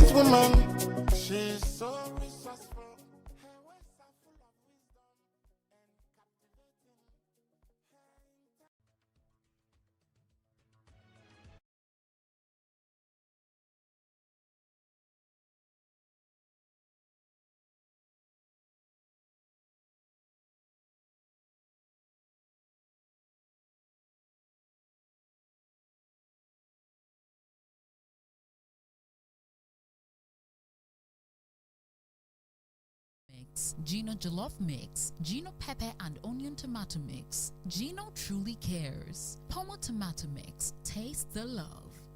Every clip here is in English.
sweet woman. She's so resourceful. Gino Jollof Mix, Gino Pepper and Onion Tomato Mix, Gino Truly Cares, Pomo Tomato Mix, Taste the Love,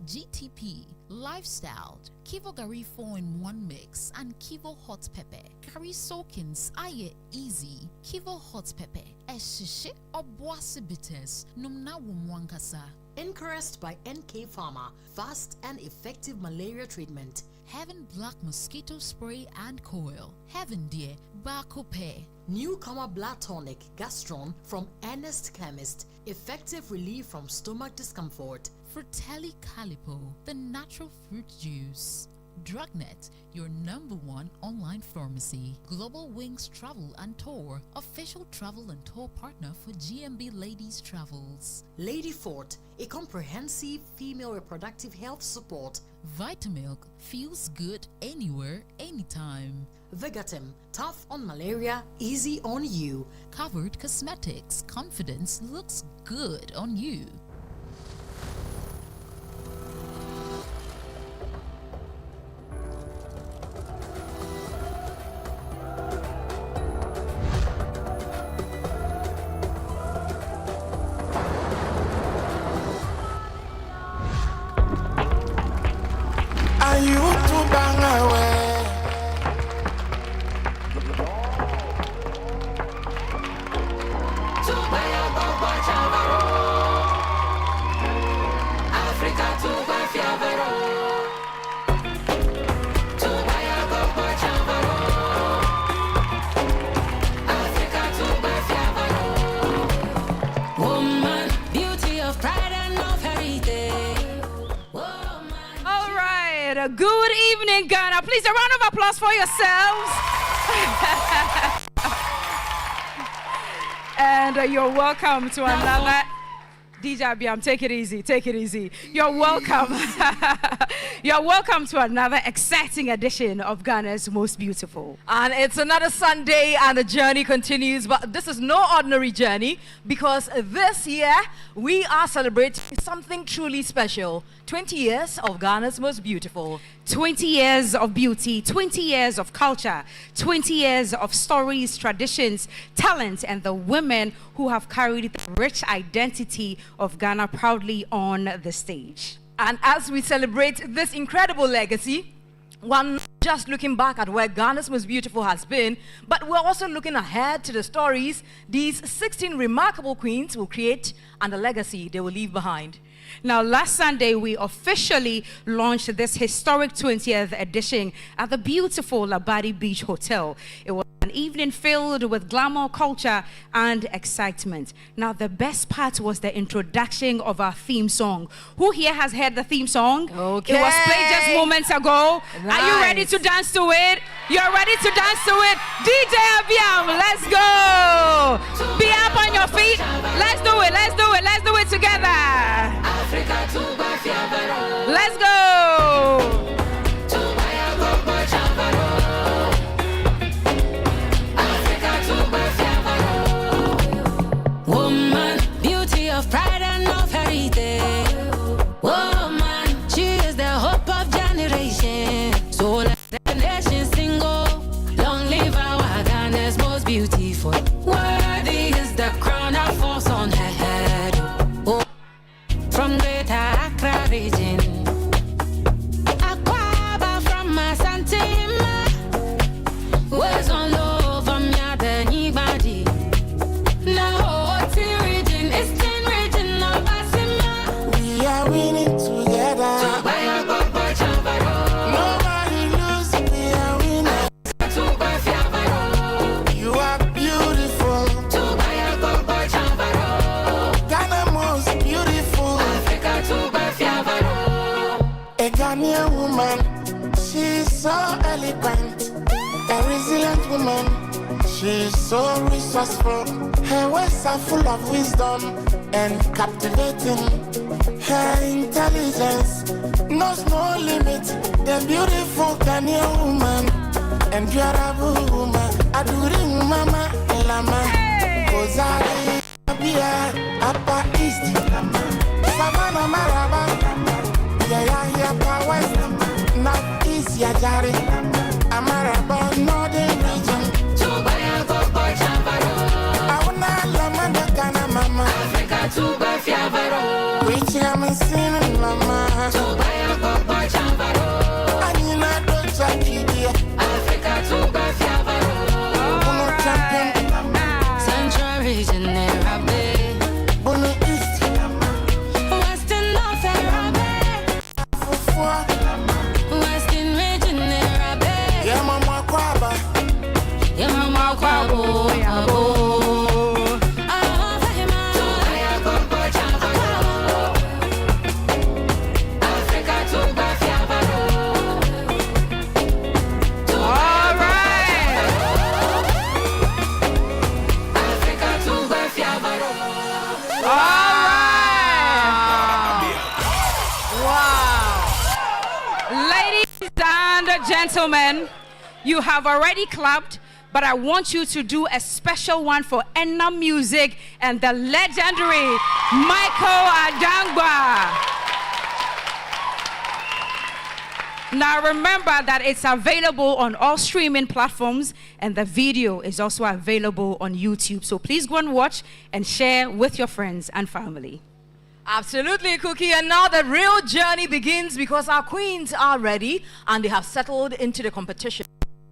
GTP, Lifestyle, Kivo Gari 4-in-1 Mix, and Kivo Hot Pepper. Curry Soakins, Aye Easy, Kivo Hot Pepper, Eshishe, Obwasi Bitters, Numna Wumwankasa. Encouraged by NK Pharma, fast and effective malaria treatment. Heaven Black Mosquito Spray and Coil. Heaven Dear, Bako Pay. Newcomer Blood Tonic, Gastron from Ernest Chemist. Effective relief from stomach discomfort. Fratelli Calipo, the natural fruit juice. Drugnet, your #1 online pharmacy. Global Wings Travel and Tour, official travel and tour partner for GMB Ladies Travels. Lady Fort, a comprehensive female reproductive health support. Vitamilk, feels good anywhere, anytime. Vegatem, tough on malaria, easy on you. Covered Cosmetics, confidence looks good on you. You to bang away. Africa to Bafiavero. Africa to Bafiavero. Woman, beauty of pride and of heritage. All right, good evening, Ghana. Please, a round of applause for yourselves. And you're welcome to another. DJ Abiam, take it easy, take it easy. You're welcome. You're welcome to another exciting edition of Ghana's Most Beautiful. And it's another Sunday and the journey continues, but this is no ordinary journey because this year we are celebrating something truly special. 20 years of Ghana's Most Beautiful. 20 years of beauty, 20 years of culture, 20 years of stories, traditions, talent, and the women who have carried the rich identity of Ghana proudly on the stage. And as we celebrate this incredible legacy, one just looking back at where Ghana's Most Beautiful has been, but we're also looking ahead to the stories these 16 remarkable queens will create and the legacy they will leave behind. Now, last Sunday, we officially launched this historic 20th edition at the beautiful Labadi Beach Hotel. It was an evening filled with glamour, culture, and excitement. Now, the best part was the introduction of our theme song. Who here has heard the theme song? Okay. It was played just moments ago. Nice. Are you ready to dance to it? You're ready to dance to it? DJ Abiam, let's go! Be up on your feet. Let's do it, let's do it, let's do it together. Africa to Bafiavero. Let's go! Woman, beauty of pride and of heritage. Woman, she is the hope of generation. So let the nation sing, oh, long live our Ghana's most beautiful. Worthy is the crown that falls on her head. Oh, from Greater Accra region, Aquaba from Masantima, was on love from Yadani Badi. Now, what's the region? It's the region of Basima. We are winning together. Nobody lose. We are winning. You are beautiful. Ghana most beautiful. A Ghanaian woman. She's so eloquent, a resilient woman. She's so resourceful. Her words are full of wisdom and captivating. Her intelligence knows no limit. The beautiful Ghanaian woman and durable woman, adoring Mama Lama. Ozari, Abia, Upper East, Savannah Maraba, Yaya West, North East Yajari, Amaraba, Northern Region. Auna Lama de Ghana Mama, Africa to Bafiavaro, which I'm seeing Mama. Anina do Jackie, Africa to Bafiavaro, Central region Arabe, Bono East, Western North Arabe, Western region Arabe, Yamama Kwaba, Yamama Kwabo, Yabo. Gentlemen, you have already clapped, but I want you to do a special one for Enna Music and the legendary Michael Adangwa. Now remember that it's available on all streaming platforms and the video is also available on YouTube. So please go and watch and share with your friends and family. Absolutely, Cookie. And now the real journey begins because our queens are ready and they have settled into the competition.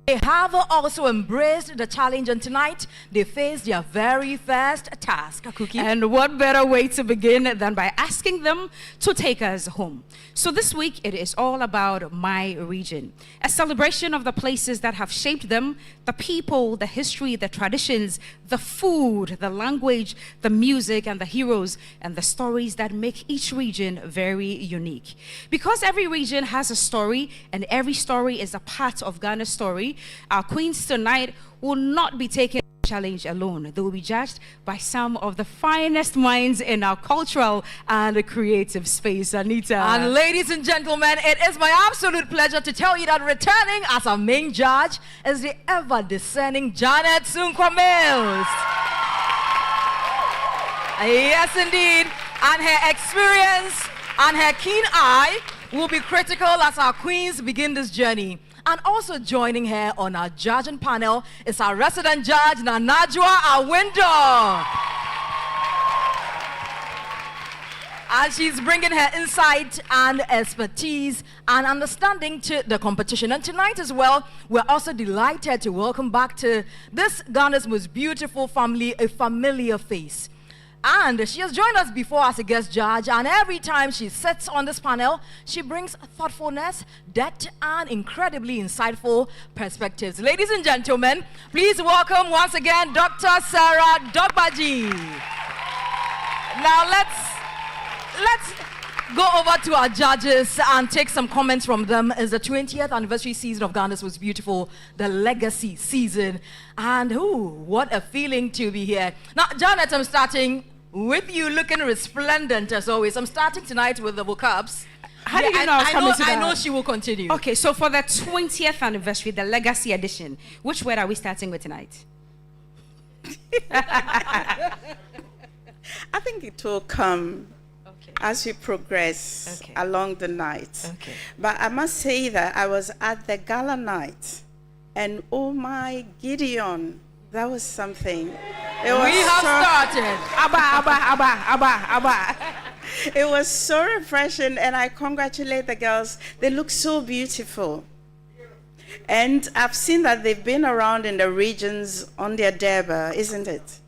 They have also embraced the challenge, and tonight they face their very first task, Cookie. And what better way to begin than by asking them to take us home? So this week it is all about my region, a celebration of the places that have shaped them, the people, the history, the traditions, the food, the language, the music, and the heroes, and the stories that make each region very unique. Because every region has a story, and every story is a part of Ghana's story, our queens tonight will not be taking the challenge alone. They will be judged by some of the finest minds in our cultural and creative space. Anita. And ladies and gentlemen, it is my absolute pleasure to tell you that returning as our main judge is the ever-discerning Janet Sunkwa Mills. Yes, indeed. And her experience and her keen eye will be critical as our queens begin this journey. And also joining her on our judging panel is our resident judge, Nanajwa Awindo. And she's bringing her insight and expertise and understanding to the competition. And tonight as well, we're also delighted to welcome back to this Ghana's most beautiful family, a familiar face. And she has joined us before as a guest judge, and every time she sits on this panel, she brings thoughtfulness, depth, and incredibly insightful perspectives. Ladies and gentlemen, please welcome once again Dr. Sarah Dogbaji. Now let's go over to our judges and take some comments from them. It's the 20th anniversary season of Ghana's Was Beautiful, the legacy season. And what a feeling to be here. Now, Janet, I'm starting with you looking resplendent as always. I'm starting tonight with the vocabs. How did you know I was coming to that? I know she will continue. Okay, so for the 20th anniversary, the legacy edition, which word are we starting with tonight? I think it will come as we progress along the night. Okay. But I must say that I was at the gala night, and oh my Gideon, that was something. We have started. Abba. It was so refreshing, and I congratulate the girls. They look so beautiful. And I've seen that they've been around in the regions on their derby, isn't it?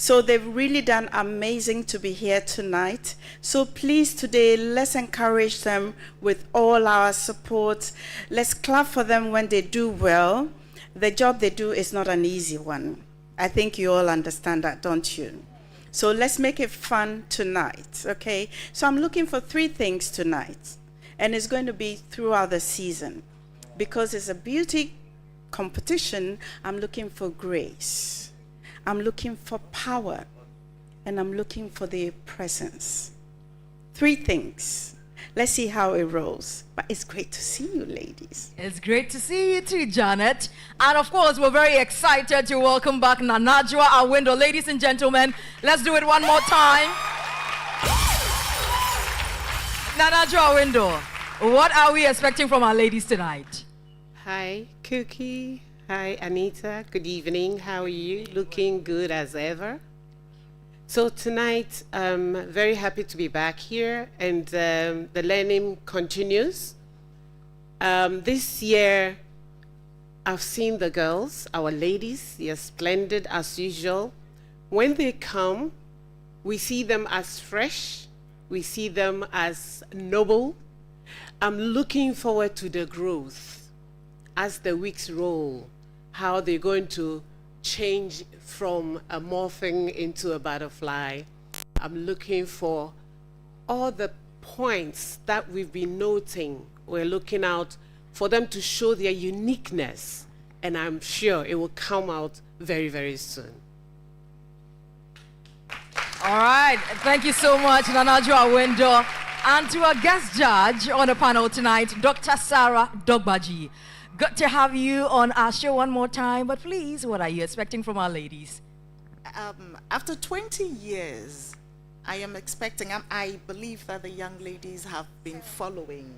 So they've really done amazing to be here tonight. So please today, let's encourage them with all our support. Let's clap for them when they do well. The job they do is not an easy one. I think you all understand that, don't you? So let's make it fun tonight, okay? So I'm looking for 3 things tonight, and it's going to be throughout the season. because it's a beauty competition, I'm looking for grace. I'm looking for power. And I'm looking for the presence. 3 things. Let's see how it rolls. But it's great to see you, ladies. It's great to see you too, Janet. And of course, we're very excited to welcome back Nanajua Awindo. Ladies and gentlemen, let's do it one more time. Nanajua Awindo, what are we expecting from our ladies tonight? Hi, Cookie. Hi, Anita. Good evening. How are you? Looking good as ever. So tonight, I'm very happy to be back here, and the learning continues. This year, I've seen the girls, our ladies. They are splendid as usual. When they come, we see them as fresh. We see them as noble. I'm looking forward to the growth as the weeks roll, how they're going to change from a morphing into a butterfly. I'm looking for all the points that we've been noting. We're looking out for them to show their uniqueness, and I'm sure it will come out very, very soon. All right, thank you so much, Nanajua Awindo. And to our guest judge on the panel tonight, Dr. Sarah Dogbaji. Good to have you on our show one more time, but please, what are you expecting from our ladies? After 20 years, I am expecting, I believe that the young ladies have been following.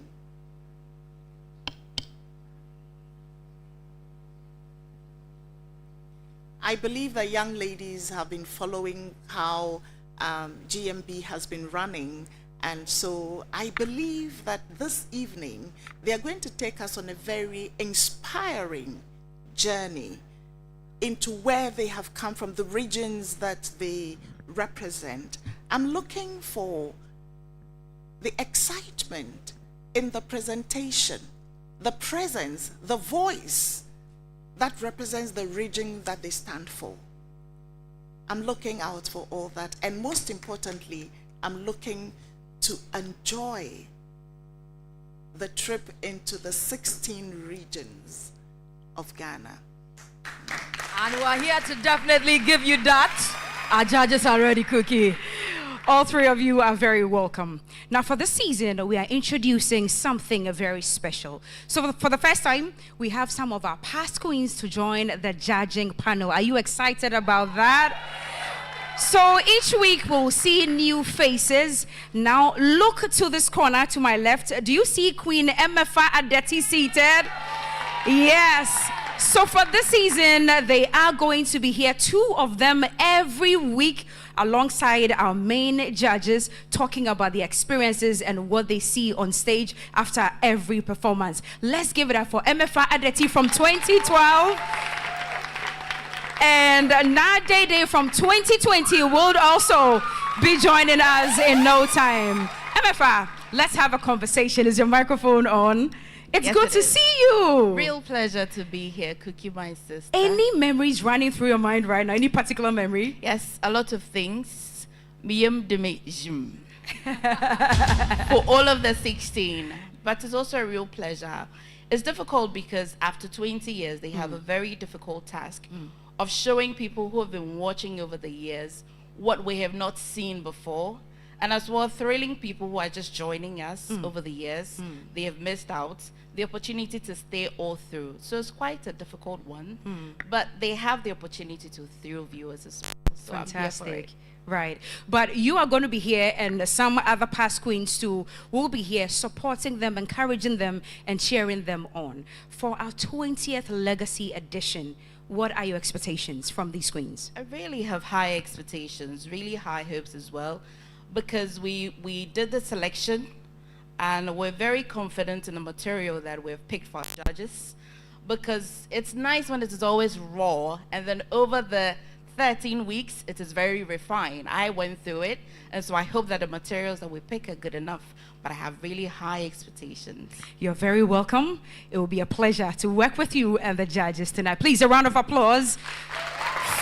I believe that young ladies have been following how GMB has been running. And so I believe that this evening, they are going to take us on a very inspiring journey into where they have come from, the regions that they represent. I'm looking for the excitement in the presentation, the presence, the voice that represents the region that they stand for. I'm looking out for all that. And most importantly, I'm looking to enjoy the trip into the 16 regions of Ghana. And we're here to definitely give you that. Our judges are ready, Cookie. All 3 of you are very welcome. Now, for this season, we are introducing something very special. So for the first time, we have some of our past queens to join the judging panel. Are you excited about that? So each week we'll see new faces. Now look to this corner to my left. Do you see Queen Emefa Adeti seated? Yes. So for this season, they are going to be here, 2 of them every week, alongside our main judges, talking about the experiences and what they see on stage after every performance. Let's give it up for Emefa Adeti from 2012. And Nadede from 2020 will also be joining us in no time. Emefa, let's have a conversation. Is your microphone on? It's Yes, good it to is. see you. Real pleasure to be here, Cookie, my sister. Any memories running through your mind right now? Any particular memory? Yes, a lot of things. Miyem de me jim. For all of the 16. But it's also a real pleasure. It's difficult because after 20 years, they have a very difficult task of showing people who have been watching over the years what we have not seen before. And as well, thrilling people who are just joining us over the years. They have missed out the opportunity to stay all through. So it's quite a difficult one, but they have the opportunity to thrill viewers as well. So I'm here for Fantastic. it. Right. But you are going to be here, and some other past queens too will be here supporting them, encouraging them, and cheering them on. For our 20th Legacy Edition, what are your expectations from these queens? I really have high expectations, really high hopes as well, because we did the selection and we're very confident in the material that we've picked for our judges, because it's nice when it is always raw, and then over the 13 weeks, it is very refined. I went through it, and so I hope that the materials that we pick are good enough, but I have really high expectations. You're very welcome. It will be a pleasure to work with you and the judges tonight. Please, a round of applause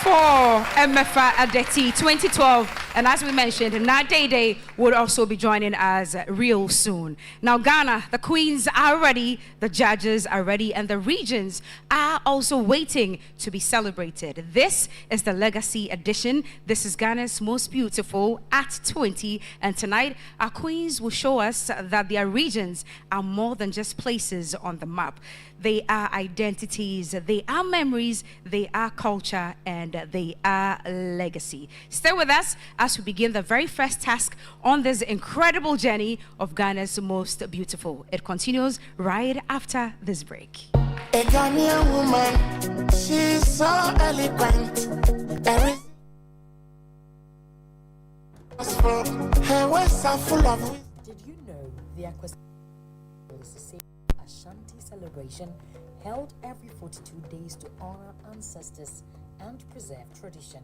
for MFA Adeti 2012. And as we mentioned, Nadede would also be joining us real soon. Now, Ghana, the queens are ready, the judges are ready, and the regions are also waiting to be celebrated. This is the Legacy Edition. This is Ghana's most beautiful at 20. And tonight, our queens will show us that their regions are more than just places on the map. They are identities, they are memories, they are culture, and they are legacy. Stay with us as we begin the very first task on this incredible journey of Ghana's most beautiful. It continues right after this break. A Ghanaian woman, she's so eloquent. Her words are full of. Did you know the Aquas Ashanti celebration held every 42 days to honor ancestors and preserve tradition?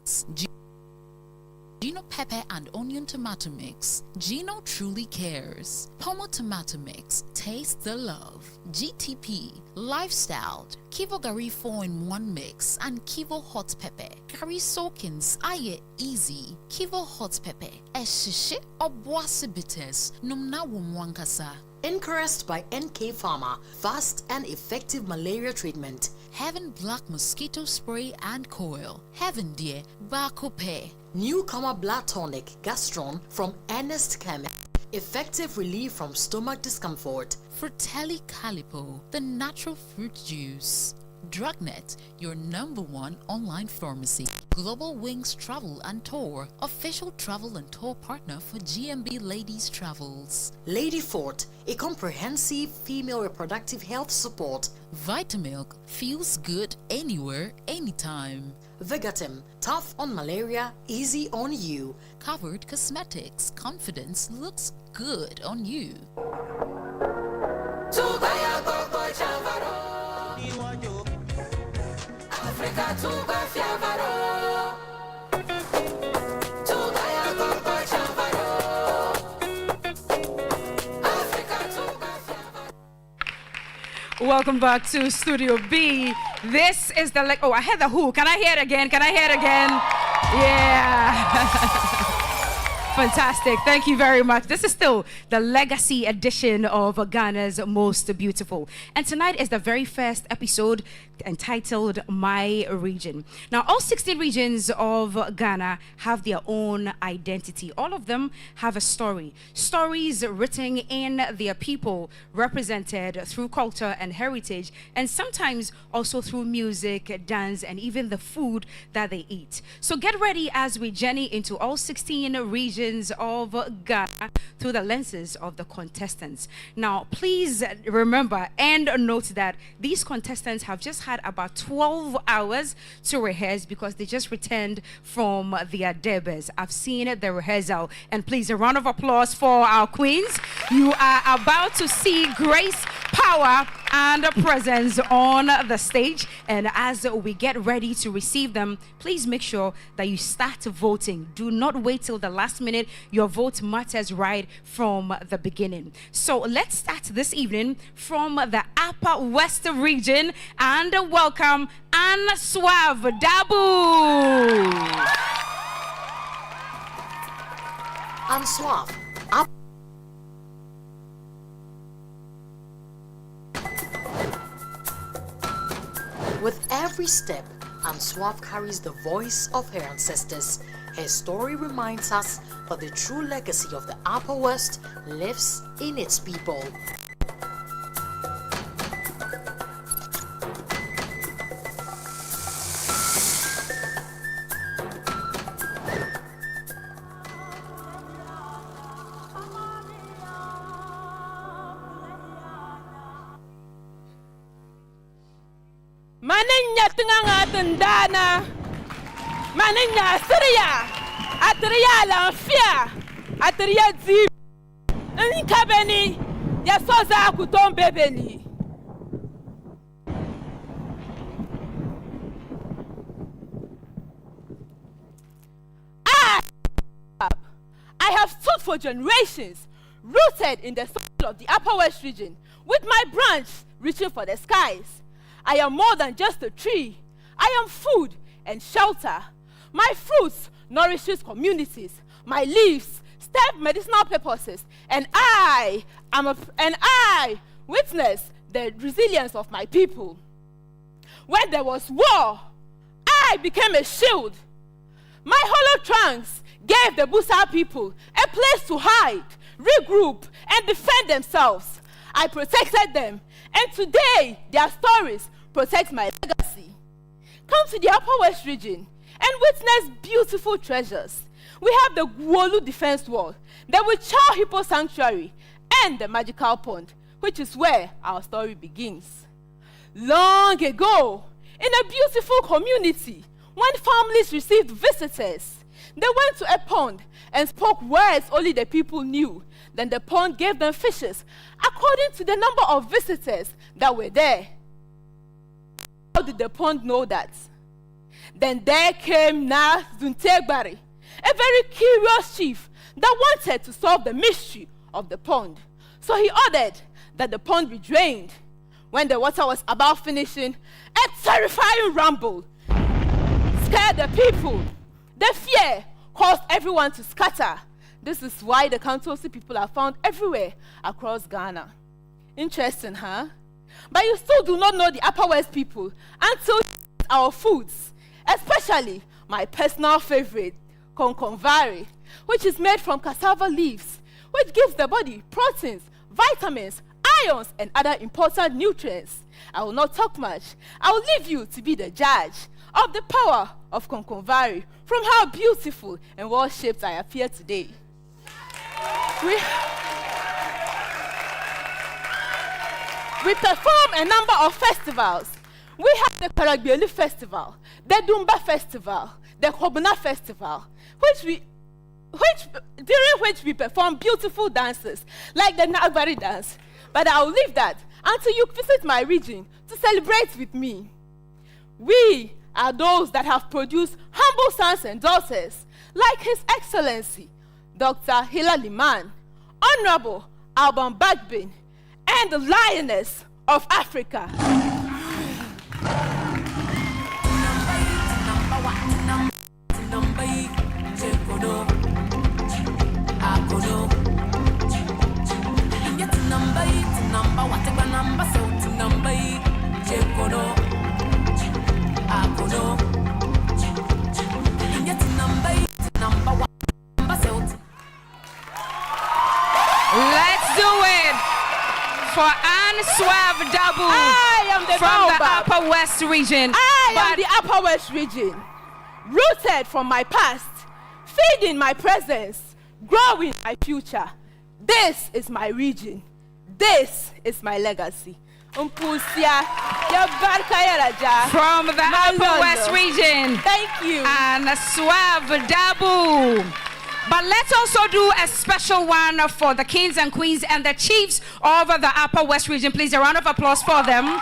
Gino pepper and onion tomato mix. Gino truly cares. Pomo tomato mix. Taste the love. GTP. Lifestyle. Kivo Gari 4-in-1 mix and Kivo hot pepper. Gari soakins. Aye easy. Kivo hot pepper. Eshishe obwase bites. Numna wumwankasa. Encouraged by NK Pharma, fast and effective malaria treatment. Heaven Black Mosquito Spray and Coil. Heaven Dear Bako Pay. Newcomer Blood Tonic Gastron from Ernest Chemist. Effective relief from stomach discomfort. Fratelli Calipo, the natural fruit juice. Drugnet, your #1 online pharmacy. Global Wings Travel and Tour, official travel and tour partner for GMB Ladies Travels. Lady Fort, a comprehensive female reproductive health support. Vitamilk, feels good anywhere, anytime. Vegatim, tough on malaria, easy on you. Covered Cosmetics, confidence looks good on you. Welcome back to Studio B. This is the oh, I heard the who. Can I hear it again? Can I hear it again? Yeah. Fantastic. Thank you very much. This is still the legacy edition of Ghana's Most Beautiful. And tonight is the very first episode entitled My Region. Now, all 16 regions of Ghana have their own identity. All of them have a story. Stories written in their people, represented through culture and heritage, and sometimes also through music, dance, and even the food that they eat. So get ready as we journey into all 16 regions of Ghana through the lenses of the contestants. Now, please remember and note that these contestants have just had about 12 hours to rehearse because they just returned from their debuts. I've seen the rehearsal, and please a round of applause for our queens. You are about to see grace, power, and presence on the stage, and as we get ready to receive them, please make sure that you start voting. Do not wait till the last minute. Your vote matters right from the beginning. So let's start this evening from the Upper West region and welcome Anne Suave Dabu. Anne Suave. With every step, Anne Suave carries the voice of her ancestors. Her story reminds us that the true legacy of the Upper West lives in its people. Manenya tenganga tendana, manenya seria, ateria l'enfia, ateria zib, nkabeni, ya soza kutombe beni. I have stood for generations, rooted in the soil of the Upper West region, with my branch reaching for the skies. I am more than just a tree. I am food and shelter. My fruits nourishes communities. My leaves serve medicinal purposes, and I witness the resilience of my people. When there was war, I became a shield. My hollow trunks gave the Busa people a place to hide, regroup, and defend themselves. I protected them, and today their stories protect my legacy. Come to the Upper West region and witness beautiful treasures. We have the Gwolu Defense Wall, the Wichao Hippo Sanctuary, and the Magical Pond, which is where our story begins. Long ago, in a beautiful community, when families received visitors, they went to a pond and spoke words only the people knew. Then the pond gave them fishes according to the number of visitors that were there. How did the pond know that? Then there came Na Zuntegbari, a very curious chief that wanted to solve the mystery of the pond. So he ordered that the pond be drained. When the water was about finishing, a terrifying rumble scared the people. The fear caused everyone to scatter. This is why the Kantosi people are found everywhere across Ghana. Interesting, huh? But you still do not know the Upper West people until you eat our foods, especially my personal favorite, konkonvari, which is made from cassava leaves, which gives the body proteins, vitamins, ions, and other important nutrients. I will not talk much. I will leave you to be the judge of the power of konkonvari from how beautiful and well-shaped I appear today. We perform a number of festivals. We have the Karagbieli Festival, the Dumba Festival, the Kobuna Festival, during which we perform beautiful dances like the Nagbari dance. But I will leave that until you visit my region to celebrate with me. We are those that have produced humble sons and daughters like His Excellency, Dr. Hila Liman, Honorable Alban Bagbin, and the Lioness of Africa. Let's do it for Anne Suave Dabu. I am the from the Baobab. Upper West region. I am the Upper West region, rooted from my past, feeding my presence, growing my future. This is my region. This is my legacy. From the Upper West region. Thank you. And Suave Dabu. But let's also do a special one for the kings and queens and the chiefs of the Upper West region. Please, a round of applause for them.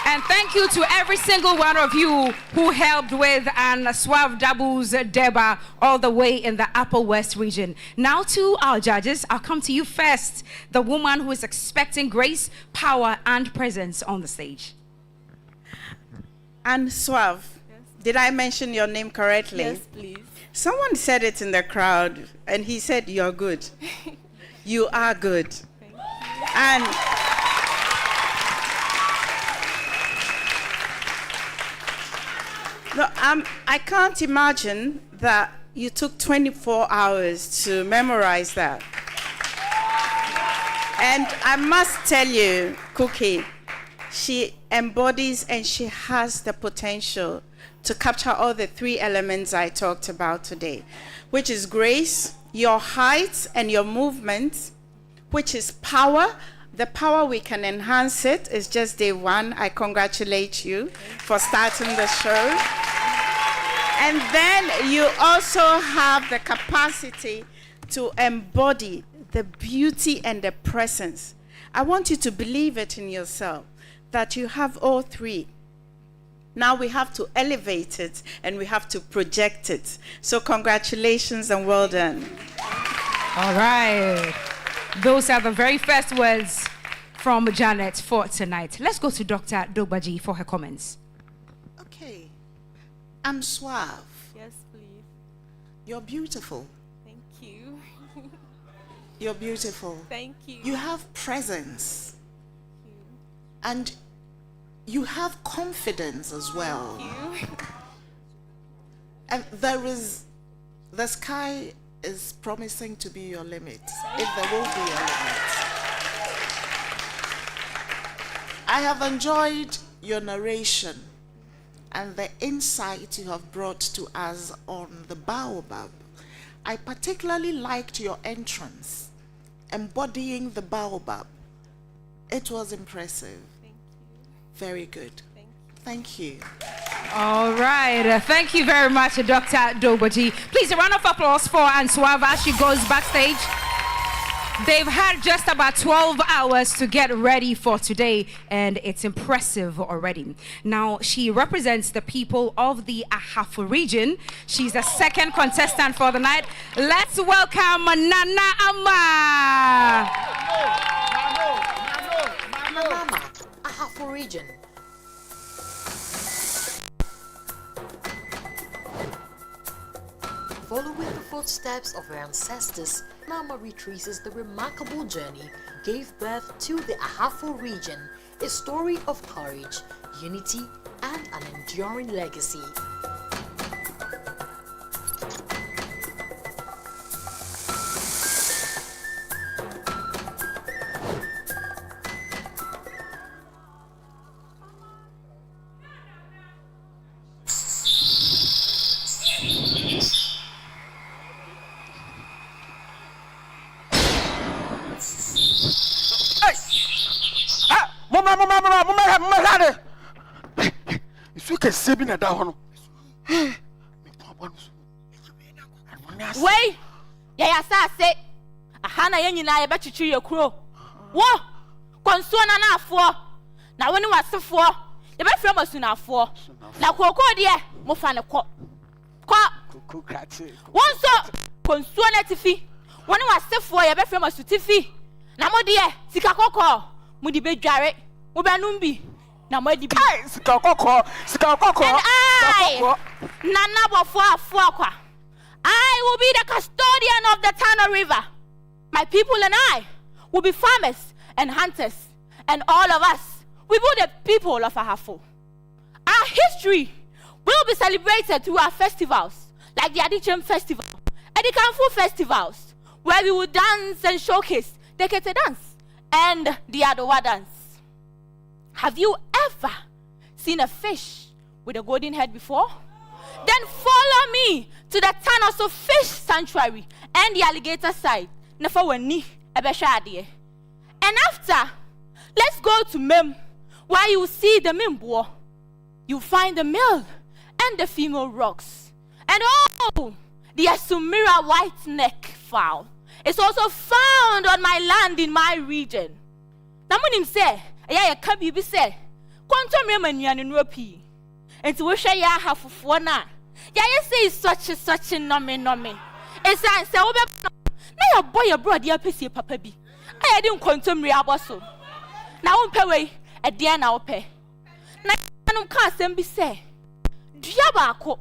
And thank you to every single one of you who helped with and Suave Dabu's Deba all the way in the Upper West region. Now to our judges, I'll come to you first. The woman who is expecting grace, power, and presence on the stage. And Suave, Yes. did I mention your name correctly? Yes, please. Someone said it in the crowd, and he said, "You're good. You are good." And no, I can't imagine that you took 24 hours to memorize that. And I must tell you, Cookie, she embodies and she has the potential to capture all the three elements I talked about today, which is grace, your height and your movement, which is power. The power, we can enhance it. It's just day one. I congratulate you for starting the show. And then you also have the capacity to embody the beauty and the presence. I want you to believe it in yourself, that you have all three. Now we have to elevate it and we have to project it. So congratulations and well done. All right. Those are the very first words from Janet for tonight. Let's go to Dr. Dogbaji for her comments. Okay. I'm Suave. Yes, please. You're beautiful. Thank you. You're beautiful. Thank you. You have presence. And you have confidence as well. Thank you. And the sky is promising to be your limit, if there will be a limit. I have enjoyed your narration and the insight you have brought to us on the baobab. I particularly liked your entrance, embodying the baobab. It was impressive. Thank you. Very good. Thank you. Thank you. All right. Thank you very much, Dr. Dogbaji. Please, a round of applause for Anne Suave as she goes backstage. They've had just about 12 hours to get ready for today, and it's impressive already. Now, she represents the people of the Ahafo region. She's the second contestant for the night. Let's welcome Nana Ama. Nana Ama, Ahafo region. Following the footsteps of her ancestors, Nama retraces the remarkable journey gave birth to the Ahafo region, a story of courage, unity, and an enduring legacy. Wait, yeah, say, a hana yen and I bet you your crow. What? Consuana na for. Now, when you was so for, the best from us now for. Now, Coco, dear, Mofana cop. One so, Consuana Tiffy. When you was so for, your best from us to Tiffy. Now, my dear, Sikako, Moody Bay Jarrett, Mubanumbi. Now, my dear, Sikako, and I, Nana for. I will be the custodian of the Tana River. My people and I will be farmers and hunters, and all of us will be the people of Ahafo. Our history will be celebrated through our festivals, like the Adichem Festival and the Kamfu festivals, where we will dance and showcase the Kete dance and the Adowa dance. Have you ever seen a fish with a golden head before? Then follow me to the Tanoso Fish Sanctuary and the alligator side. And after, let's go to Mem, where you see the Mimbo. You find the male and the female rocks. And oh, the Asumira white neck fowl is also found on my land in my region. Namunim say, I can't be say, Quantum Remanian in Ropi. And to wish I have for now. Yeah, you say such a nomen. It's a say, now your boy abroad, dear Pissy Papa B. I didn't quantum reaboso. Now, pay a dear now pay. Now, I can't be say, Diabako,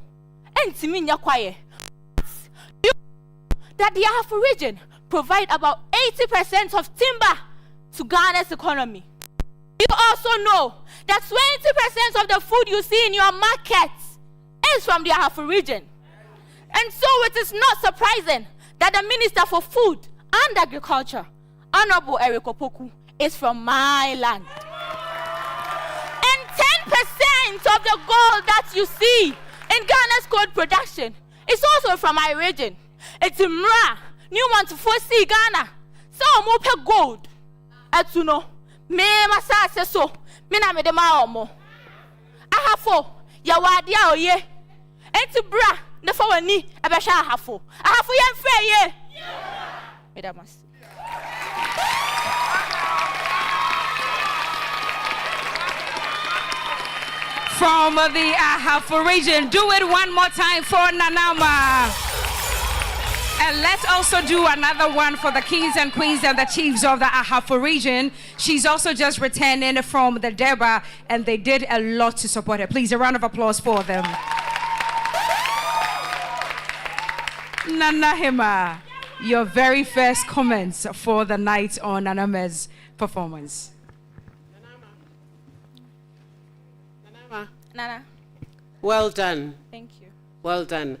and Timinia quiet. That the Ahafo region provide about 80% of timber to Ghana's economy. You also know that 20% of the food you see in your markets is from the Ahafo region. And so it is not surprising that the Minister for Food and Agriculture, Honorable Eric Opoku, is from my land. And 10% of the gold that you see in Ghana's gold production is also from my region. It's Mra, New one to foresee Ghana. So more gold. Atuno, me masa so, me na me de ma omo. Ahafo, ya wadia oye. Enti bra, ne fa wani abesha ahafo. Ahafo ye mfe ye. Me da mas. From the Ahafo region, do it one more time for Nanama. And let's also do another one for the kings and queens and the chiefs of the Ahafo region. She's also just returning from the Deba, and they did a lot to support her. Please, a round of applause for them. Nana Hema, your very first comments for the night on Naname's performance. Nana. Well done. Thank you. Well done.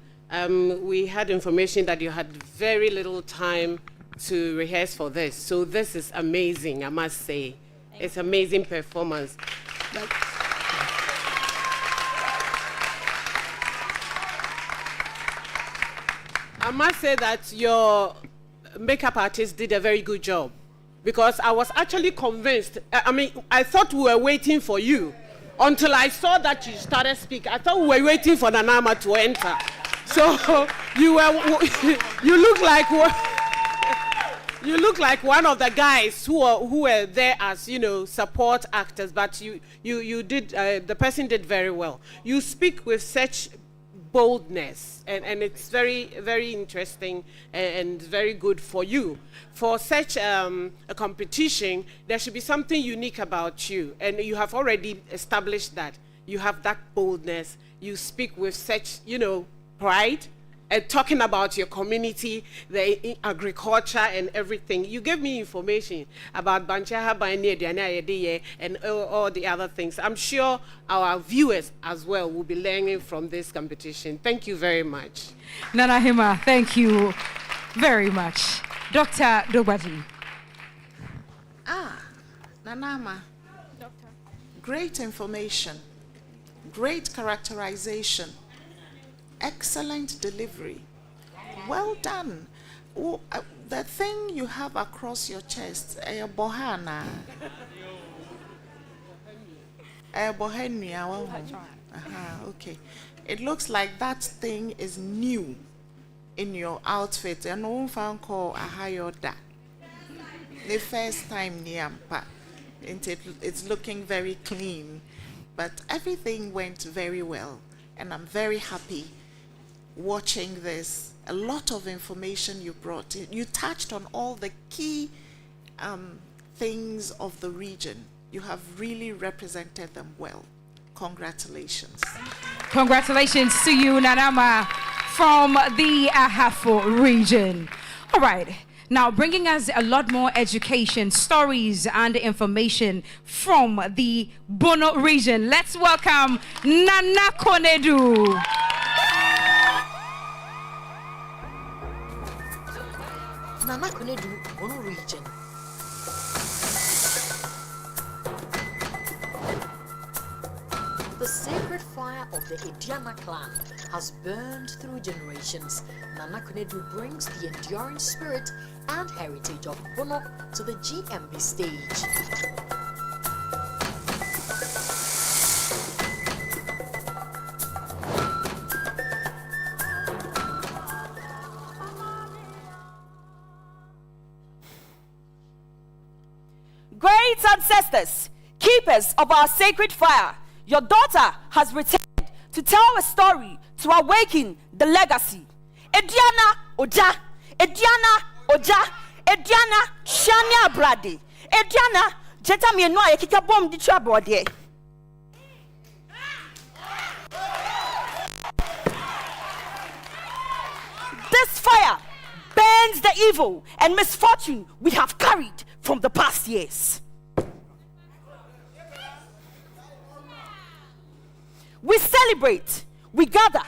We had information that you had very little time to rehearse for this. So this is amazing, I must say. It's amazing performance. I must say that your makeup artist did a very good job, because I was actually convinced. I thought we were waiting for you until I saw that you started speaking. I thought we were waiting for Nanama to enter. So you look like You look like one of the guys who were there as, you know, support actors, but you did, the person did very well. You speak with such boldness, and it's very, very interesting and very good for you. For such a competition, there should be something unique about you, and you have already established that. You have that boldness. You speak with such, you know, pride, and talking about your community, the agriculture and everything. You gave me information about Banchaha and all the other things. I'm sure our viewers as well will be learning from this competition. Thank you very much. Nana Hima, thank you very much. Dr. Dobadi. Nanama. Doctor. Great information, great characterization, excellent delivery. Well done. Oh, the thing you have across your chest, bohana. Okay. It looks like that thing is new in your outfit. And no one call a higher that. The first time Niampa. It's looking very clean. But everything went very well. And I'm very happy watching this. A lot of information you brought in. You touched on all the key things of the region. You have really represented them well. Congratulations. Congratulations to you, Nanama, from the Ahafo region. All right. Now, bringing us a lot more education, stories, and information from the Bono region. Let's welcome Nana Konedu. Nana Konedu, Bono region. The sacred fire of the Ediana clan has burned through generations. Nana Konedu brings the enduring spirit and heritage of Bono to the GMB stage. Great ancestors, keepers of our sacred fire, your daughter has returned to tell a story to awaken the legacy. Ediana Oja, Ediana Oja, Ediana Shania Brady, Ediana Jeta Mienoa Ekika Bom di Trabode. This fire burns the evil and misfortune we have carried from the past years. We celebrate, we gather,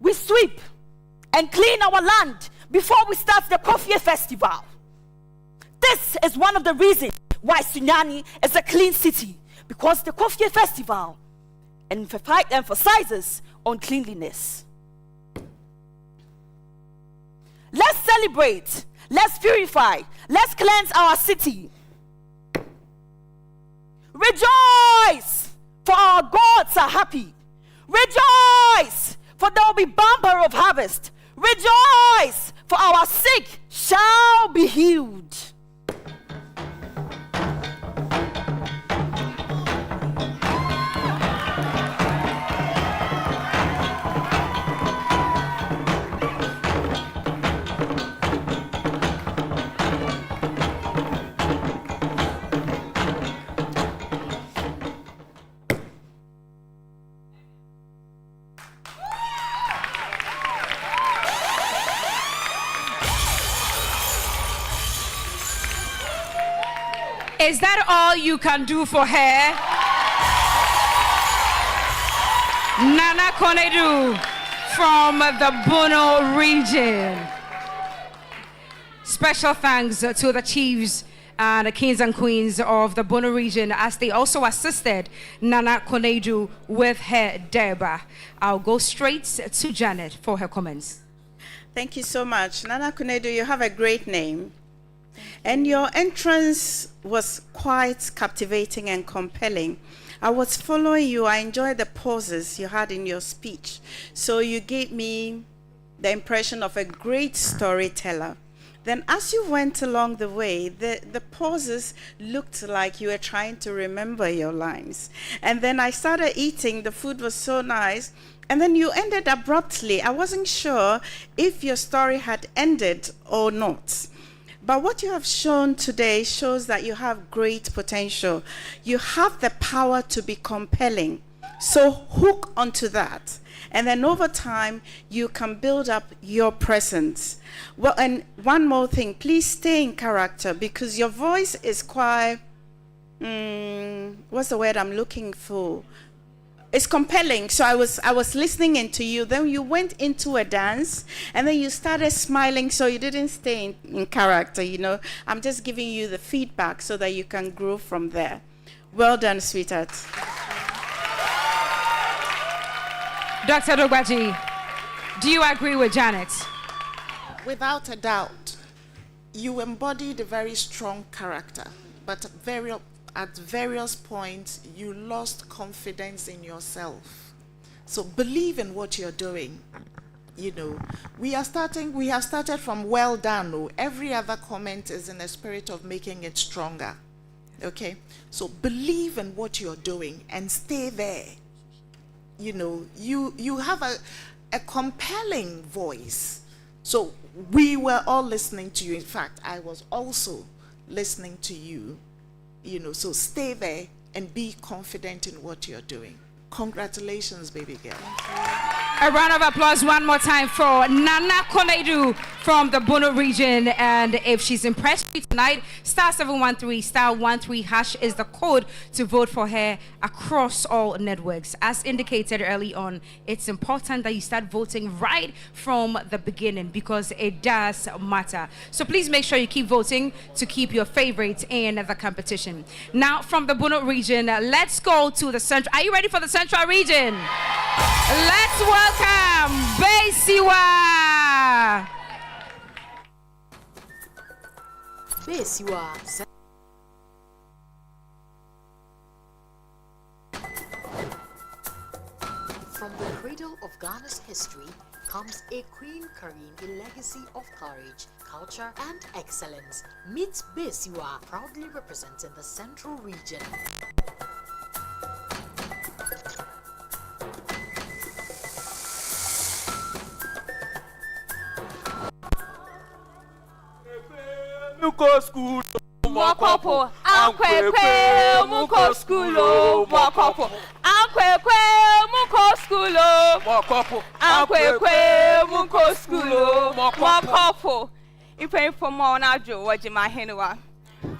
we sweep, and clean our land before we start the Coffee Festival. This is one of the reasons why Sunyani is a clean city, because the Coffee Festival emphasizes on cleanliness. Let's celebrate, let's purify, let's cleanse our city. Rejoice, for our gods are happy. Rejoice, for there will be bumper of harvest. Rejoice, for our sick shall be healed. Is that all you can do for her? Nana Konedu from the Bono region. Special thanks to the chiefs and the kings and queens of the Bono region as they also assisted Nana Konedu with her derba. I'll go straight to Janet for her comments. Thank you so much. Nana Konedu, you have a great name. And your entrance was quite captivating and compelling. I was following you. I enjoyed the pauses you had in your speech. So you gave me the impression of a great storyteller. Then as you went along the way, the pauses looked like you were trying to remember your lines. And then I started eating. The food was so nice. And then you ended abruptly. I wasn't sure if your story had ended or not. But what you have shown today shows that you have great potential. You have the power to be compelling. So hook onto that. And then over time, you can build up your presence. Well, and one more thing, please stay in character, because your voice is quite, what's the word I'm looking for? It's compelling. So I was listening into you. Then you went into a dance, and then you started smiling, so you didn't stay in character, you know. I'm just giving you the feedback so that you can grow from there. Well done, sweetheart. Dr. Dogbaji, do you agree with Janet? Without a doubt, you embodied a very strong character, but at various points, you lost confidence in yourself. So believe in what you're doing. You know, we have started from well done. No? Every other comment is in the spirit of making it stronger. Okay? So believe in what you're doing and stay there. You know, you have a compelling voice. So we were all listening to you. In fact, I was also listening to you. You know, so stay there and be confident in what you're doing. Congratulations, baby girl. A round of applause one more time for Nana Konedu from the Bono region. And if she's impressed you tonight, *713 *13# is the code to vote for her across all networks. As indicated early on, it's important that you start voting right from the beginning, because it does matter. So please make sure you keep voting to keep your favorites in the competition. Now, from the Bono region, let's go to the central. Are you ready for the central region? Let's welcome Besiwa. Besiwa. From the cradle of Ghana's history comes a queen carrying a legacy of courage, culture, and excellence. Meet Besiwa, proudly representing the Central Region. Muko school, Mokopo, Ankwe, Muko school, Mokopo, Ankwe, Muko school, Mokopo, Ankwe, Muko school, Mokopo. You pray for more now, Joe, Wajima Henua.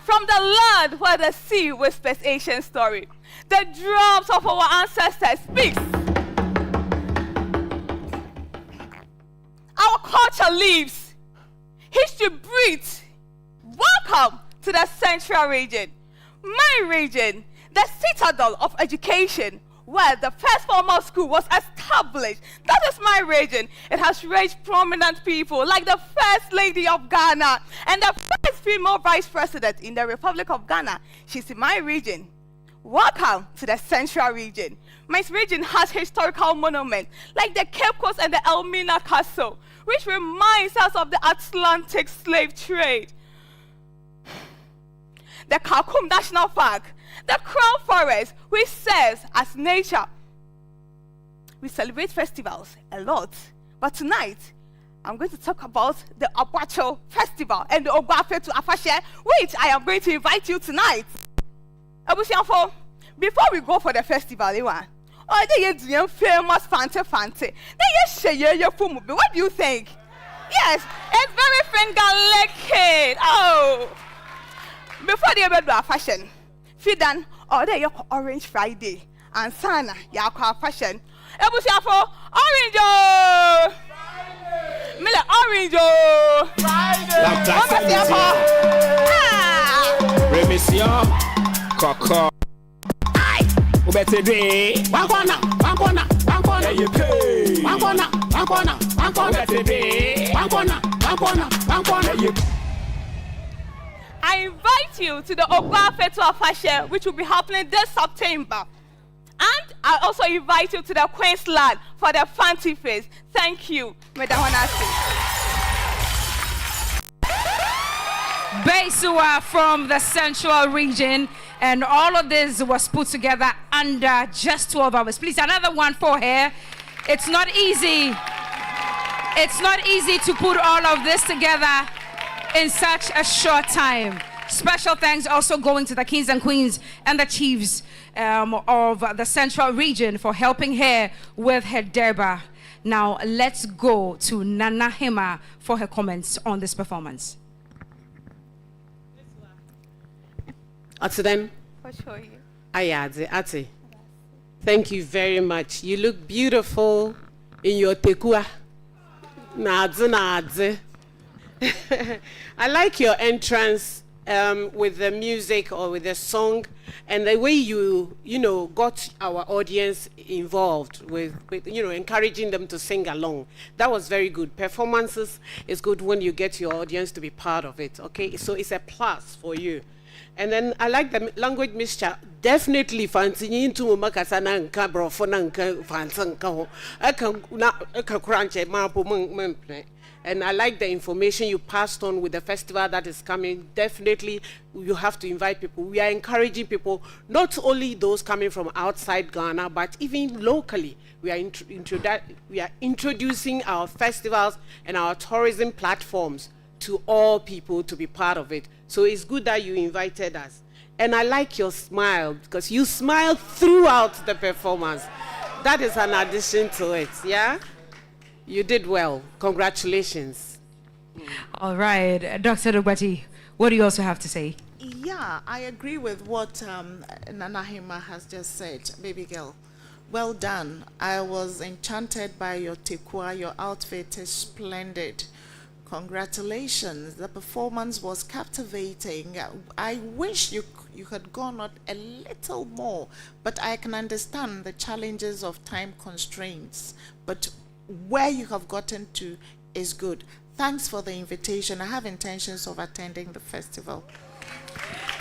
From the land where the sea whispers ancient story, the drums of our ancestors speak. Our culture lives, history breathes. Welcome to the Central Region, my region, the citadel of education, where the first formal school was established. That is my region. It has raised prominent people like the First Lady of Ghana and the first female Vice President in the Republic of Ghana. She's in my region. Welcome to the Central Region. My region has historical monuments like the Cape Coast and the Elmina Castle, which reminds us of the Atlantic slave trade. The Khartoum National Park, the Crown Forest, which serves as nature. We celebrate festivals a lot, but tonight I'm going to talk about the Abacho Festival and the Ogwafetu Afashe, which I am going to invite you tonight. Abusianfo, before we go for the festival, the famous Fante. What do you think? Yes, it's very finger-licking. Oh. Before the Ebedwa fashion, Fidan, or the Orange Friday, and Sana, Yaka fashion. Ebusiafo, Orange! Miller, Orange! Remission, Coco. Better day. One corner. You pay. One corner. Better day. One corner. You. I invite you to the Ogwafetu Afashe, which will be happening this September. And I also invite you to the Queensland for the Fancy Face. Thank you, Madam Honasi. Besua from the Central Region. And all of this was put together under just 12 hours. Please, another one for her. It's not easy. It's not easy to put all of this together in such a short time. Special thanks also going to the kings and queens and the chiefs of the Central Region for helping her with her derba. Now, let's go to Nana Hema for her comments on this performance. Atsidem. For sure. Ayadze, Ate. Thank you very much. You look beautiful in your tekua. Nadze. I like your entrance with the music or with the song and the way you got our audience involved with encouraging them to sing along. That was very good. Performances is good when you get your audience to be part of it. Okay, so it's a plus for you. And then I like the language mixture. Definitely fancy into makasana and cabrofona and fansanko. I can crunch a mapo. And I like the information you passed on with the festival that is coming. Definitely, you have to invite people. We are encouraging people, not only those coming from outside Ghana, but even locally. We are introducing our festivals and our tourism platforms to all people to be part of it. So it's good that you invited us. And I like your smile, because you smiled throughout the performance. That is an addition to it, yeah? You did well. Congratulations. All right, Dr. Dobati, what do you also have to say? Yeah, I agree with what Nana Hema has just said, baby girl. Well done. I was enchanted by your tekua. Your outfit is splendid. Congratulations. The performance was captivating. I wish you had gone on a little more, but I can understand the challenges of time constraints. But where you have gotten to is good. Thanks for the invitation. I have intentions of attending the festival.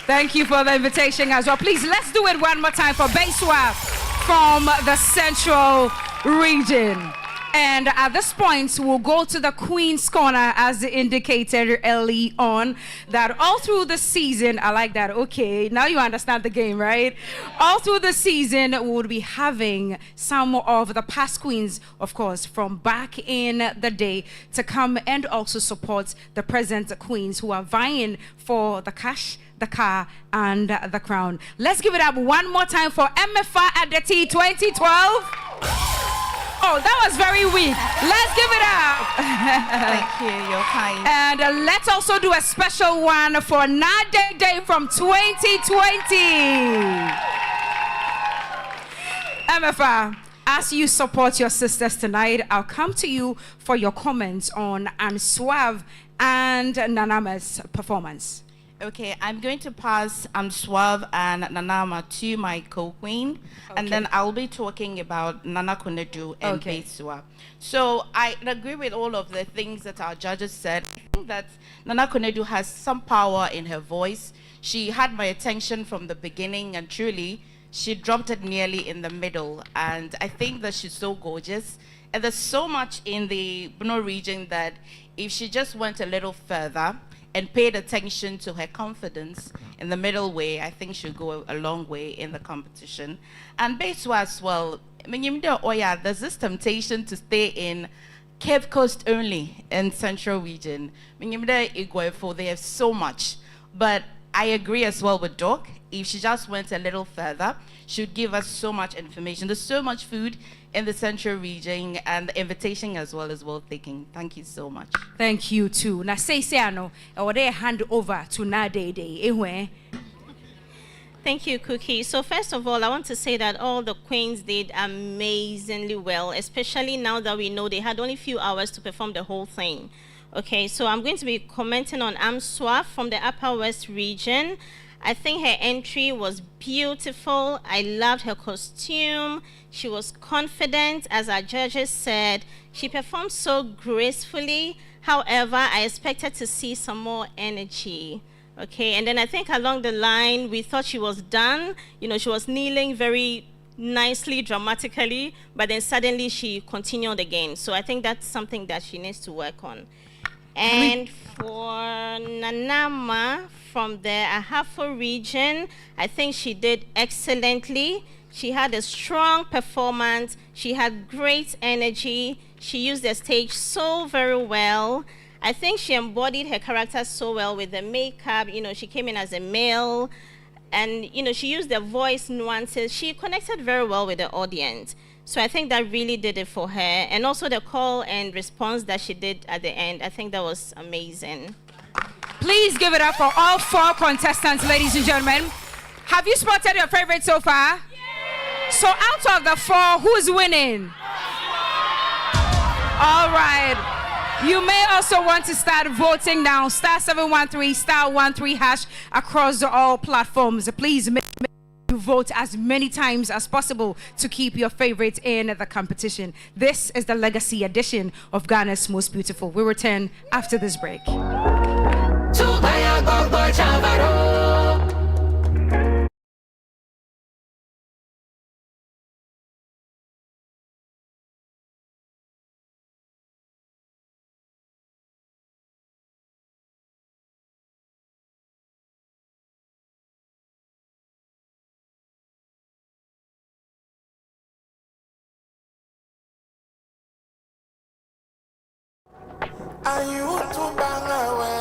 Thank you for the invitation as well. Please, let's do it one more time for Besua from the Central Region. And at this point, we'll go to the Queen's Corner, as indicated early on, that all through the season, I like that, okay, now you understand the game, right? All through the season, we'll be having some of the past queens, of course, from back in the day to come and also support the present queens who are vying for the cash, the car, and the crown. Let's give it up one more time for MFA at the T 2012. Oh, that was very weak. Let's give it up. Thank you. You're kind. And let's also do a special one for Nade Day from 2020. MFA, as you support your sisters tonight, I'll come to you for your comments on Suave and Nanama's performance. Okay, I'm going to pass Suave and Nanama to my co-queen, and then I'll be talking about Nana Konedu and Besua. So I agree with all of the things that our judges said. I think that Nana Konedu has some power in her voice. She had my attention from the beginning, and truly, she dropped it nearly in the middle. And I think that she's so gorgeous. And there's so much in the Bono region that if she just went a little further and paid attention to her confidence in the middle way, I think she'll go a long way in the competition. And Besua as well, there's this temptation to stay in Cape Coast only in Central Region. They have so much. But I agree as well with Doc. If she just went a little further, she would give us so much information. There's so much food in the Central Region, and the invitation as well is well taken. Thank you so much. Thank you too. Now say ano, or they hand over to Nade. Thank you, Cookie. So first of all, I want to say that all the queens did amazingly well, especially now that we know they had only a few hours to perform the whole thing. Okay, so I'm going to be commenting on Amswa from the Upper West region. I think her entry was beautiful. I loved her costume. She was confident, as our judges said. She performed so gracefully. However, I expected to see some more energy. Okay, and then I think along the line, we thought she was done. You know, she was kneeling very nicely, dramatically, but then suddenly she continued again. So I think that's something that she needs to work on. And for Nanama from the Ahafo region, I think she did excellently. She had a strong performance. She had great energy. She used the stage so very well. I think she embodied her character so well with the makeup. You know, she came in as a male. And, you know, she used the voice nuances. She connected very well with the audience. So I think that really did it for her. And also the call and response that she did at the end, I think that was amazing. Please give it up for all 4 contestants, ladies and gentlemen. Have you spotted your favorite so far? So out of the 4, who's winning? All right. You may also want to start voting now. *713 *13# across all platforms. Please make you vote as many times as possible to keep your favorite in the competition. This is the Legacy edition of Ghana's Most Beautiful. We return after this break. Are you too bang away?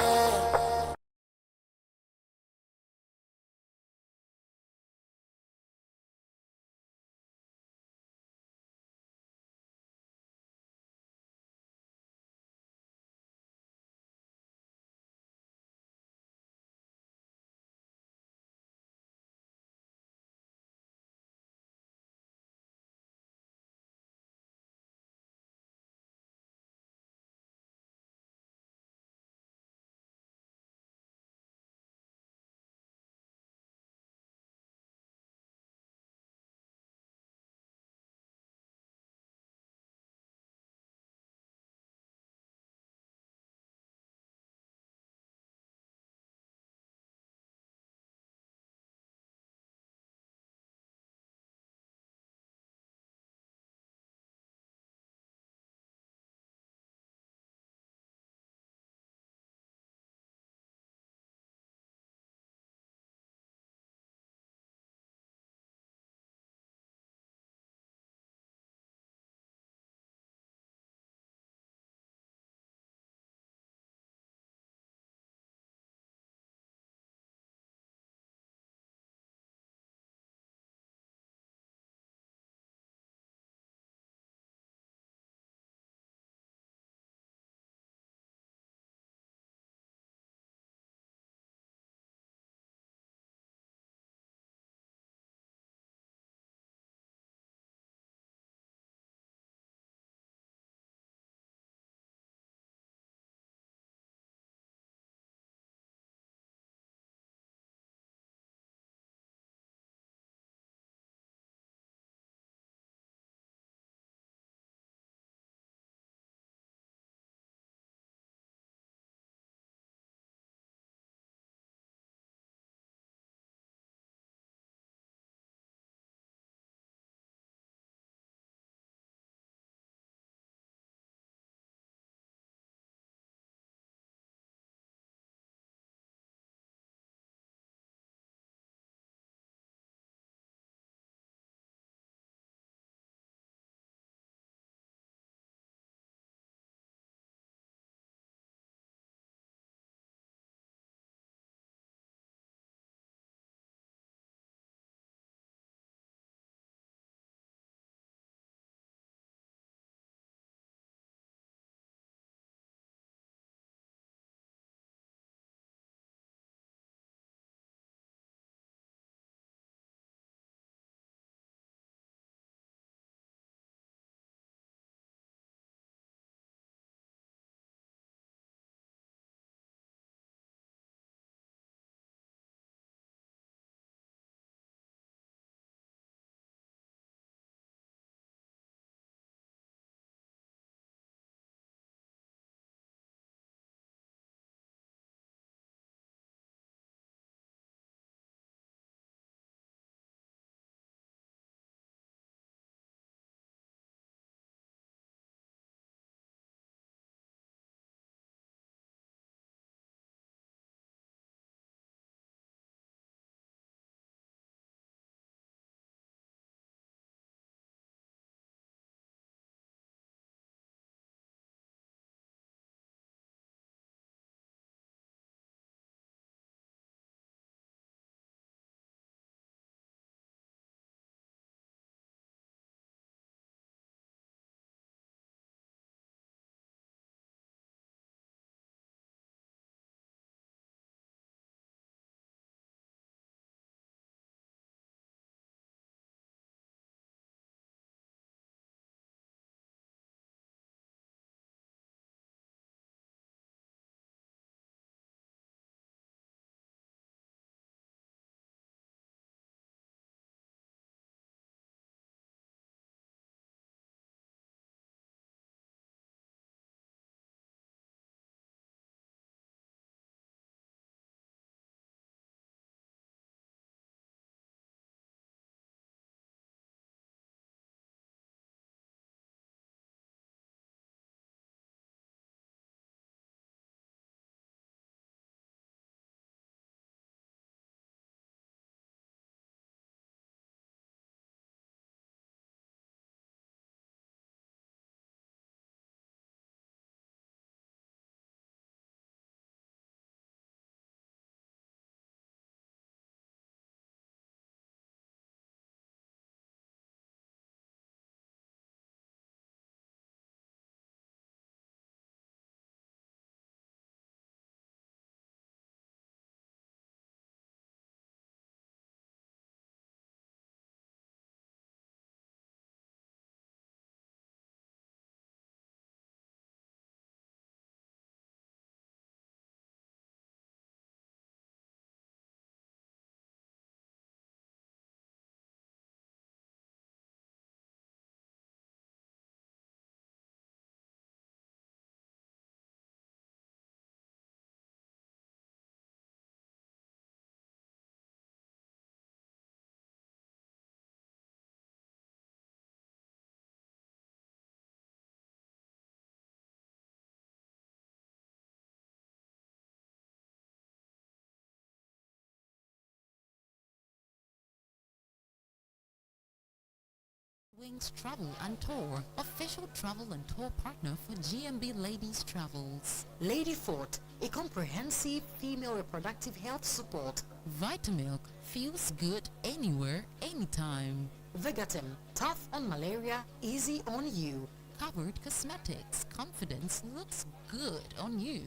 Wings Travel and Tour, official travel and tour partner for GMB Ladies Travels. Lady Fort, a comprehensive female reproductive health support. Vitamilk, feels good anywhere, anytime. Vegatem, tough on malaria, easy on you. Covered Cosmetics, confidence looks good on you.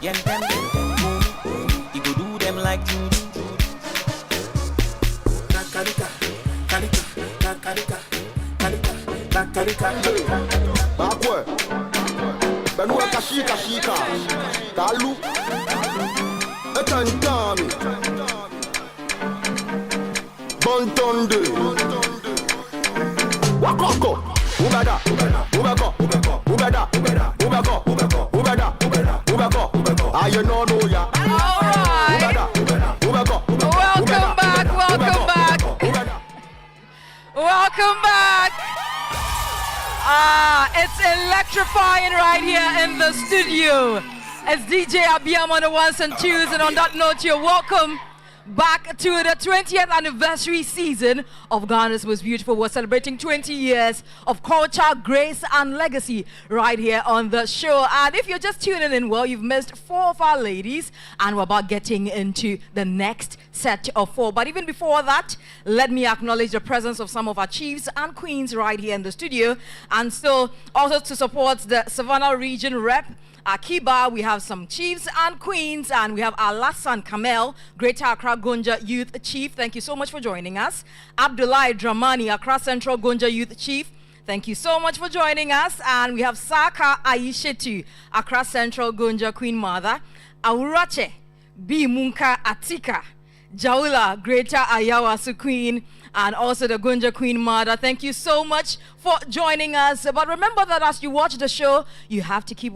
Yen them, you go do them like juju. Kakarika, karika, kakarika, karika, kakarika. Backward. Benua kashika shika. Kalu. Etantami. Bontonde. Wakoko. Ubada. Ubako. Ubada. Ubako. Ubada. Ubako. I you know ya. All right. Welcome back. Welcome back. It's electrifying right here in the studio. It's DJ Abiyam on the ones and twos, and on that note, you're welcome back to the 20th anniversary season of Ghana's Most Beautiful. We're celebrating 20 years of culture, grace, and legacy right here on the show. And if you're just tuning in, well, you've missed 4 of our ladies, and we're about getting into the next set of 4. But even before that, let me acknowledge the presence of some of our chiefs and queens right here in the studio. And so also to support the Savannah region rep, Akiba, we have some chiefs and queens, and we have Alassane Kamel, Greater Accra Gonja Youth Chief. Thank you so much for joining us. Abdullahi Dramani, Accra Central Gonja Youth Chief. Thank you so much for joining us. And we have Saka Aishetu, Accra Central Gonja Queen Mother. Aurache B. Munka Atika, Jaula, Greater Ayawasu Queen, and also the Gunja Queen Mother. Thank you so much for joining us. But remember that as you watch the show, you have to keep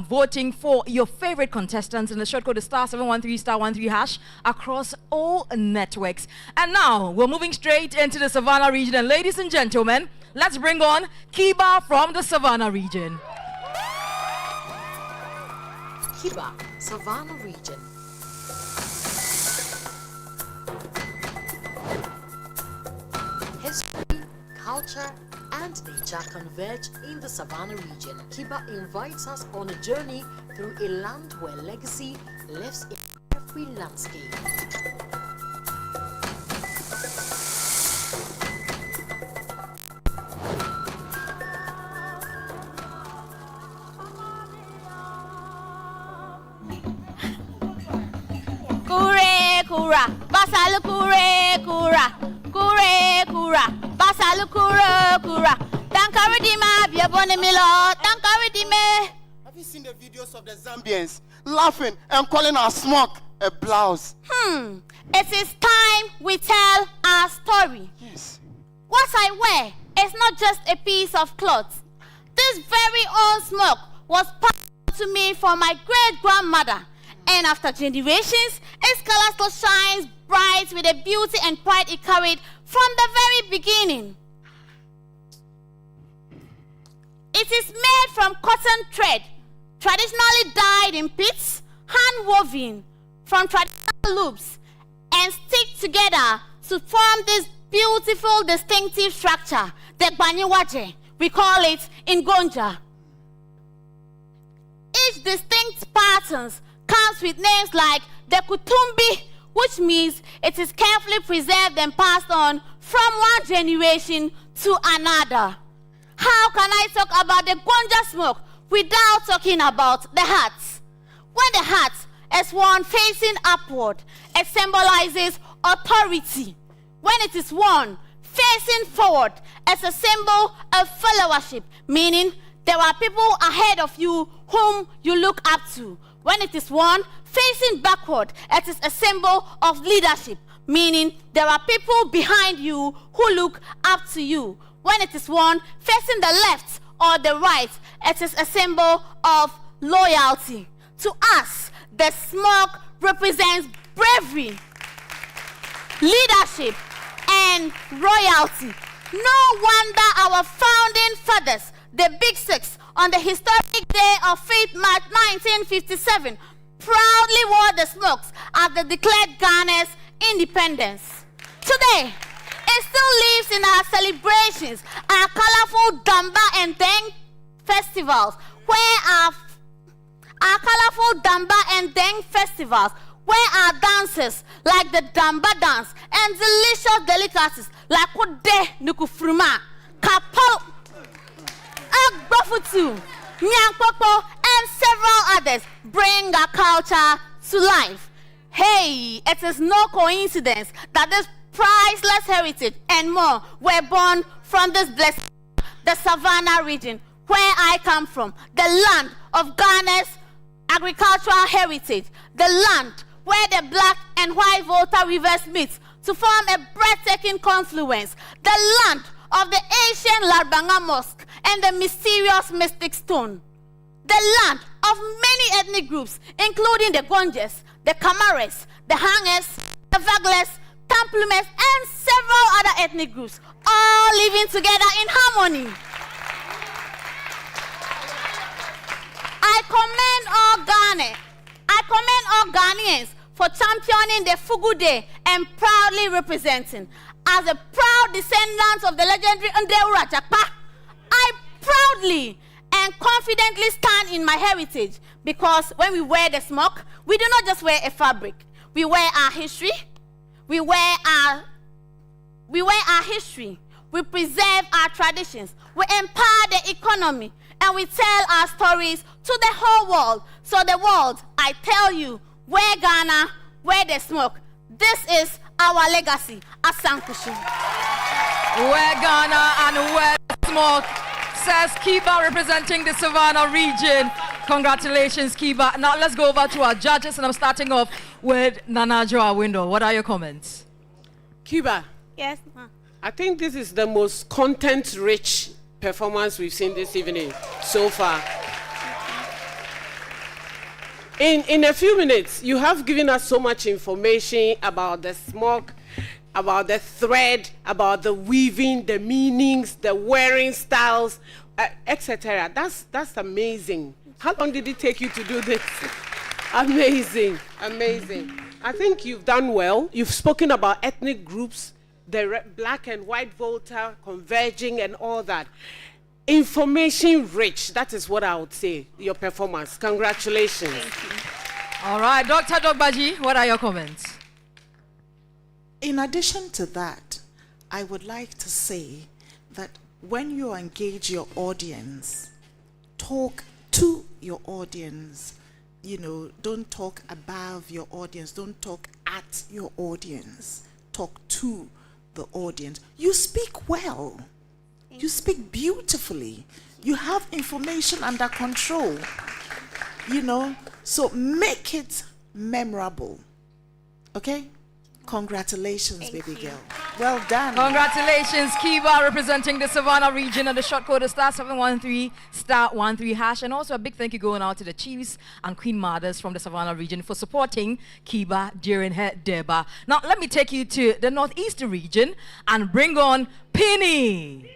voting for your favorite contestants, and the short code is *713 *13 hash across all networks. And now we're moving straight into the Savannah region. And ladies and gentlemen, let's bring on Kiba from the Savannah region. Kiba, Savannah region. History, culture, and nature converge in the Savannah region. Kiba invites us on a journey through a land where legacy lives in every landscape. Kure kura, basalu kure kura. Kure kura, basalu kura kura. Tankaridima, biabonimilo, tankaridime. Have you seen the videos of the Zambians laughing and calling our smoke a blouse? It is time we tell our story. Yes. What I wear is not just a piece of cloth. This very own smoke was passed to me from my great-grandmother. And after generations, its color still shines bright with the beauty and pride it carried from the very beginning. It is made from cotton thread, traditionally dyed in pits, hand-woven from traditional loops, and stick together to form this beautiful, distinctive structure, the Banyuwaje. We call it in Gonja. Each distinct patterns comes with names like the Kutumbi, which means it is carefully preserved and passed on from one generation to another. How can I talk about the Gonja smoke without talking about the hats? When the hat is worn facing upward, it symbolizes authority. When it is worn facing forward, it's a symbol of followership, meaning there are people ahead of you whom you look up to. When it is worn facing backward, it is a symbol of leadership, meaning there are people behind you who look up to you. When it is worn facing the left or the right, it is a symbol of loyalty. To us, the smoke represents bravery, leadership, and royalty. No wonder our founding fathers, the Big Six, on the historic day of 5th March 1957, proudly wore the smokes as they declared Ghana's independence. Today, it still lives in our celebrations, our colorful Damba and Deng festivals, where our dances like the Damba dance and delicious delicacies like Kode Nukufruma, Kapau, Agbafutu, Nyangpopo, and several others bring our culture to life. Hey, it is no coincidence that this priceless heritage and more were born from this blessed, the Savannah region, where I come from, the land of Ghana's agricultural heritage, the land where the black and white Volta rivers meet to form a breathtaking confluence, the land of the ancient Larbanga Mosque and the mysterious Mystic Stone, the land of many ethnic groups, including the Gonjes, the Kamares, the Hangers, the Vagles, Tamplumes, and several other ethnic groups, all living together in harmony. I commend all Ghanaians for championing the Fugu Day and proudly representing. As a proud descendant of the legendary Ndeura Jakpa, I proudly and confidently stand in my heritage, because when we wear the smock, we do not just wear a fabric. We wear our history. We preserve our traditions. We empower the economy, and we tell our stories to the whole world. So the world, I tell you, wear Ghana, wear the smoke. This is our legacy. Asankushu. Wear Ghana and wear the smoke, says Kiba, representing the Savannah region. Congratulations, Kiba. Now let's go over to our judges, and I'm starting off with Nana Joa Window. What are your comments? Kiba. Yes, ma'am. I think this is the most content-rich performance we've seen this evening so far. In a few minutes, you have given us so much information about the smoke, about the thread, about the weaving, the meanings, the wearing styles, etc. That's amazing. How long did it take you to do this? Amazing, amazing. I think you've done well. You've spoken about ethnic groups, the black and white Volta converging and all that. Information rich, that is what I would say, your performance. Congratulations. Thank you. All right, Dr. Dogbaji, what are your comments? In addition to that, I would like to say that when you engage your audience, talk to your audience. You know, don't talk above your audience. Don't talk at your audience. Talk to the audience. You speak well. You speak beautifully. You have information under control. You know, so make it memorable. Okay? Congratulations, baby girl. Well done. Congratulations, Kiba, representing the Savannah region, and the short code is *713 *13#. And also a big thank you going out to the chiefs and queen mothers from the Savannah region for supporting Kiba during her deba. Now let me take you to the northeastern region and bring on Penny.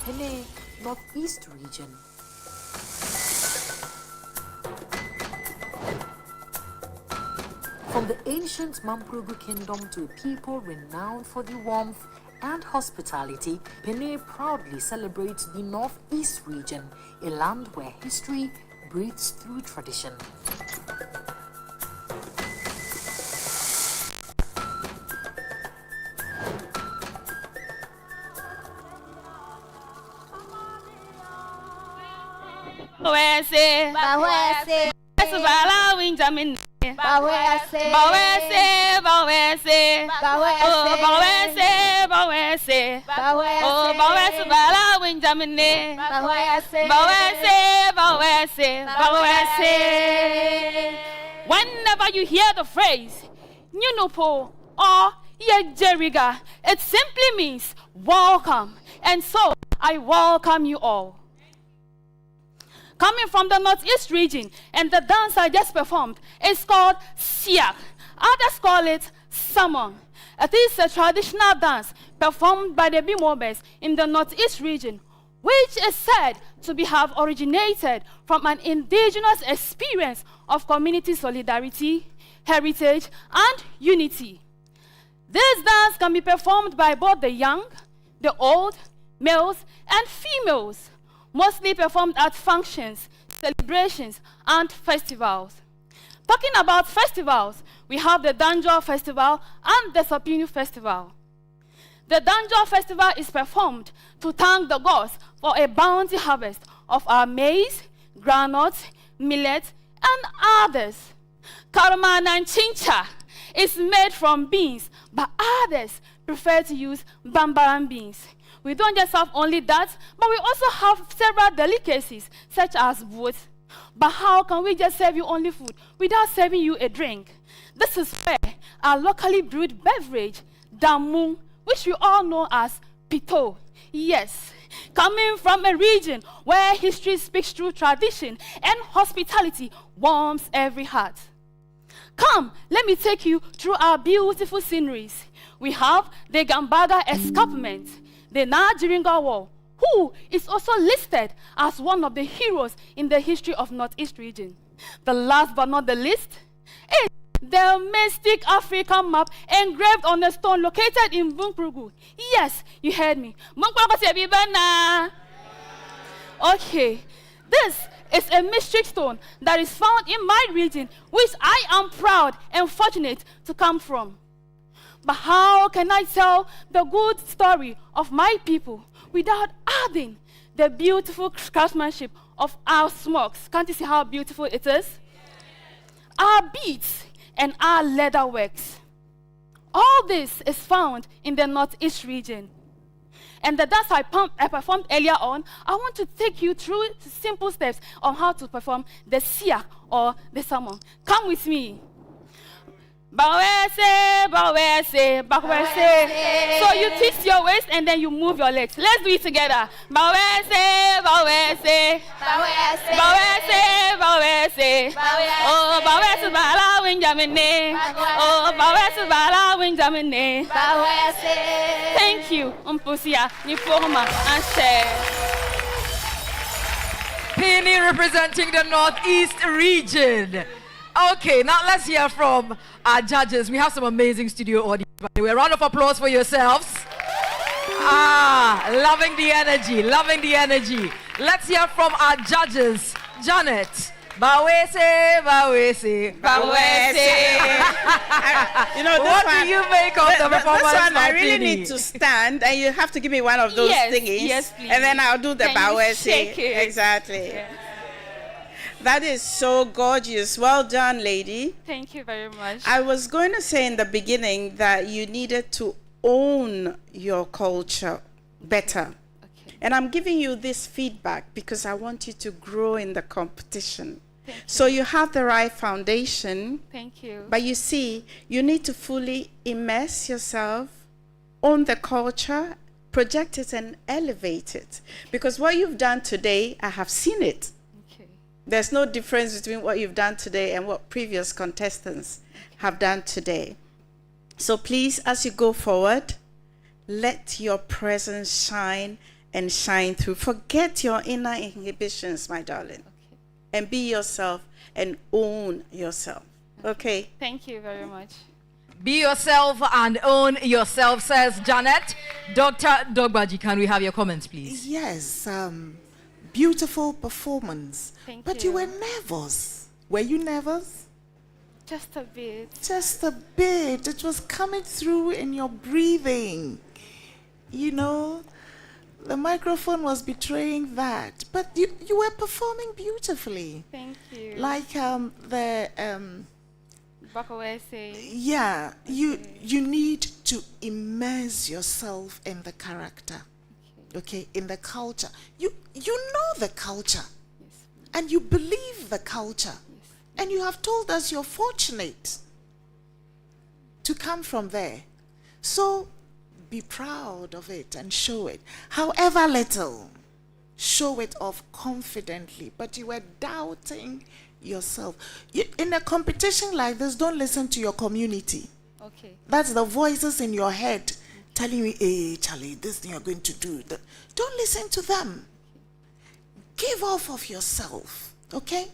Penny, northeast region. From the ancient Mampurugu kingdom to a people renowned for their warmth and hospitality, Penny proudly celebrates the northeast region, a land where history breathes through tradition. Bawese, bawese, bala winjamin. Bawese, bawese, bawese, oh bawese, bawese, oh bawese, bala winjamin. Bawese, bawese, bawese, bawese. Whenever you hear the phrase, Nyunupo or Yejeriga, it simply means welcome, and so I welcome you all. Coming from the northeast region, and the dance I just performed is called Siak. Others call it Samon. It is a traditional dance performed by the Bimobes in the northeast region, which is said to have originated from an indigenous experience of community solidarity, heritage, and unity. This dance can be performed by both the young, the old, males, and females, mostly performed at functions, celebrations, and festivals. Talking about festivals, we have the Danjo Festival and the Sapinu Festival. The Danjo Festival is performed to thank the gods for a bounty harvest of our maize, groundnuts, millet, and others. Karaman and Chincha is made from beans, but others prefer to use bambaran beans. We don't just have only that, but we also have several delicacies, such as wood. But how can we just serve you only food without serving you a drink? This is where our locally brewed beverage, Damu, which we all know as Pito, yes, coming from a region where history speaks through tradition and hospitality warms every heart. Come, let me take you through our beautiful sceneries. We have the Gambaga escarpment, the Najiringa Wall, who is also listed as one of the heroes in the history of Northeast region. The last but not the least is the mystic African map engraved on a stone located in Bunkrugu. Yes, you heard me. Okay, this is a mystic stone that is found in my region, which I am proud and fortunate to come from. But how can I tell the good story of my people without adding the beautiful craftsmanship of our smokes? Can't you see how beautiful it is? Our beads and our leather works. All this is found in the Northeast region. And the dance I performed earlier on, I want to take you through simple steps on how to perform the siak or the salmon. Come with me. Bawese, bawese, bawese. So you twist your waist and then you move your legs. Let's do it together. Bawese, bawese, bawese, bawese, bawese. Oh, bawese bala winjamine. Oh, bawese bala winjamine. Bawese. Thank you, Umpusia, Niforma, and Share. Penny representing the Northeast region. Okay, now let's hear from our judges. We have some amazing studio audience. By the way, a round of applause for yourselves. Loving the energy, loving the energy. Let's hear from our judges. Janet. Bawese, bawese, bawese. You know, what do you make of the performance? This one, I really need to stand, and you have to give me one of those thingies. Yes, please. And then I'll do the bawese. Shake it. Exactly. Yeah. That is so gorgeous. Well done, lady. Thank you very much. I was going to say in the beginning that you needed to own your culture better. Okay. And I'm giving you this feedback because I want you to grow in the competition. So you have the right foundation. Thank you. But you see, you need to fully immerse yourself, own the culture, project it and elevate it. Because what you've done today, I have seen it. There's no difference between what you've done today and what previous contestants have done today. So please, as you go forward, let your presence shine and shine through. Forget your inner inhibitions, my darling. Okay. And be yourself and own yourself. Okay? Thank you very much. Be yourself and own yourself, says Janet. Dr. Dogbaji, can we have your comments, please? Yes. Beautiful performance. Thank you were nervous. Were you nervous? Just a bit. Just a bit. It was coming through in your breathing. You know, the microphone was betraying that. But you were performing beautifully. Thank you. Like Bakawese. Yeah, you need to immerse yourself in the character. Okay, in the culture. You know the culture. Yes. And you believe the culture. Yes. And you have told us you're fortunate to come from there. So be proud of it and show it. However little, show it off confidently. But you were doubting yourself. In a competition like this, don't listen to your community. Okay. That's the voices in your head telling you, hey, Charlie, this thing you're going to do. Don't listen to them. give off of yourself, okay?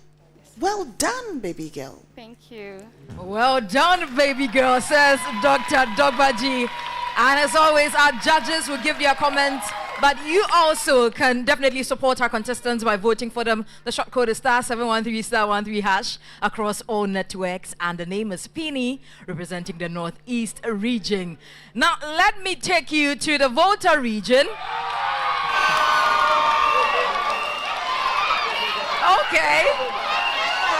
Well done, baby girl. Thank you. Well done, baby girl, says Dr. Dogbaji. And as always, our judges will give their comments, but you also can definitely support our contestants by voting for them. The short code is *713*13# across all networks, and the name is Pini, representing the Northeast region. Now, let me take you to the Volta region. Okay.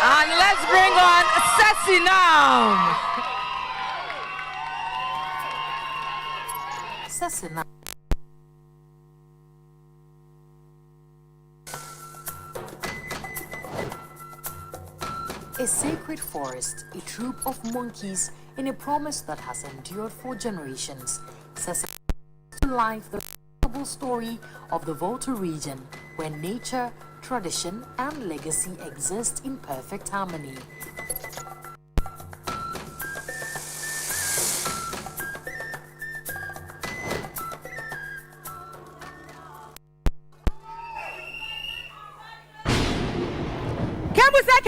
And let's bring on Sessi now. Sesina. A sacred forest, a troop of monkeys, in a promise that has endured for generations. Sesina to life the remarkable story of the Volta region, where nature, tradition, and legacy exist in perfect harmony.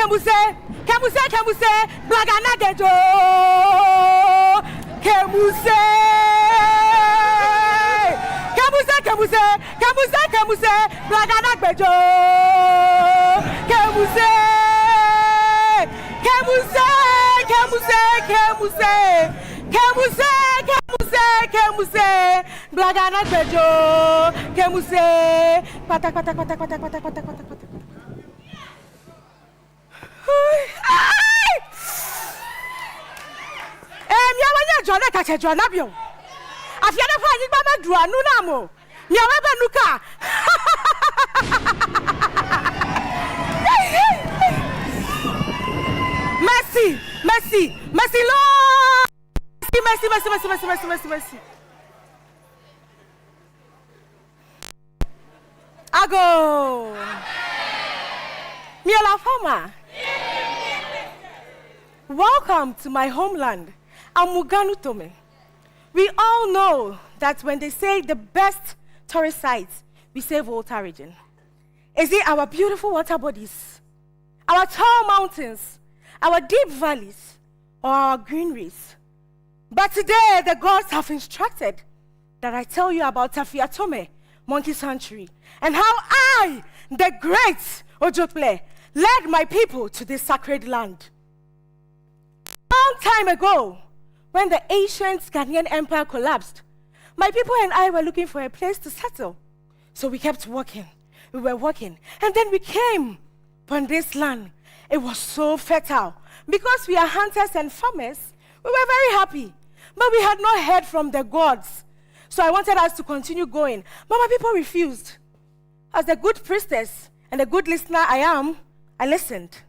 Kemuse, Blagana Gejo. Kemuse, Blagana Gejo. Kemuse, Blagana Gejo. Kemuse, patak. Jona kache jona bio. Afiana fa yi ba medru anu na mo. Mi awe be nuka. Mercy Lord. Mercy. Ago. Mi ala fama. Welcome to my homeland. Amuganu Tome. We all know that when they say the best tourist sites, we say Volta region. Is it our beautiful water bodies, our tall mountains, our deep valleys, or our greeneries? But today, the gods have instructed that I tell you about Tafia Tome, Monkey Sanctuary, and how I, the great Ojotle, led my people to this sacred land. Long time ago, when the ancient Ghanaian empire collapsed, my people and I were looking for a place to settle. So we kept walking. We were walking. And then we came upon this land. It was so fertile. Because we are hunters and farmers, we were very happy. But we had not heard from the gods. So I wanted us to continue going. But my people refused. As a good priestess and a good listener I am, I listened.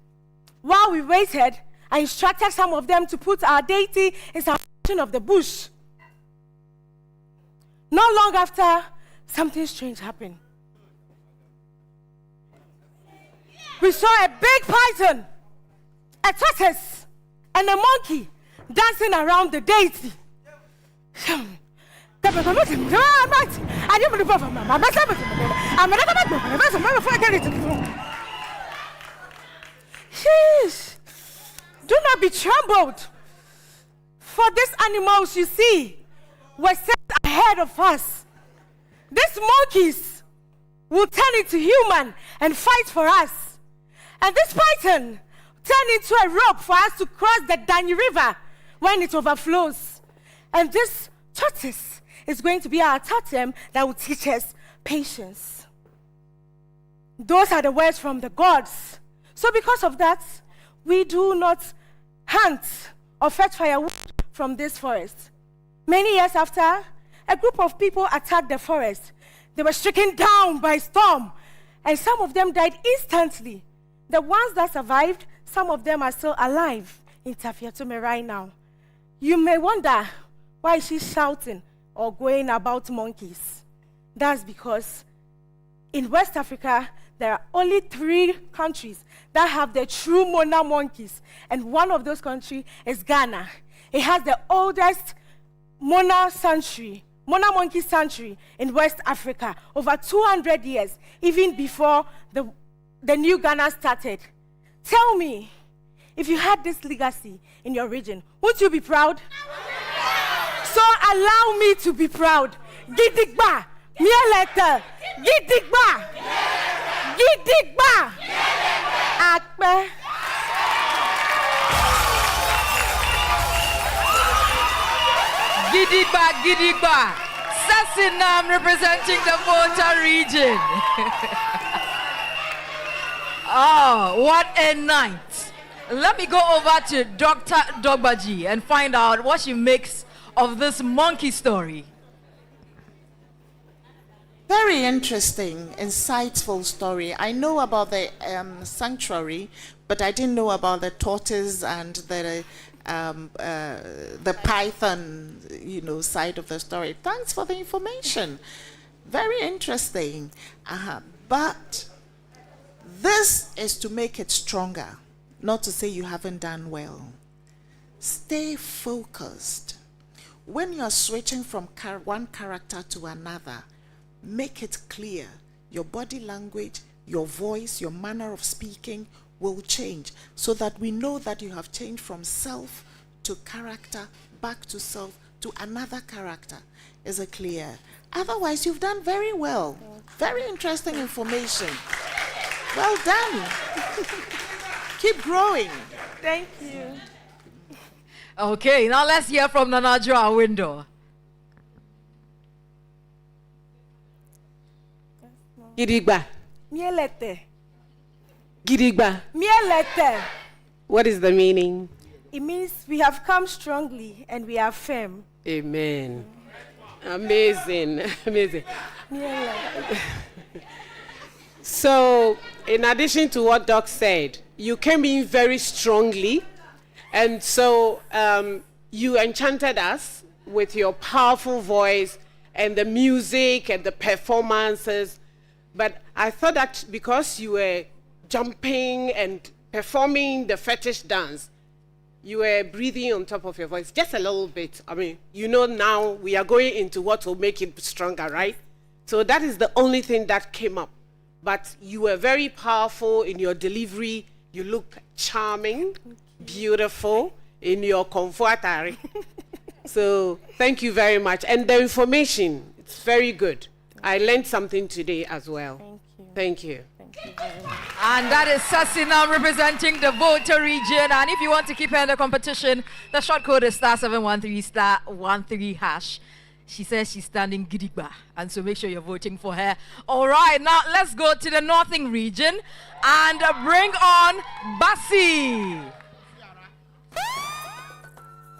While we waited, I instructed some of them to put our deity in some section of the bush. Not long after, something strange happened. We saw a big python, a tortoise, and a monkey dancing around the deity. Do not be troubled, for these animals you see were set ahead of us. These monkeys will turn into human and fight for us. And this python turned into a rope for us to cross the Danny River when it overflows. And this tortoise is going to be our totem that will teach us patience. Those are the words from the gods. So because of that, we do not hunt or fetch firewood from this forest. Many years after, a group of people attacked the forest. They were stricken down by storm, and some of them died instantly. The ones that survived, some of them are still alive in Tafiatome right now. You may wonder why she's shouting or going about monkeys. That's because in West Africa, there are only 3 countries that have the true Mona monkeys, and one of those countries is Ghana. It has the oldest Mona monkey sanctuary in West Africa, over 200 years, even before the the new Ghana started. Tell me, if you had this legacy in your region, wouldn't you be proud? So allow me to be proud. Gidigba, Mielete, Gidigba, Gidigba, Akbe. Gidigba, Gidigba. Sassinam representing the Volta region. Oh, what a night. Let me go over to Dr. Dogbaji and find out what she makes of this monkey story. Very interesting, insightful story. I know about the sanctuary, but I didn't know about the tortoise and the python, side of the story. Thanks for the information. Very interesting. But this is to make it stronger, not to say you haven't done well. Stay focused. When you're switching from one character to another, make it clear. Your body language, your voice, your manner of speaking will change so that we know that you have changed from self to character, back to self to another character. Is it clear? Otherwise, you've done very well. Very interesting information. Well done. Keep growing. Thank you. Okay, now let's hear from Nanajo Awindo. Gidigba. Mielete. Gidigba. Mielete. What is the meaning? It means we have come strongly and we are firm. Amen. Amazing. Amazing. Mielete. So, in addition to what Doc said, you came in very strongly, and so you enchanted us with your powerful voice and the music and the performances. But I thought that because you were jumping and performing the fetish dance, you were breathing on top of your voice just a little bit. I mean, now we are going into what will make it stronger, right? So that is the only thing that came up. But you were very powerful in your delivery. You look charming, beautiful in your comfortary. So thank you very much. And the information, it's very good. I learned something today as well. Thank you. Thank you very much. And that is Sasina representing the Volta region. And if you want to keep her in the competition, the short code is *713*13#. She says she's standing gidigba, and so make sure you're voting for her. All right, now let's go to the Northern region and bring on Basi.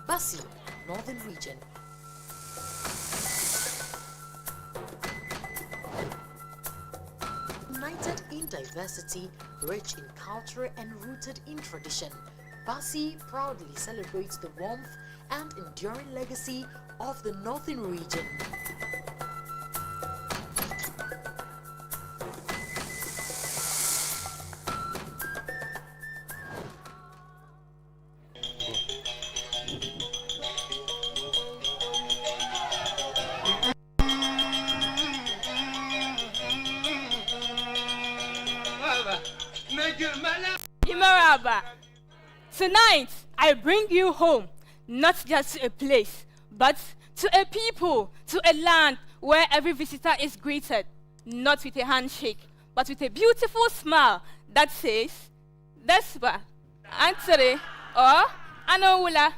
Basi, Northern region. United in diversity, rich in culture and rooted in tradition, Basi proudly celebrates the warmth and enduring legacy of the Northern region. Imaraba, tonight I bring you home, not just to a place, but to a people, to a land where every visitor is greeted, not with a handshake, but with a beautiful smile that says, Despa, Antere, or Anowula.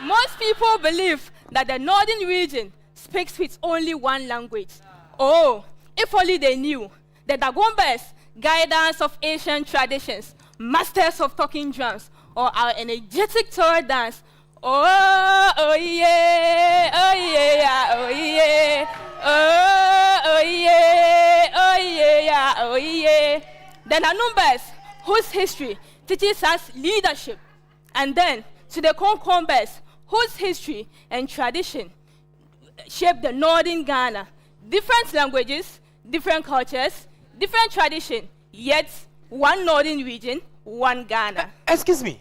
Most people believe that the Northern region speaks with only one language. Oh, if only they knew that the Dagombas, guidance of ancient traditions, masters of talking drums, or our energetic tour dance. Oh, oh yeah, oh yeah, oh yeah, oh, oh yeah, oh yeah, oh yeah. Then the numbers whose history teaches us leadership, and then to the Concombers whose history and tradition shape the Northern Ghana. Different languages, different cultures, different tradition, yet one Northern region, one Ghana. Excuse me,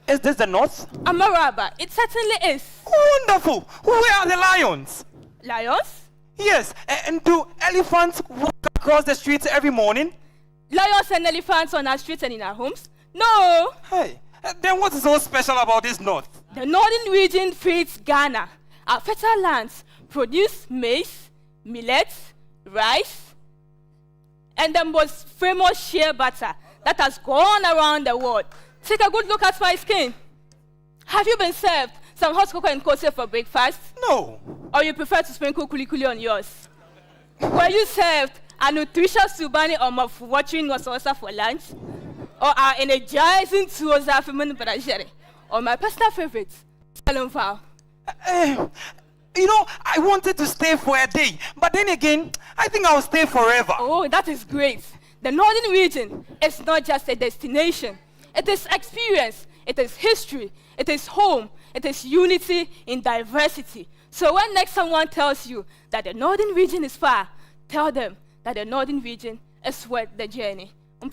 is this the North? Amaraba, it certainly is. Wonderful! Where are the lions? Lions? Yes, and do elephants walk across the streets every morning? lions and elephants on our streets and in our homes? No. Hey, then what is so special about this north? The northern region feeds Ghana. Our fertile lands produce maize, millets, rice, and the most famous shea butter that has gone around the world. Take a good look at my skin. Have you been served some hot cocoa and kose for breakfast? No. Or you prefer to sprinkle kulikuli on yours? Were you served a nutritious subani or watching was also for lunch? Or our energizing tools are feminine brajere? Or my personal favorite, salonfao? You know, I wanted to stay for a day, but then again, I think I'll stay forever. Oh, that is great. The northern region is not just a destination. It is experience, it is history, it is home, it is unity in diversity. So when next someone tells you that the northern region is far, tell them that the northern region is worth the journey. And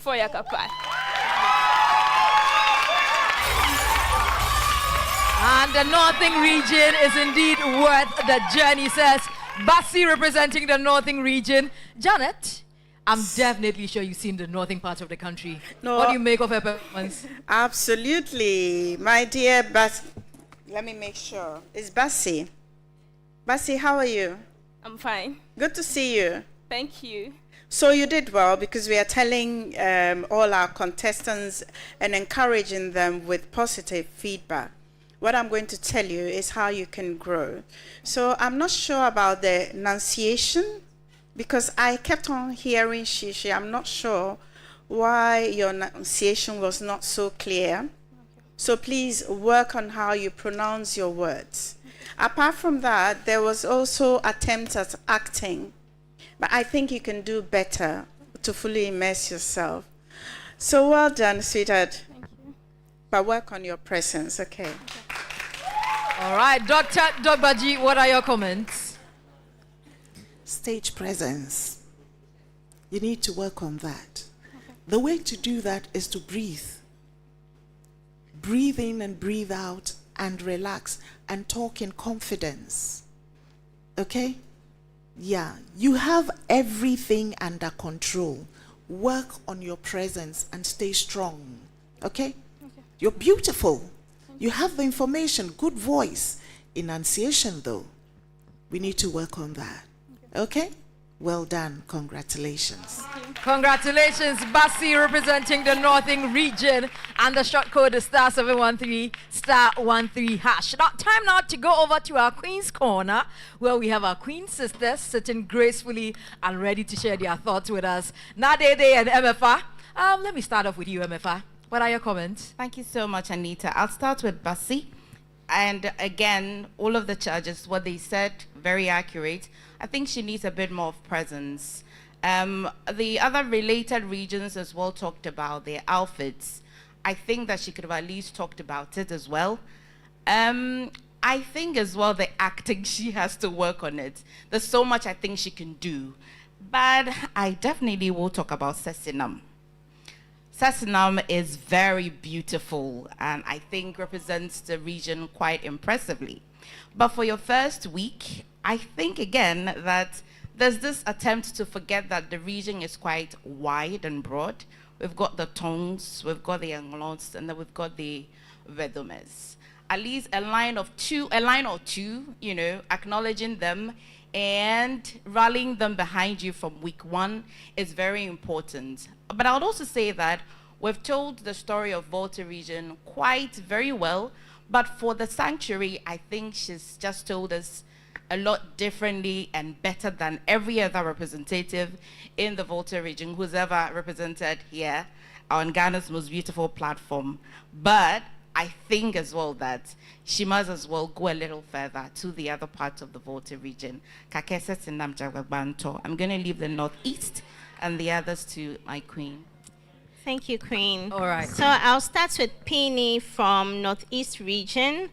the northern region is indeed worth the journey, says Bassi representing the northern region. Janet, I'm definitely sure you've seen the northern part of the country. No. What do you make of her performance? Absolutely. My dear Bassi. Let me make sure. It's Bassi. Bassi, how are you? I'm fine. Good to see you. Thank you. So you did well because we are telling all our contestants and encouraging them with positive feedback. What I'm going to tell you is how you can grow. So I'm not sure about the enunciation because I kept on hearing shishi. I'm not sure why your enunciation was not so clear. So please work on how you pronounce your words. Apart from that, there was also attempts at acting. But I think you can do better to fully immerse yourself. So well done, sweetheart. Thank you. But work on your presence, okay? All right, Dr. Dogbaji, what are your comments? Stage presence. You need to work on that. Okay. The way to do that is to breathe. Breathe in and breathe out and relax and talk in confidence. Okay? Yeah, you have everything under control. Work on your presence and stay strong. Okay? You're beautiful. You have the information, good voice. Enunciation, though, we need to work on that. Okay? Well done. Congratulations. Congratulations, Bassi representing the northern region, and the short code is *713 *13#. Now, time now to go over to our Queen's Corner, where we have our Queen sisters sitting gracefully and ready to share their thoughts with us. Nadede and MFA. Let me start off with you, MFA. What are your comments? Thank you so much, Anita. I'll start with Bassi. And again, all of the judges, what they said, very accurate. I think she needs a bit more of presence. The other related regions as well talked about their outfits. I think that she could have at least talked about it as well. I think as well the acting, she has to work on it. There's so much I think she can do. But I definitely will talk about Sesinam. Sesinam is very beautiful and I think represents the region quite impressively. But for your first week, I think again that there's this attempt to forget that the region is quite wide and broad. We've got the Tongs, we've got the Anglos, and then we've got the Vedomes. At least a line or two, you know, acknowledging them and rallying them behind you from week one is very important. But I would also say that we've told the story of Volta region quite very well, but for the sanctuary, I think she's just told us a lot differently and better than every other representative in the Volta region who's ever represented here on Ghana's most beautiful platform. But I think as well that she must as well go a little further to the other parts of the Volta region. I'm going to leave the Northeast and the others to my queen. Thank you, Queen. All right. So I'll start with Penny from Northeast region.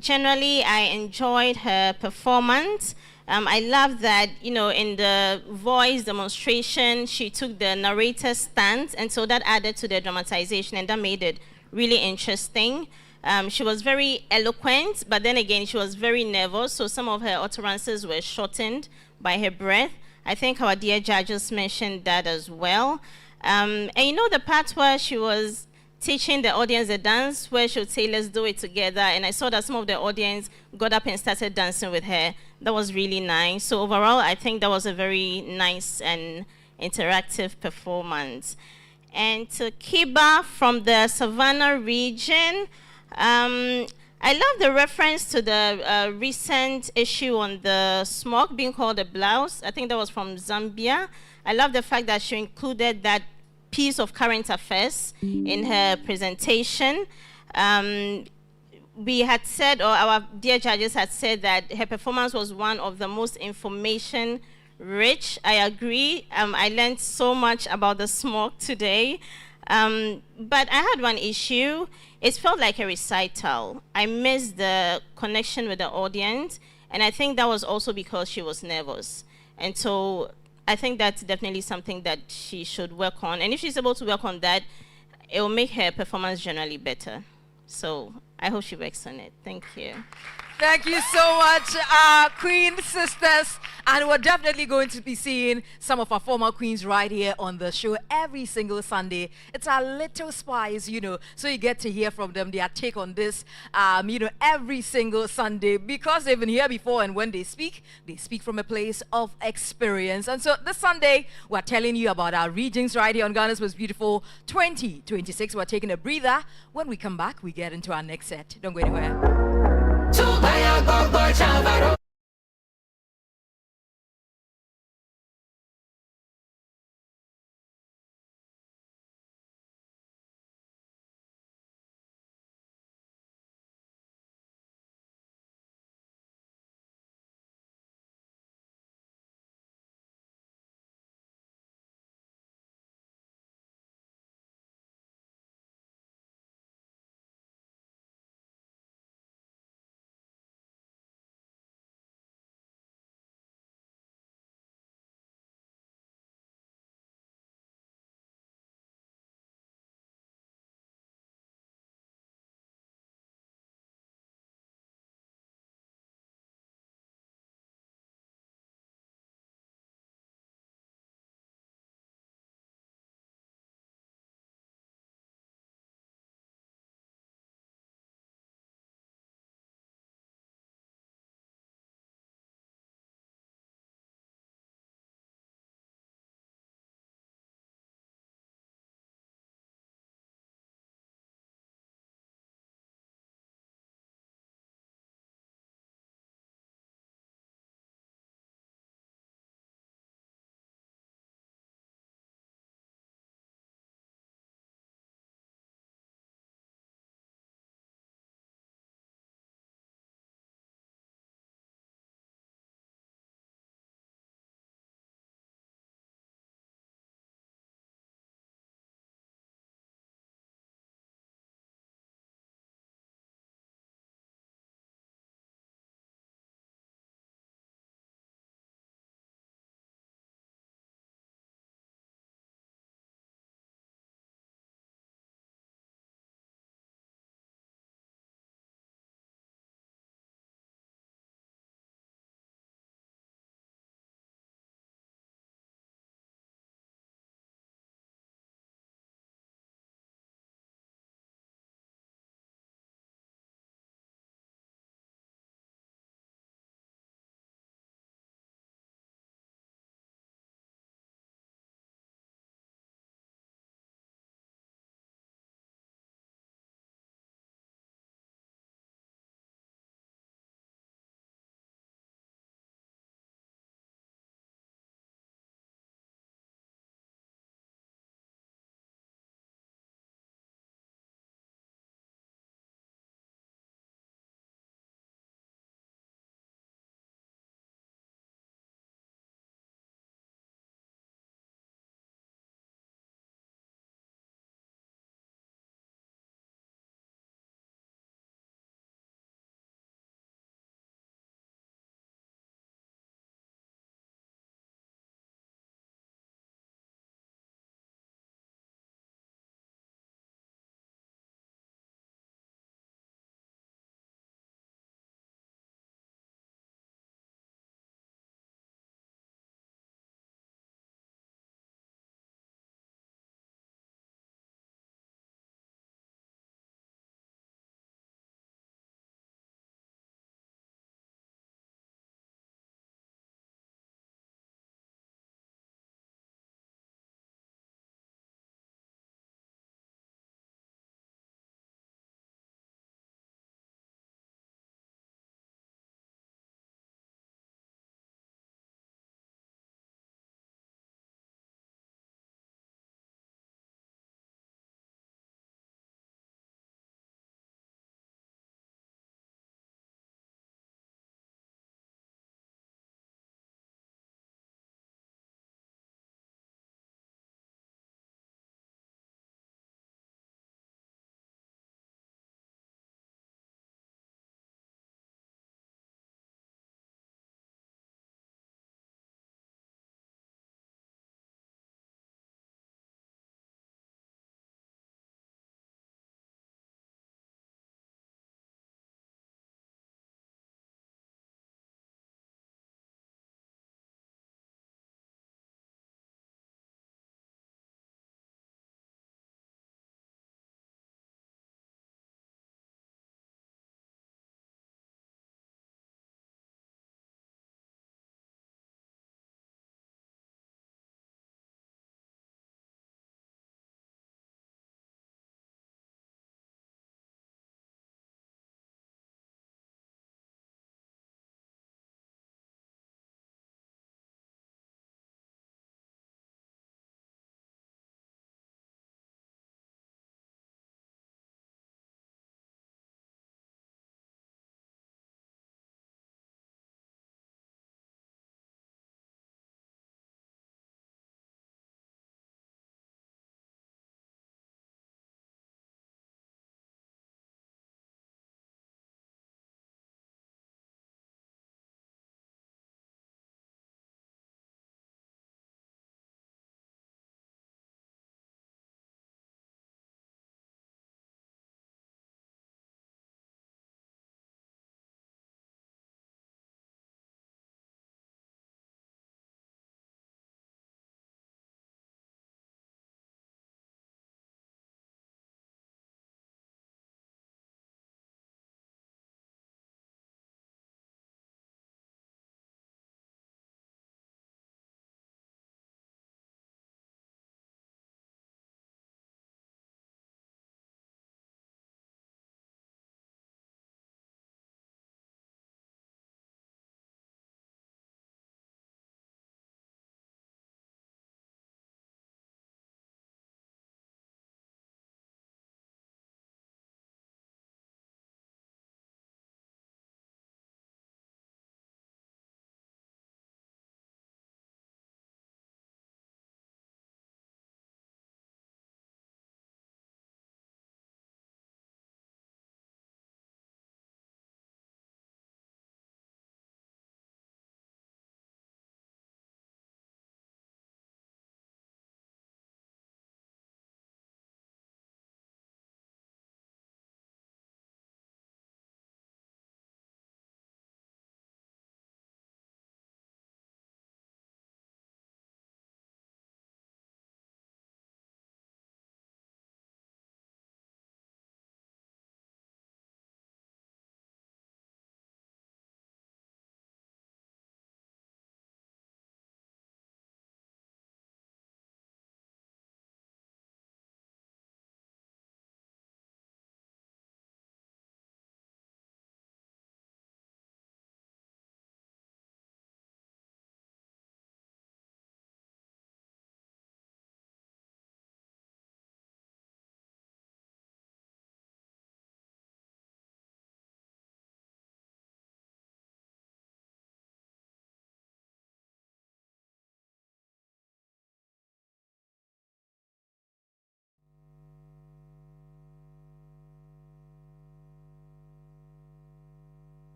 Generally, I enjoyed her performance. I love that, you know, in the voice demonstration, she took the narrator's stance, and so that added to the dramatization, and that made it really interesting. She was very eloquent, but then again, she was very nervous, so some of her utterances were shortened by her breath. I think our dear judges mentioned that as well. And you know the part where she was teaching the audience the dance, where she would say, let's do it together. And I saw that some of the audience got up and started dancing with her. That was really nice. So overall, I think that was a very nice and interactive performance. And to Kiba from the Savannah region, I love the reference to the recent issue on the smoke being called a blouse. I think that was from Zambia. I love the fact that she included that piece of current affairs in her presentation. We had said, or our dear judges had said, that her performance was one of the most information rich. I agree. I learned so much about the smoke today. But I had one issue. It felt like a recital. I missed the connection with the audience, and I think that was also because she was nervous. And so I think that's definitely something that she should work on. And if she's able to work on that, it will make her performance generally better. So I hope she works on it. Thank you. Thank you so much, Queen Sisters. And we're definitely going to be seeing some of our former queens right here on the show every single Sunday. It's our little spies, you know, so you get to hear from them, their take on this, you know, every single Sunday, because they've been here before, and when they speak from a place of experience. And so this Sunday, we're telling you about our regions right here on Ghana's Most Beautiful 2026. We're taking a breather. When we come back, we get into our next set. Don't go anywhere.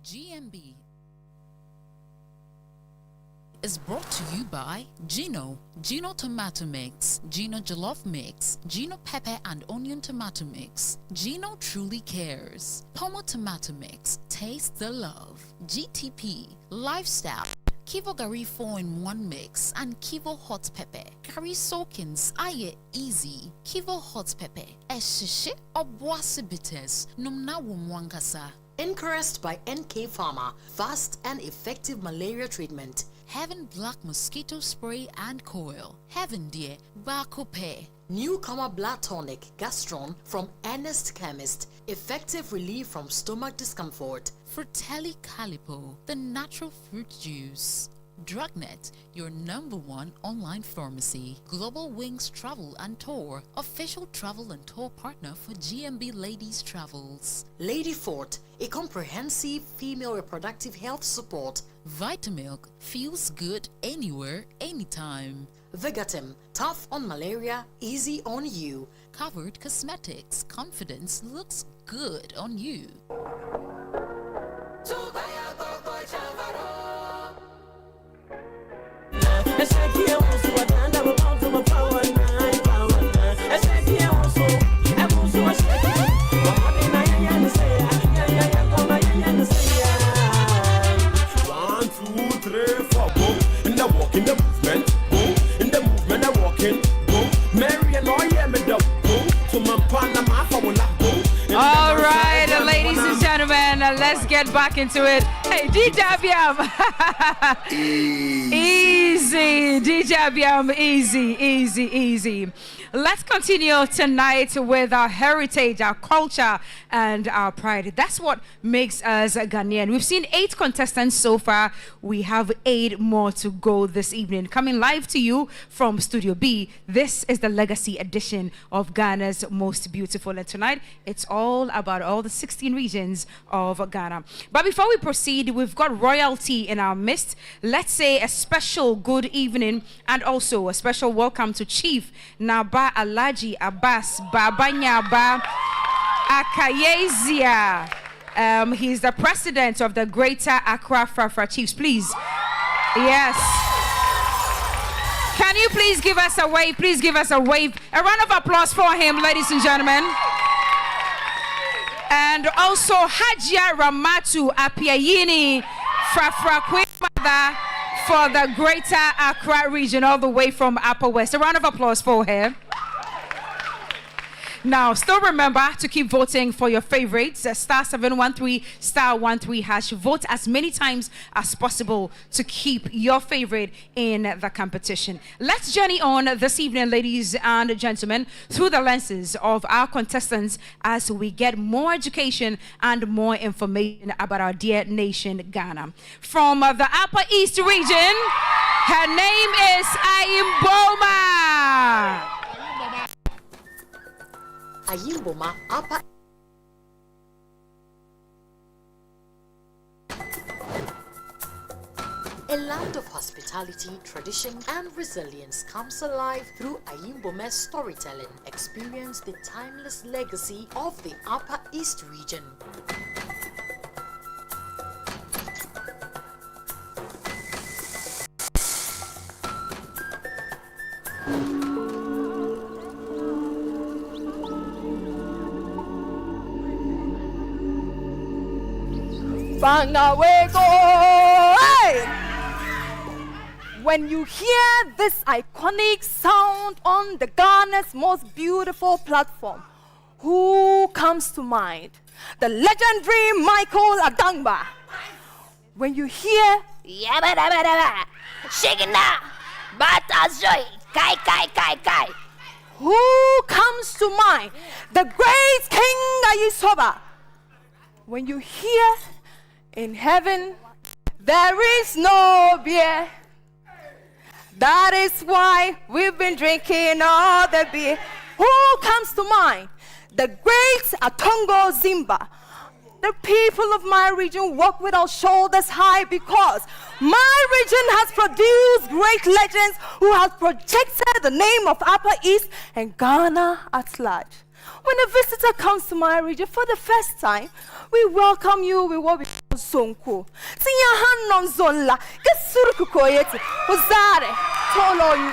GMB is brought to you by Gino Tomato Mix, Gino Jollof Mix, Gino Pepper and Onion Tomato Mix, Gino Truly Cares, Pomo Tomato Mix, Taste the Love, GTP, Lifestyle, Kivo Gari 4-in-1 Mix, and Kivo Hot Pepper. Gari Soakins, Aye Easy, Kivo Hot Pepper, Eshishe, Obwasi Bitters, Numna Wumwankasa. Encouraged by NK Pharma, fast and effective malaria treatment. Heaven Black Mosquito Spray and Coil. Heaven Dear Bako Pear. Newcomer Blood Tonic Gastron from Ernest Chemist. Effective relief from stomach discomfort. Fratelli Calipo, the natural fruit juice. Drugnet, your #1 online pharmacy. Global Wings Travel and Tour, official travel and tour partner for GMB Ladies Travels. Lady Fort, a comprehensive female reproductive health support. Vitamilk, feels good anywhere, anytime. Vegatim, tough on malaria, easy on you. Covered Cosmetics, confidence looks good on you. In the movement, boom. In the movement, I walk in, boom. Mary and I am it up, boom. To my partner, my phone, boom. All right, ladies and gentlemen, let's get back into it. Hey, DJ Abiam. Easy, DJ Abiam, easy. Let's continue tonight with our heritage, our culture, and our pride. That's what makes us Ghanaian. We've seen 8 contestants so far. We have 8 more to go this evening. Coming live to you from Studio B, this is the Legacy edition of Ghana's Most Beautiful. And tonight, it's all about all the 16 regions of Ghana. But before we proceed, we've got royalty in our midst. Let's say a special good evening and also a special welcome to Chief Naba Alaji Abbas Babanyaba Akayezia. He's the president of the Greater Accra Frafra Chiefs. Please. Yes. Can you please give us a wave? Please give us a wave. A round of applause for him, ladies and gentlemen. And also Hajia Ramatu Apiayini Frafra Queen Mother for the Greater Accra region, all the way from Upper West. A round of applause for her. Now, still remember to keep voting for your favorites. *713 *13#. Vote as many times as possible to keep your favorite in the competition. Let's journey on this evening, ladies and gentlemen, through the lenses of our contestants as we get more education and more information about our dear nation, Ghana. From the Upper East region, her name is Ayimboma. Ayimboma Upper. A land of hospitality, tradition, and resilience comes alive through Ayimboma's storytelling. Experience the timeless legacy of the Upper East region. Hey! When you hear this iconic sound on the Ghana's Most Beautiful platform, who comes to mind? The legendary Michael Adangba. When you hear Yabba dabba dabba, Shigina, Batazoy, Kai Kai Kai Kai, who comes to mind? The great King Ayisoba. When you hear in heaven, there is no beer. That is why we've been drinking all the beer. Who comes to mind? The great Atongo Zimba. The people of my region walk with our shoulders high because my region has produced great legends who have projected the name of Upper East and Ghana at large. When a visitor comes to my region for the first time, we welcome you with what we sonko. Tinya hannom zonla. Gesurku koyeti. Uzare. Tolon.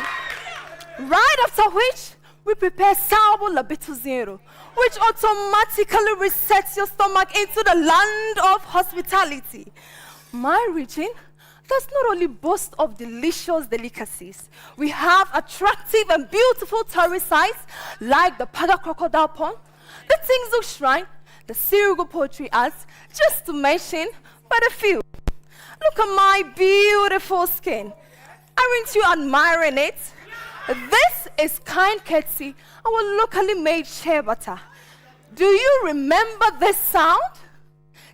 Right after which, we prepare Sabo Labito Zero, which automatically resets your stomach into the land of hospitality. My region does not only boast of delicious delicacies. We have attractive and beautiful tourist sites like the Paga Crocodile Pond, the Tingzuk Shrine, the Sirigu Poetry Arts, just to mention but a few. Look at my beautiful skin. Aren't you admiring it? This is kind courtesy, our locally made shea butter. Do you remember this sound?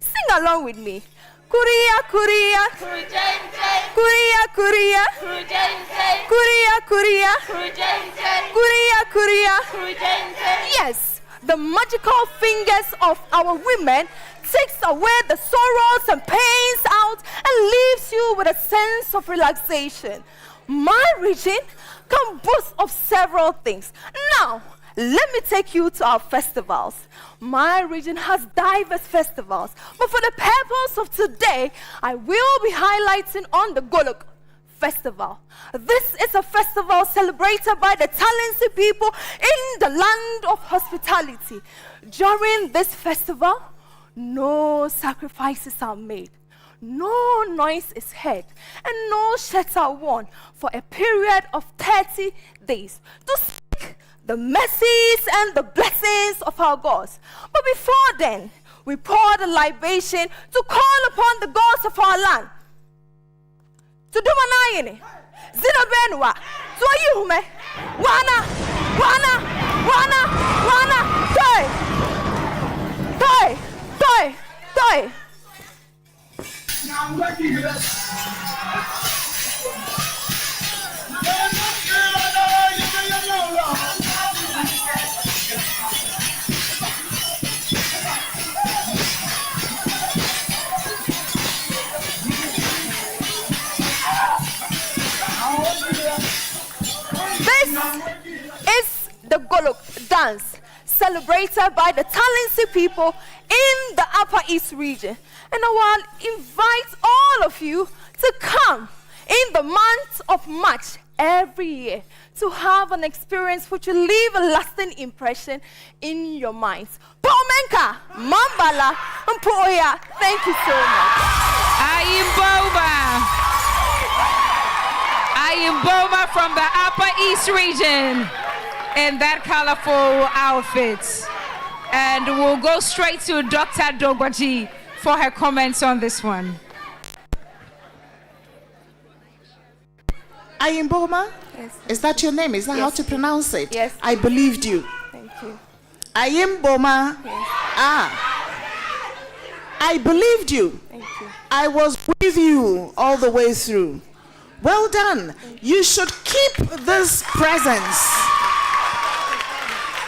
Sing along with me. Kuria, kuria. Kuria, kuria. Kuria, kuria. Kuria, kuria. Yes, the magical fingers of our women takes away the sorrows and pains out and leaves you with a sense of relaxation. My region can boast of several things. Now, let me take you to our festivals. My region has diverse festivals, but for the purpose of today, I will be highlighting on the Golok Festival. This is a festival celebrated by the talented people in the land of hospitality. During this festival, no sacrifices are made. No noise is heard, and no shirts are worn for a period of 30 days to seek the mercies and the blessings of our gods. But before then, we pour the libation to call upon the gods of our land. To do manayini, zino benwa, to ayume, wana, toi, toi, toi. This is the Golok dance, celebrated by the talented people in the Upper East region. And I will invite all of you to come in the month of March every year to have an experience which will leave a lasting impression in your minds. Pomenka, Mambala, Mpoya, thank you so much. Ayimboma from the Upper East region in that colorful outfit. And we'll go straight to Dr. Dogwaji for her comments on this one. Ayimboma? Yes. Is that your name? Is that how to pronounce it? Yes. I believed you. Thank you. Ayimboma. Yes. I believed you. Thank you. I was with you all the way through. Well done. You should keep this presence.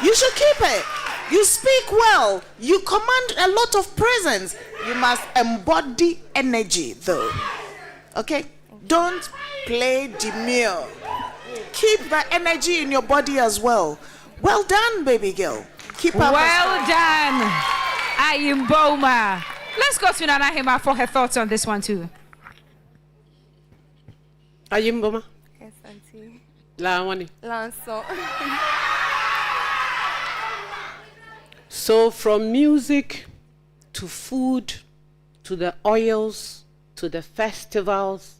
You should keep it. You speak well. You command a lot of presence. You must embody energy, though. Okay? Don't play demure. Keep that energy in your body as well. Well done, baby girl. Keep up. Well done, Ayimboma. Let's go to Nana Hema for her thoughts on this one too. Ayimboma. Yes, Auntie. Lawani. Lanso. So from music to food to the oils to the festivals,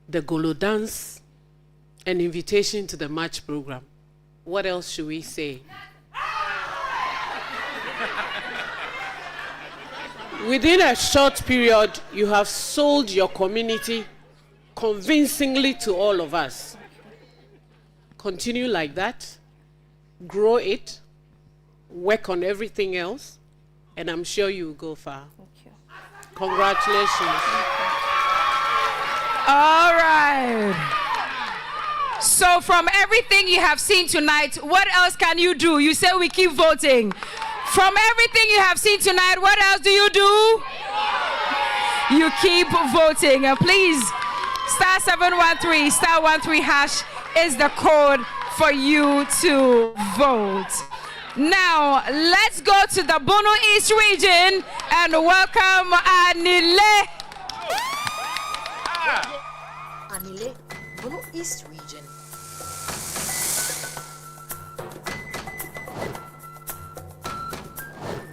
the Golo dance, and invitation to the match program. What else should we say? Within a short period, you have sold your community convincingly to all of us. Continue like that, grow it, work on everything else, and I'm sure you will go far. Thank you. Congratulations. All right. So from everything you have seen tonight, what else can you do? You say we keep voting. From everything you have seen tonight, what else do you do? You keep voting. Please, star 713, star 13 hash is the code for you to vote. Now, let's go to the Bono East region and welcome Anile. Anile, Bono East region.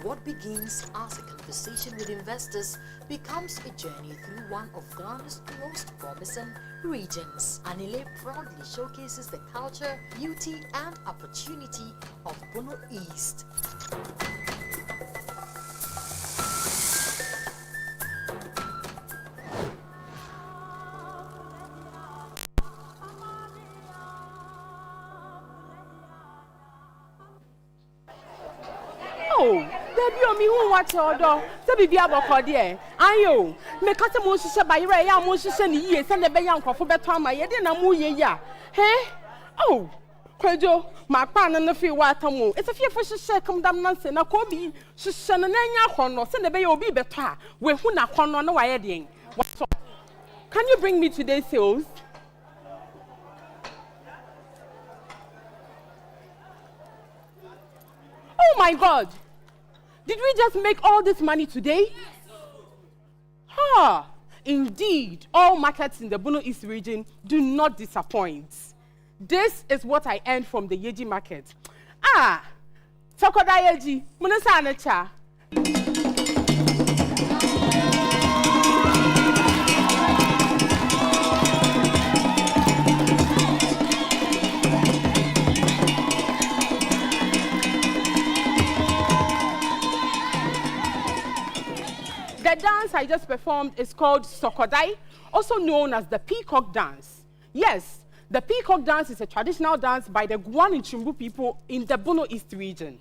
What begins as a conversation with investors becomes a journey through one of Ghana's most promising regions. Anile proudly showcases the culture, beauty, and opportunity of Bono East. Oh, baby, me who watch your door. So be about there. Ayo, me kata mo shisha ba ire ya mo shisha ni ye send be yan kwafo beto ama ye de na mo ye ya. He? Oh, Kwejo, ma pa na fi wata mo. It's a fear for shisha come dam nanse na ko bi shisha na nya kono send be ye obi beto a we hu na kono na wa ye den. Can you bring me today's sales? Oh my God! Did we just make all this money today? Ha! Indeed, all markets in the Bono East region do not disappoint. This is what I earned from the Yeji market. Ah! Tokoda Yeji, munasa anacha. The dance I just performed is called Sokodai, also known as the Peacock Dance. Yes, the Peacock Dance is a traditional dance by the Guan and Chimbu people in the Bono East region.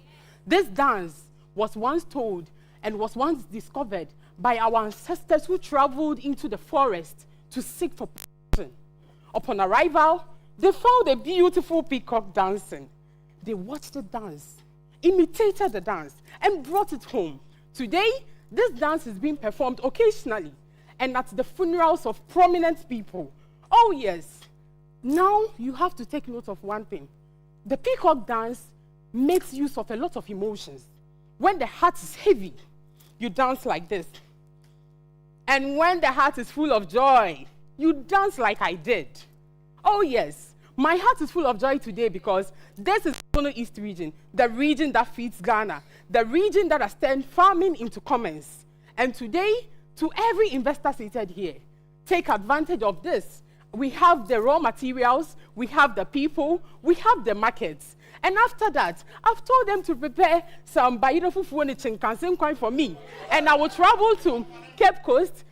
This dance was once told and was once discovered by our ancestors who traveled into the forest to seek for protection. Upon arrival, they found a beautiful peacock dancing. They watched the dance, imitated the dance, and brought it home. Today, this dance is being performed occasionally and at the funerals of prominent people. Oh yes. Now you have to take note of one thing. The peacock dance makes use of a lot of emotions. When the heart is heavy, you dance like this. And when the heart is full of joy, you dance like I did. Oh yes. My heart is full of joy today because this is the Bono East region, the region that feeds Ghana, the region that has turned farming into commerce. And today, to every investor seated here, take advantage of this. We have the raw materials, we have the people, we have the markets. And after that, I've told them to prepare some bayiro fufu and chinkansen for me. And I will travel to Cape Coast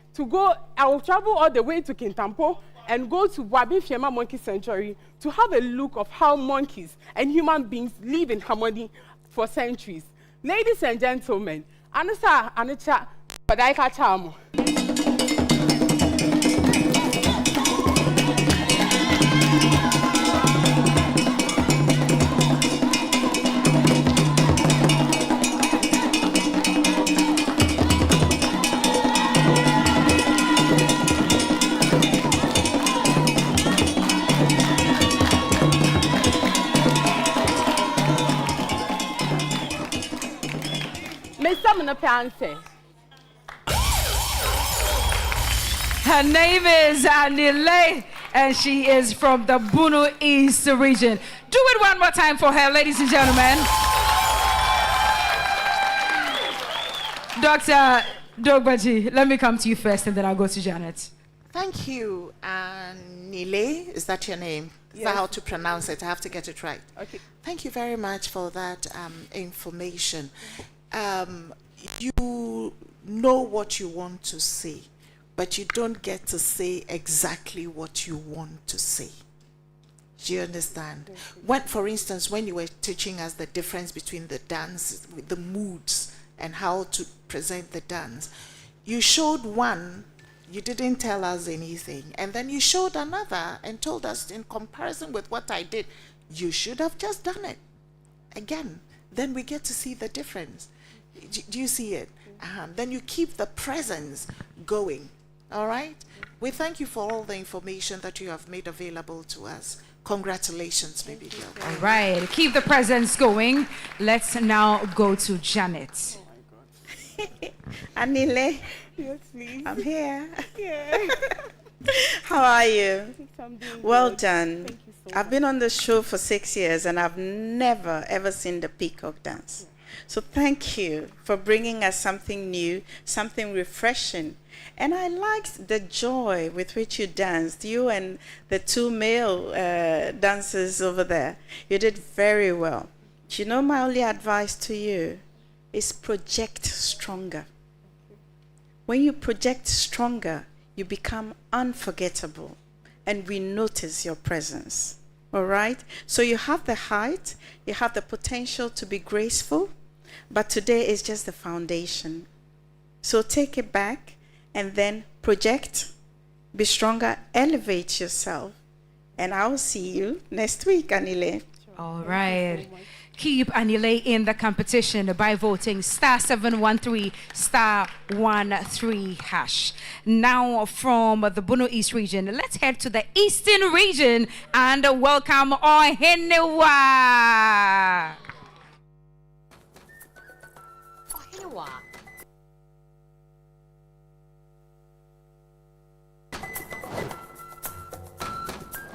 I will travel all the way to Kintampo and go to Wabi Fiema Monkey Sanctuary to have a look of how monkeys and human beings live in harmony for centuries. Ladies and gentlemen, Anasa Anicha Padaika Chamo. Her name is Anile, and she is from the Bono East region. Do it one more time for her, ladies and gentlemen. Dr. Dogbaji, let me come to you first, and then I'll go to Janet. Thank you, Anile. Is that your name? Yes. Is that how to pronounce it? I have to get it right. Okay. Thank you very much for that information. You know what you want to say, but you don't get to say exactly what you want to say. Do you understand? When, for instance, when you were teaching us the difference between the dance, the moods, and how to present the dance, you showed one, you didn't tell us anything, and then you showed another and told us in comparison with what I did, you should have just done it. Again, then we get to see the difference. Do you see it? Then you keep the presence going. All right? We thank you for all the information that you have made available to us. Congratulations, baby girl. All right, keep the presents going. Let's now go to Janet. Anile. Yes, please. I'm here. Yeah. How are you? I'm doing Well good. done. Thank you so I've been on the show for 6 years and I've never ever seen the peacock dance. So thank you for bringing us something new, something refreshing. And I liked the joy with which you danced, you and the two male dancers over there. You did very well. Do you know my only advice to you is project stronger. When you project stronger, you become unforgettable and we notice your presence. All right? So you have the height, you have the potential to be graceful, but today is just the foundation. So take it back and then project, be stronger, elevate yourself, and I'll see you next week, Anile. All right. Keep Anile in the competition by voting *713 *13#. Now from the Bono East region, let's head to the Eastern region and welcome Ohenewa. Ohenewa.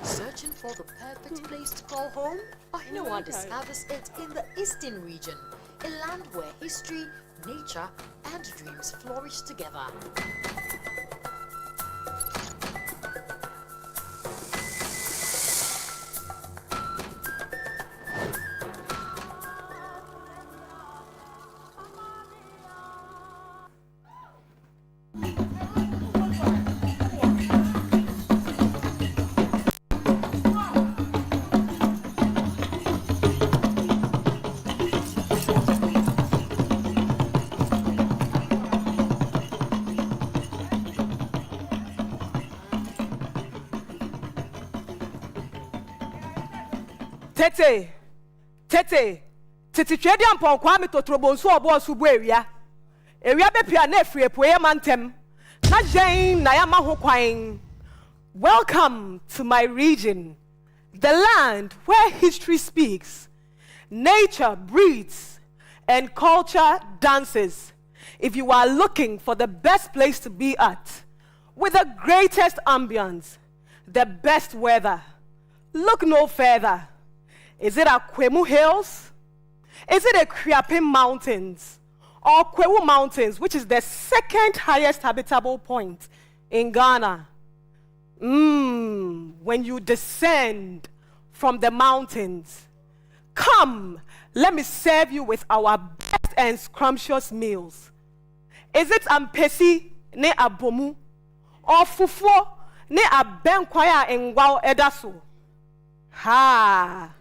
Searching for the perfect place to call home? Ohenewa discovers it in the Eastern region, a land where history, nature, and dreams flourish together. Tete, twedi ampon kwa me totrobo nso obo subu ewia bepia na efie poye mantem na jen na ya ma ho kwan. Welcome to my region, the land where history speaks, nature breathes, and culture dances. If you are looking for the best place to be at, with the greatest ambience, the best weather, look no further. Is it Akwemu Hills? Is it the Kriapim Mountains? Or Kwewu Mountains, which is the second highest habitable point in Ghana? When you descend from the mountains, come, let me serve you with our best and scrumptious meals. Is it Ampesi ne Abomu? Or Fufu ne Abenkwaya Engwao Edaso? Ha!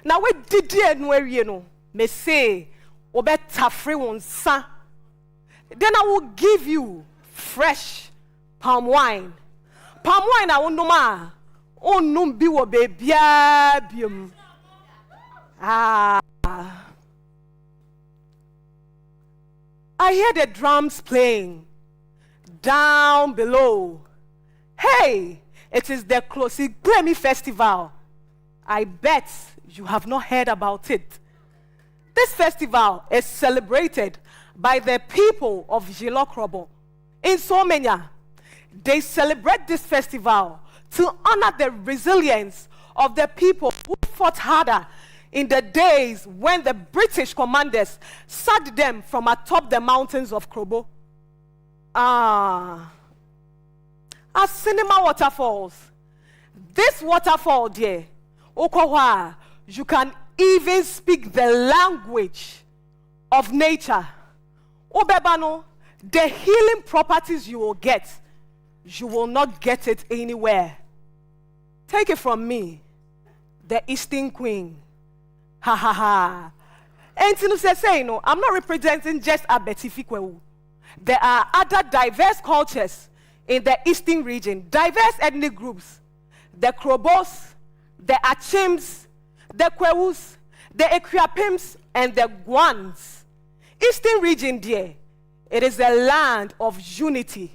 Now we did you know, me say, obeta free one sa. Then I will give you fresh palm wine. Palm wine I won't know ma. Oh no be wo baby. I hear the drums playing down below. Hey, it is the Klosi Grammy Festival. I bet you have not heard about it. This festival is celebrated by the people of Jilokrobo in Somenya. They celebrate this festival to honor the resilience of the people who fought harder in the days when the British commanders sacked them from atop the mountains of Krobo. As cinema waterfalls. This waterfall there, Okowa, you can even speak the language of nature. Obebano, the healing properties you will get, you will not get it anywhere. Take it from me, the Eastern Queen. Ha ha ha. And to say, no, I'm not representing just Abetifikwewu. There are other diverse cultures in the Eastern region, diverse ethnic groups. The Krobos, the Achims, the Kwewus, the Ekriapims, and the Guans. Eastern region, dear, it is a land of unity.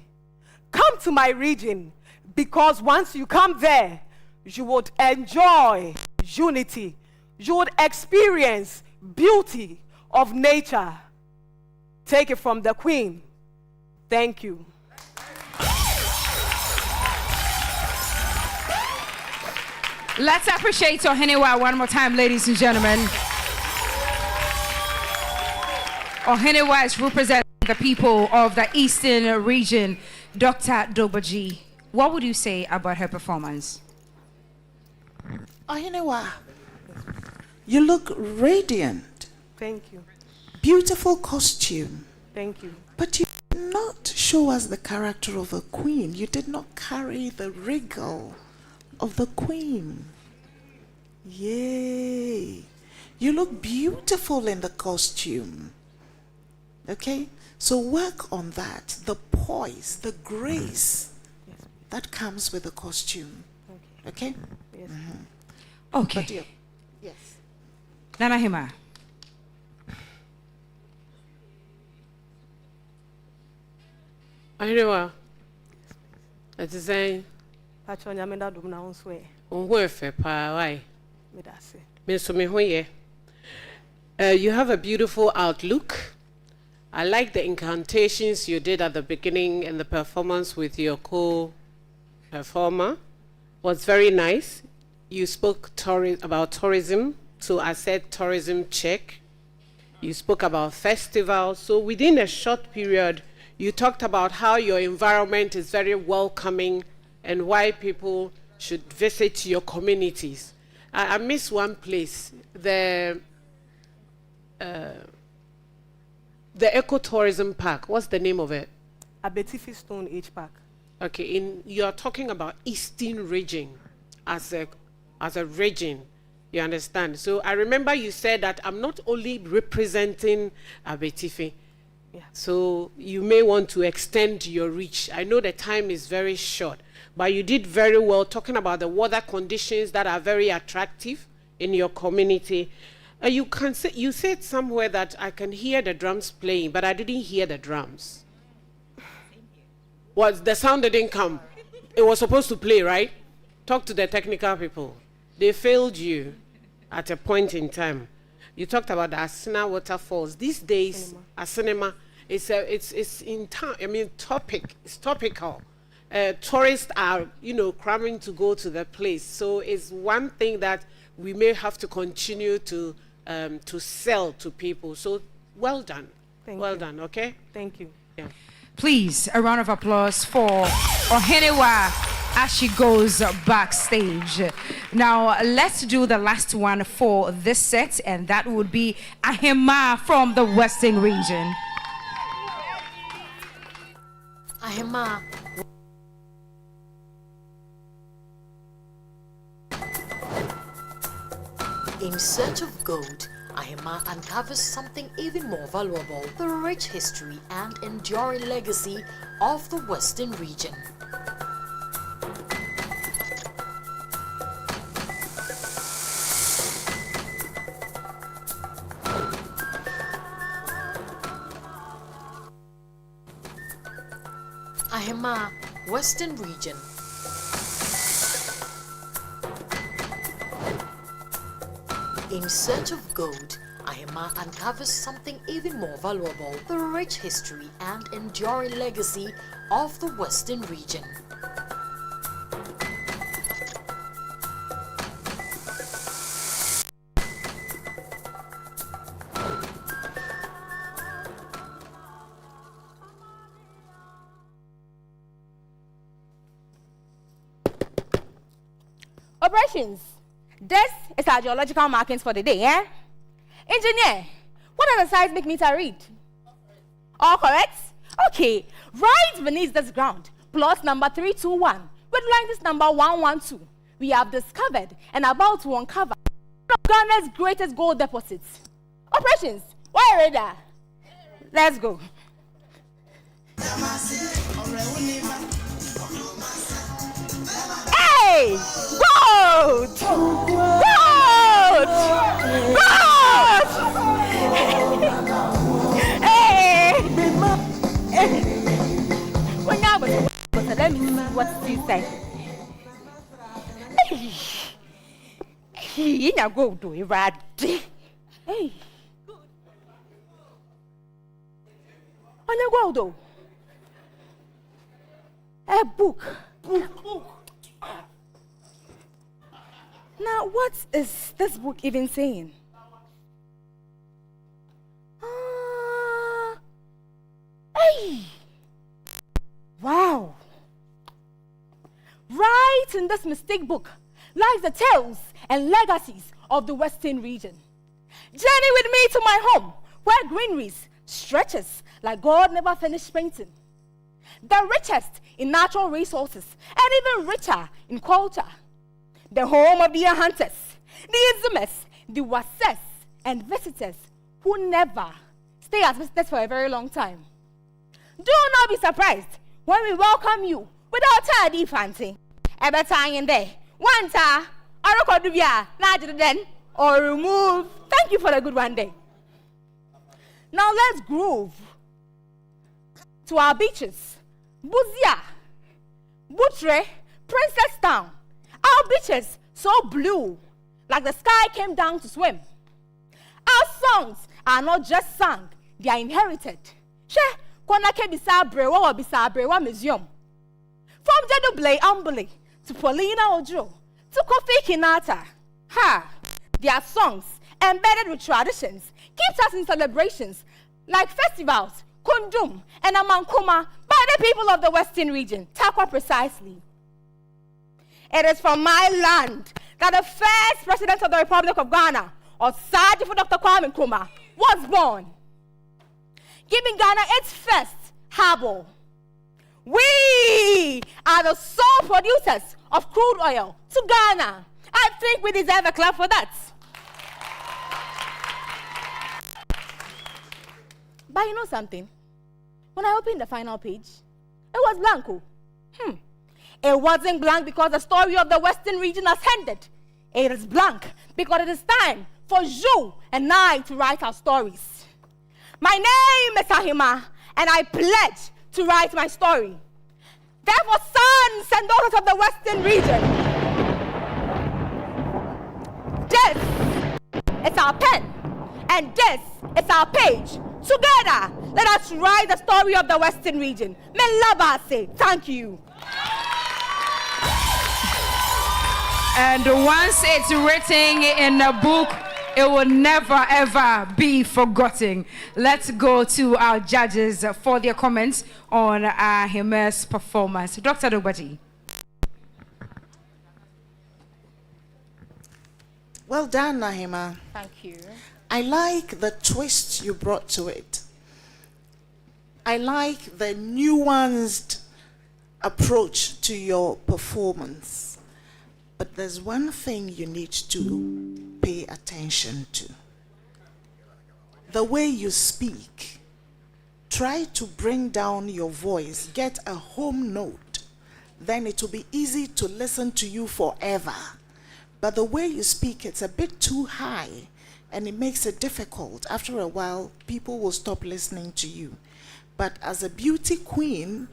Come to my region, because once you come there, you would enjoy unity. You would experience beauty of nature. Take it from the Queen. Thank you. Let's appreciate Ohenewa one more time, ladies and gentlemen. Ohenewa is representing the people of the Eastern region. Dr. Dobaji, what would you say about her performance? Ohenewa, you look radiant. Thank you. Beautiful costume. Thank you. But you did not show us the character of a queen. You did not carry the regal of the queen. Yay. You look beautiful in the costume. Okay? So work on that. The poise, the grace that comes with the costume. Okay? Yes. Okay. But yes. Nana Hima. Ohenewa, it is saying, you have a beautiful outlook. I like the incantations you did at the beginning and the performance with your co-performer was very nice. You spoke about tourism, so I said tourism check. You spoke about festivals. So within a short period, you talked about how your environment is very welcoming and why people should visit your communities. I miss one place, the ecotourism park. What's the name of it? Abetifi Stone Age Park. Okay, you are talking about Eastern region as a region. You understand? So I remember you said that I'm not only representing Abetifi. Yeah. So you may want to extend your reach. I know the time is very short, but you did very well talking about the weather conditions that are very attractive in your community. You said somewhere that I can hear the drums playing, but I didn't hear the drums. The sound didn't come. It was supposed to play, right? Talk to the technical people. They failed you at a point in time. You talked about the Asina waterfalls. These days, Asinema, it's in town. I mean, it's topical. Tourists are, cramming to go to the place. So it's one thing that we may have to continue to sell to people. So well done. Well done. Okay. Thank you. Yeah. Please, a round of applause for Ohenewa as she goes backstage. Now, let's do the last one for this set, and that would be Ahima from the Western region. Ahima. In search of gold, Ahima uncovers something even more valuable, the rich history and enduring legacy of the Western region. Ahima, Western region. In search of gold, Ahima uncovers something even more valuable, the rich history and enduring legacy of the Western region. Operations. This is our geological markings for the day, eh? Engineer, what does the seismic meter read? All correct? Okay, right beneath this ground, plot number 321, with lattice number 112, we have discovered and about to uncover one of Ghana's greatest gold deposits. Operations, why radar? Let's go. Hey! Gold! Gold! Gold! Hey! Well, now, but let me see what you say. He na go do it right. Hey. On a go do. A book. Now, what is this book even saying? Hey! Wow! Right in this mystic book lies the tales and legacies of the Western region. Journey with me to my home, where greeneries stretches like God never finished painting. The richest in natural resources and even richer in culture. The home of the hunters, the Izumes, the Wases, and visitors who never stay as visitors for a very long time. Do not be surprised when we welcome you without tardy fancy. Every time in there, one time, or remove. Thank you for the good one day. Now let's groove to our beaches. Buzia, Butre, Princess Town. Our beaches so blue, like the sky came down to swim. Our songs are not just sung, they are inherited. She, Kwanake Bisabrewa or Bisabrewa Museum. From Jeduble Ambule to Paulina Ojo to Kofi Kinata. Ha! Their songs, embedded with traditions, keeps us in celebrations like festivals, Kundum, and Amankuma by the people of the Western region. Takwa precisely. It is from my land that the first president of the Republic of Ghana, Osagyefo Dr. Kwame Nkrumah, was born, giving Ghana its first harbor. We are the sole producers of crude oil to Ghana. I think we deserve a clap for that. But you know something? When I opened the final page, it was blanco. It wasn't blank because the story of the Western region has ended. It is blank because it is time for you and I to write our stories. My name is Ahima, and I pledge to write my story. Therefore, sons and daughters of the Western region, this is our pen, and this is our page. Together, let us write the story of the Western region. Melabase, thank you. And once it's written in a book, it will never ever be forgotten. Let's go to our judges for their comments on Ahima's performance. Dr. Dogbaji. Well done, Ahima. Thank you. I like the twist you brought to it. I like the nuanced approach to your performance. But there's one thing you need to pay attention to. The way you speak. Try to bring down your voice. Get a home note. Then it will be easy to listen to you forever. But the way you speak, it's a bit too high. And it makes it difficult. After a while, people will stop listening to you. But as a beauty queen,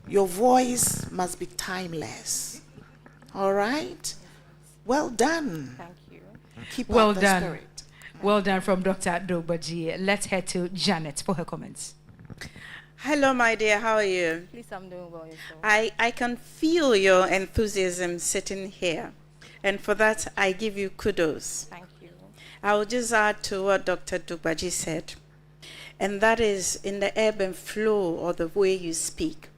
your voice must be timeless. All right? Well done. Thank you. Keep Well up the done. spirit. Well done from Dr. Dogbaji. Let's head to Janet for her comments. Hello, my dear. How are you? Please, I'm doing well yourself. I can feel your enthusiasm sitting here. And for that, I give you kudos. Thank you. I will just add to what Dr. Dogbaji said. And that is in the ebb and flow or the way you speak.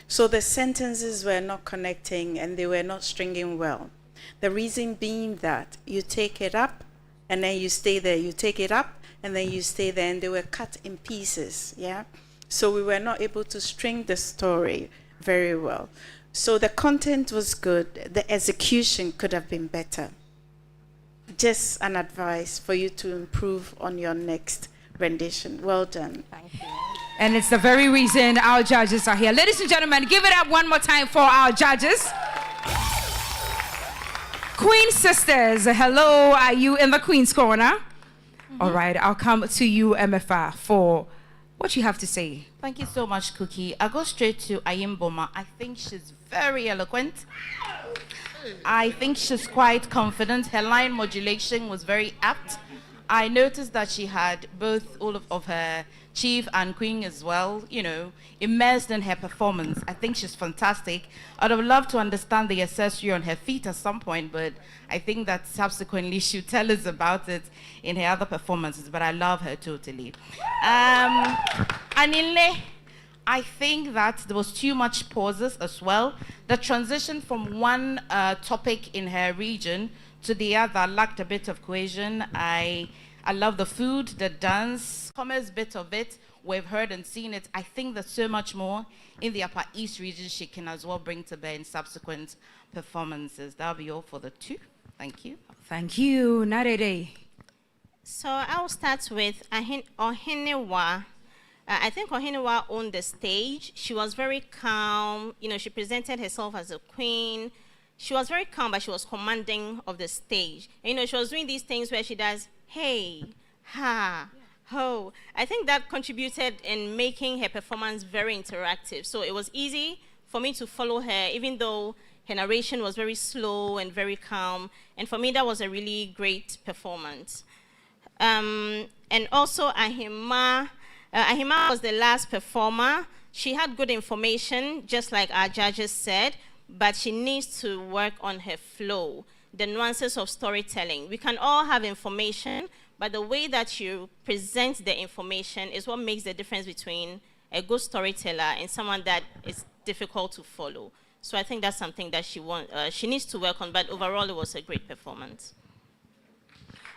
So the sentences were not connecting and they were not stringing well. The reason being that you take it up and then you stay there. You take it up and then you stay there, and they were cut in pieces, yeah? So we were not able to string the story very well. So the content was good. The execution could have been better. Just an advice for you to improve on your next rendition. Well done. Thank you. And it's the very reason our judges are here. Ladies and gentlemen, give it up one more time for our judges. Queen sisters, hello. Are you in the Queen's Corner? All right, I'll come to you, MFR, for what you have to say. Thank you so much, Cookie. I'll go straight to Ayimboma. I think she's very eloquent. I think she's quite confident. Her line modulation was very apt. I noticed that she had both all of her chief and queen as well, immersed in her performance. I think she's fantastic. I'd have loved to understand the accessory on her feet at some point, but I think that subsequently she'll tell us about it in her other performances, but I love her totally. Anile, I think that there was too much pauses as well. The transition from one topic in her region to the other lacked a bit of cohesion. I love the food, the dance, commerce bit of it. We've heard and seen it. I think there's so much more in the Upper East region she can as well bring to bear in subsequent performances. That'll be all for the two. Thank you. Thank you, Narede. So I'll start with Ohenewa. I think Ohenewa owned the stage. She was very calm. She presented herself as a queen. She was very calm, but she was commanding of the stage. And, she was doing these things where she does, hey, ha, ho. I think that contributed in making her performance very interactive. So it was easy for me to follow her, even though her narration was very slow and very calm. And for me, that was a really great performance. And also Ahima. Ahima was the last performer. She had good information, just like our judges said, but she needs to work on her flow, the nuances of storytelling. We can all have information, but the way that you present the information is what makes the difference between a good storyteller and someone that is difficult to follow. So I think that's something that she needs to work on, but overall it was a great performance.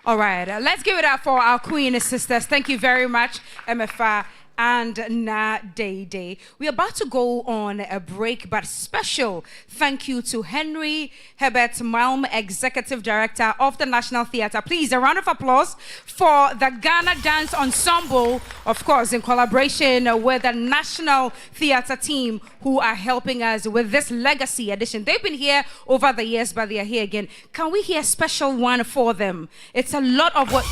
All right, let's give it up for our Queen sisters. Thank you very much, MFA and Nadede. We're about to go on a break, but special thank you to Henry Herbert Malm, Executive Director of the National Theatre. Please, a round of applause for the Ghana Dance Ensemble, of course, in collaboration with the National Theatre team who are helping us with this legacy edition. They've been here over the years, but they are here again. Can we hear a special one for them? It's a lot of what...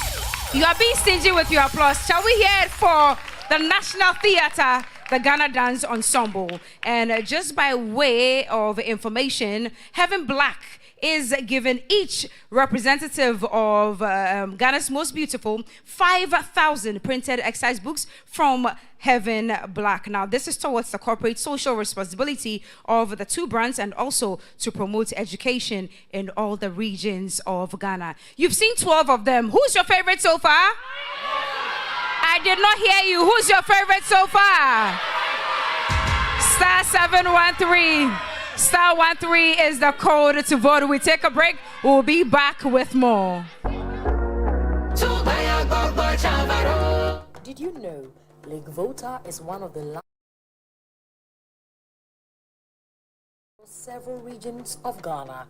You are being stingy with your applause. Shall we hear it for the National Theatre, the Ghana Dance Ensemble? And just by way of information, Heaven Black is given each representative of Ghana's Most Beautiful 5,000 printed exercise books from Heaven Black. Now, this is towards the corporate social responsibility of the two brands and also to promote education in all the regions of Ghana. You've seen 12 of them. Who's your favorite so far? I did not hear you. Who's your favorite so far? Star 713. Star 13 is the code to vote. We take a break. We'll be back with more. Did you know Lake Volta is one of the largest several regions of Ghana?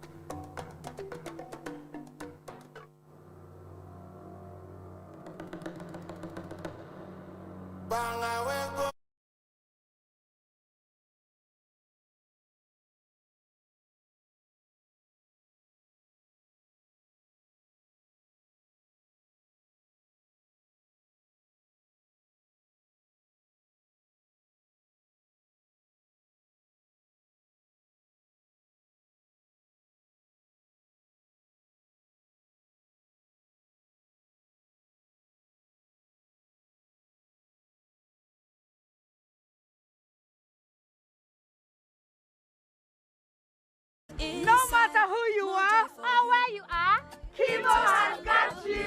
No matter who you are or where you are, Kivo has got you.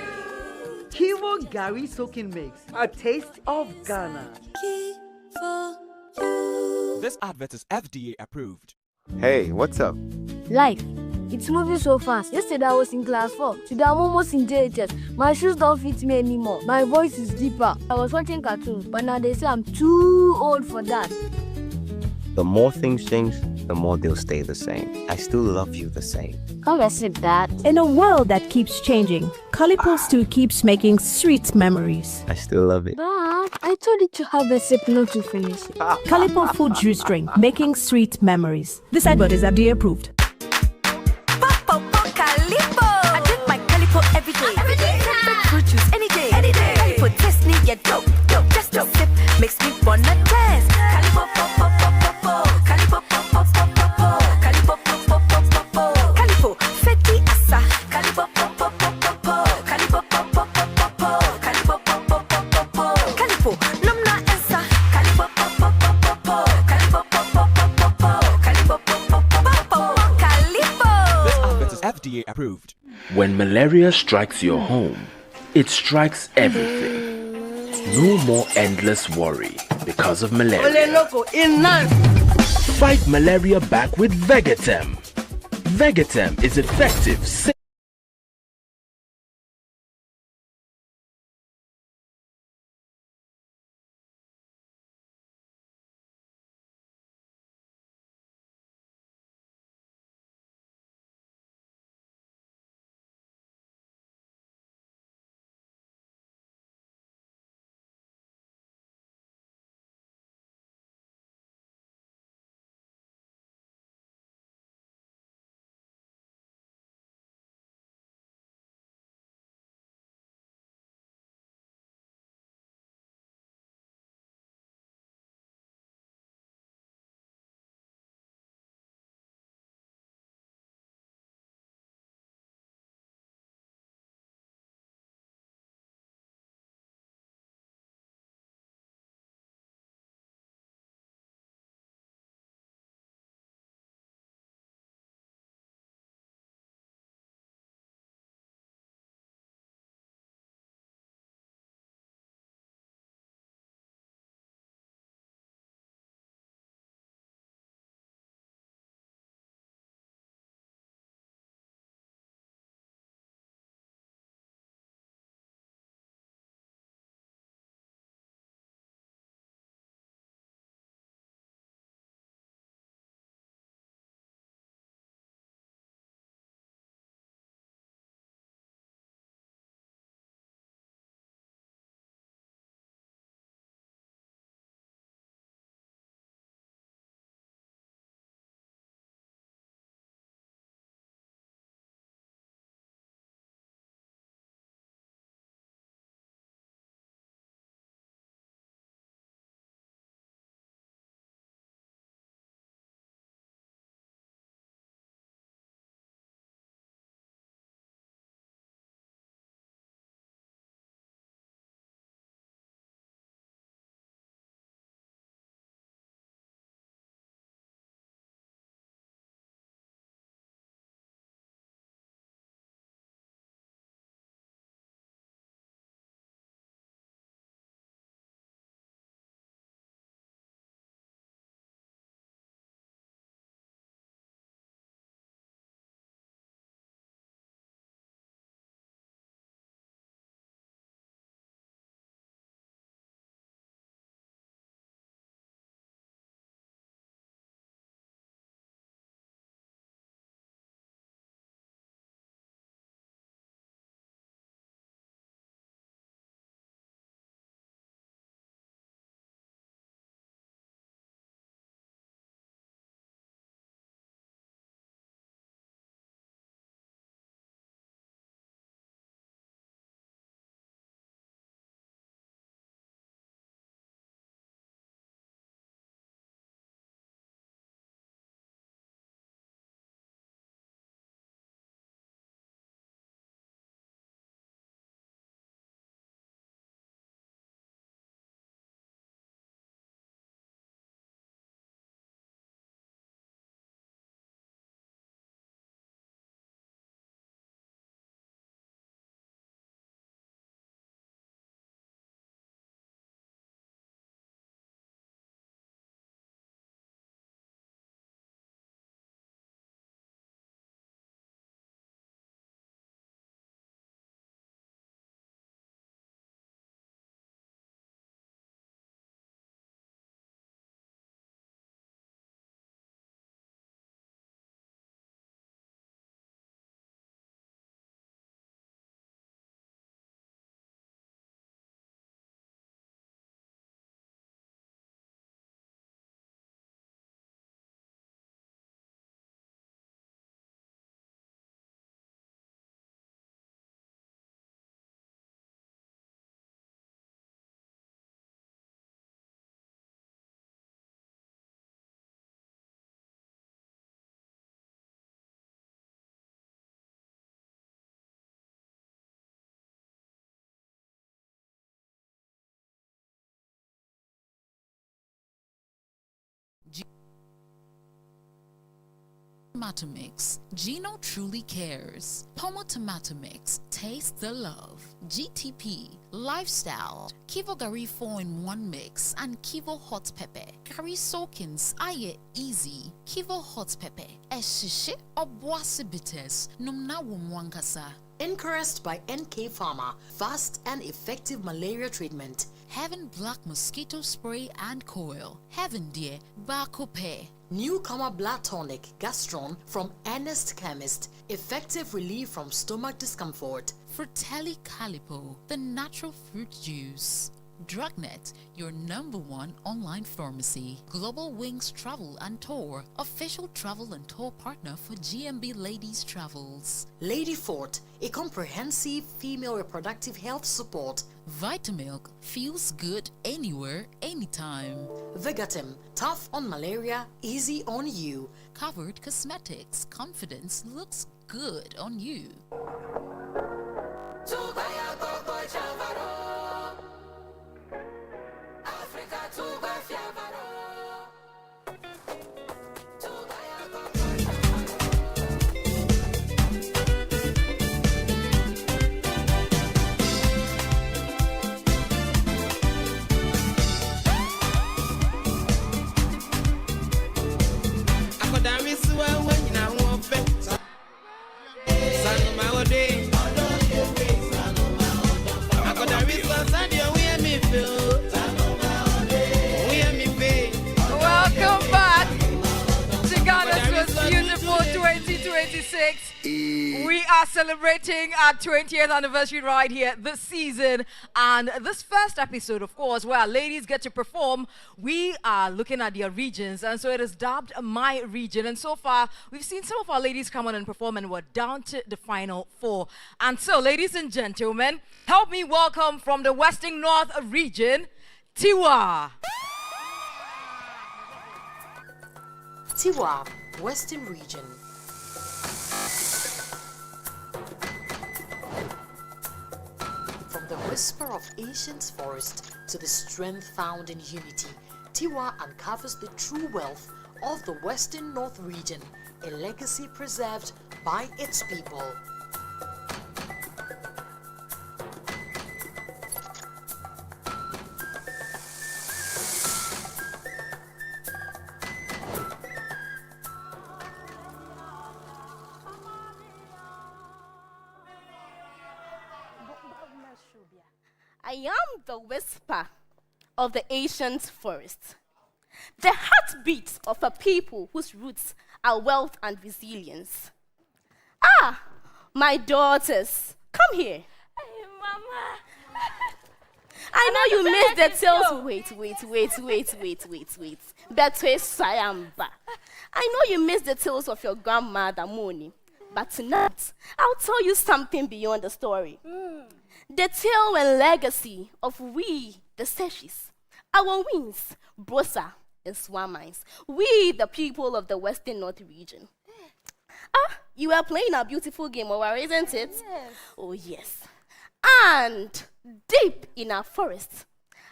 Kivo Gary Soaking Mix, a taste of Ghana. This advert is FDA approved. Hey, what's up? Life. It's moving so fast. Yesterday I was in class 4. Today I'm almost in JHS. My shoes don't fit me anymore. My voice is deeper. I was watching cartoons, but now they say I'm too old for that. The more things change, the more they'll stay the same. I still love you the same. Come accept that. In a world that keeps changing, Calipo still keeps making sweet memories. I still love it. Dad, I told you to have a sip, not to finish it. Calipo fruit juice drink, making sweet memories. This advert is FDA approved. Calipo! I drink my Calipo every day. Every day. Fruit juice any day. Any day. Calipo taste me, yeah, dope. Just a sip makes me wanna dance. Calipo, pop, pop, pop, pop, pop. Calipo, pop, pop, pop, pop, pop. Calipo, pop, pop, pop, pop, pop. approved. When malaria strikes your home, it strikes everything. No more endless worry because of malaria. Fight malaria back with Vegetem. Vegetem is effective. Tomato Mix, Gino truly cares. Pomo Tomato Mix, taste the love. GTP, lifestyle. Kivo Gari 4-in-1 mix and Kivo hot pepper. Gari soakins, aye easy. Kivo hot pepper. Eshishe obwase bitters. Numna wumwankasa. Encouraged by NK Pharma, fast and effective malaria treatment. Heaven Black Mosquito Spray and Coil. Heaven Dear, Bako Pear. Newcomer Blood Tonic Gastron from Ernest Chemist. Effective relief from stomach discomfort. Fratelli Calipo, the natural fruit juice. Drugnet, your #1 online pharmacy. Global Wings Travel and Tour, official travel and tour partner for GMB Ladies Travels. Lady Fort, a comprehensive female reproductive health support. Vitamilk, feels good anywhere, anytime. Vigatim, tough on malaria, easy on you. Covered Cosmetics, confidence looks good on you. Welcome back to Ghana's most beautiful 2026. We are celebrating our 20th anniversary right here this season. And this first episode, of course, where our ladies get to perform, we are looking at their regions. And so it is dubbed My Region. And so far, we've seen some of our ladies come on and perform, and we're down to the final 4. And so, ladies and gentlemen, help me welcome from the Western North region, Tiwa. Tiwa, Western Region. From the whisper of ancient forest to the strength found in unity, Tiwa uncovers the true wealth of the Western North region, a legacy preserved by its people. I am the whisper of the ancient forest, the heartbeat of a people whose roots are wealth and resilience. Ah, my daughters, come here. Hey, Mama. I know you missed the tales. Wait. Betwe Sayamba. I know you missed the tales of your grandmother, Moni. But tonight, I'll tell you something beyond the story. The tale and legacy of we, the Seshis, our wings, Brosa, and Swamines, we, the people of the Western North region. Ah, you are playing a beautiful game, isn't it? Yes. Oh, yes. And deep in our forest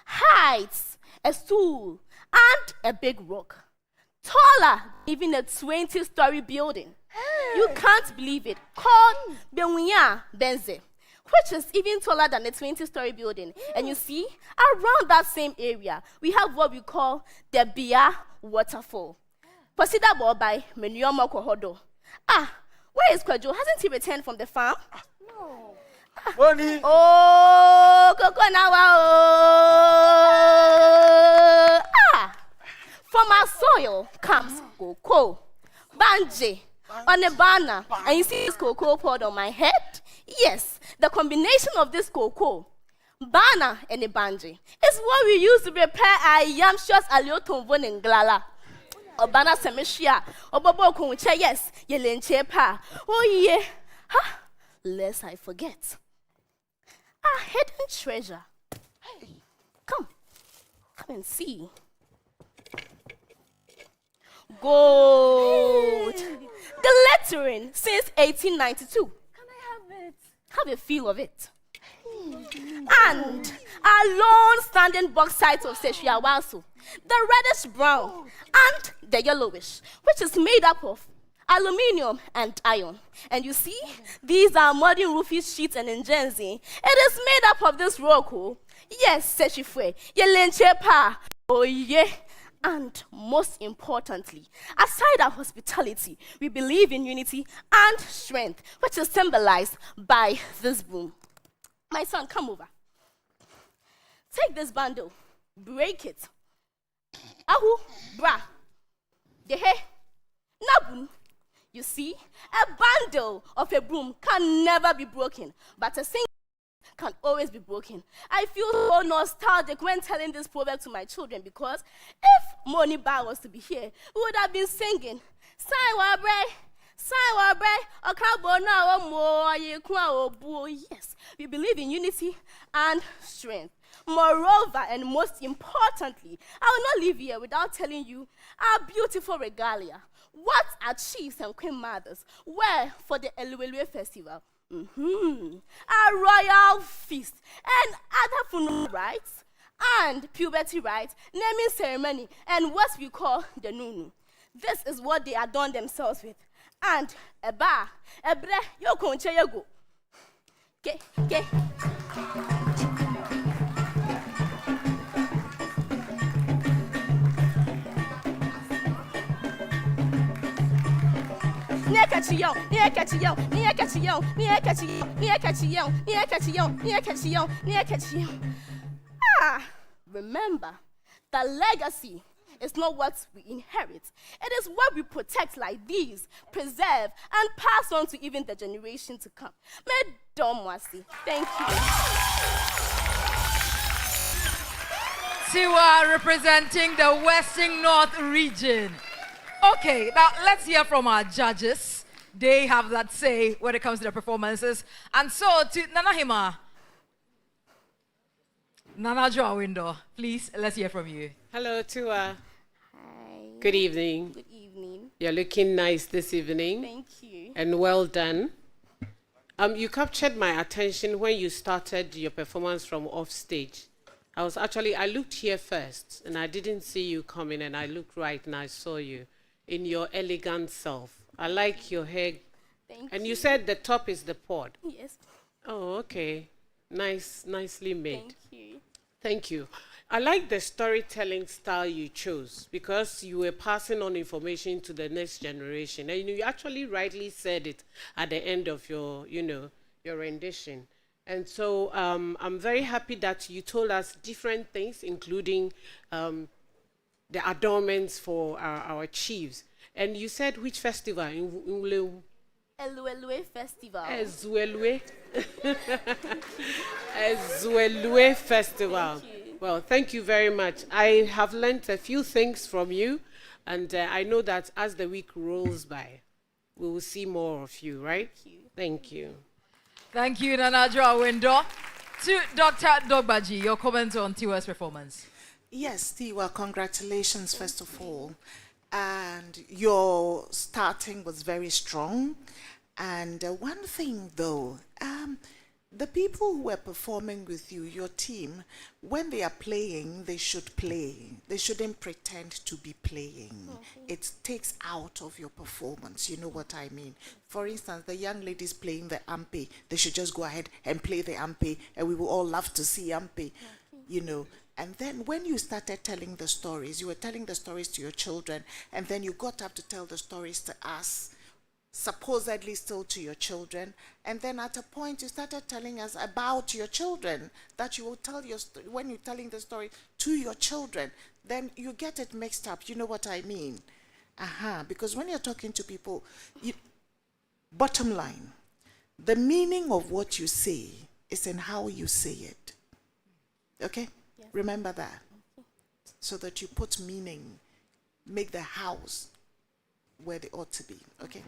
hides a stool and a big rock, taller even a 20-story building. Hey. You can't believe it, called Benwiya Benze, which is even taller than a 20-story building. And you see, around that same area, we have what we call the Bia Waterfall. Consider by Menyoma Kohodo. Ah, where is Kwajo? Hasn't he returned from the farm? No. Bonnie. Oh, Kokonawa. Ah, from our soil comes cocoa, banje, on a banner. And you see this cocoa pod on my head? Yes, the combination of this cocoa, banner, and a banje is what we use to prepare our yam shots aliotonvon and glala. Obana semeshia, obobo kunche, yes, yelenche pa. Oh yeah. Ha, lest I forget. Our hidden treasure. Hey, come and see. Gold. Glittering since 1892. Can I have it? Have a feel of it. And our long-standing bauxite of Seshiawasu, the reddish brown and the yellowish, which is made up of aluminium, and iron. And you see, these are modern roofing sheets and engines. It is made up of this rock. Yes, Sechifwe, Yelenche pa. Oh yeah. And most importantly, aside our hospitality, we believe in unity and strength, which is symbolized by this broom. My son, come over. Take this bundle, break it. Ahu, bra. Dehe, nabun. You see, a bundle of a broom can never be broken, but a single can always be broken. I feel so nostalgic when telling this proverb to my children because if Moni Ba was to be here, we would have been singing, yes, we believe in unity and strength. Moreover, and most importantly, I will not leave here without telling you our beautiful regalia. What our chiefs and queen mothers wear for the Eluelue festival. A royal feast and other funeral rites and puberty rites, naming ceremony, and what we call the nunu. This is what they adorn themselves with. And a bar, a bre, yo conche go. Okay. Remember, the legacy is not what we inherit. It is what we protect like these, preserve, and pass on to even the generation to come. Thank you. Tiwa representing the Western North region. Okay, now let's hear from our judges. They have that say when it comes to the performances. And so, to Nanahima, Nana Joa Window, please, let's hear from you. Hello, Tiwa. Hi. Good evening. Good evening. You're looking nice this evening. Thank you. And well done. You captured my attention when you started your performance from off stage. I looked here first, and I didn't see you coming, and I looked right, and I saw you in your elegant self. I like your hair. Thank you. And you said the top is the pod. Yes. Oh, okay. Nicely made. Thank you. Thank you. I like the storytelling style you chose because you were passing on information to the next generation. And you actually rightly said it at the end of your rendition. And so I'm very happy that you told us different things, including the adornments for our chiefs. And you said which festival? Eluelue Festival. Ezuelue. Ezuelue Festival. Well, thank you very much. I have learnt a few things from you, and I know that as the week rolls by, we will see more of you, right? Thank you. Thank you, Nana Joa Window. To Dr. Dogbaji, your comments on Tiwa's performance. Yes, Tiwa, congratulations, first of all. And your starting was very strong. And one thing, though, the people who were performing with you, your team, when they are playing, they should play. They shouldn't pretend to be playing. It takes out of your performance. You know what I mean? For instance, the young ladies playing the ampe, they should just go ahead and play the ampe, and we will all love to see ampe, you know. And then when you started telling the stories, you were telling the stories to your children, and then you got up to tell the stories to us, supposedly still to your children, and then at a point you started telling us about your children, that you will tell your when you're telling the story to your children, then you get it mixed up. You know what I mean? Because when you're talking to people, bottom line, the meaning of what you say is in how you say it. Okay? Yes. Remember that. So that you put meaning, make the house where they ought to be. Okay?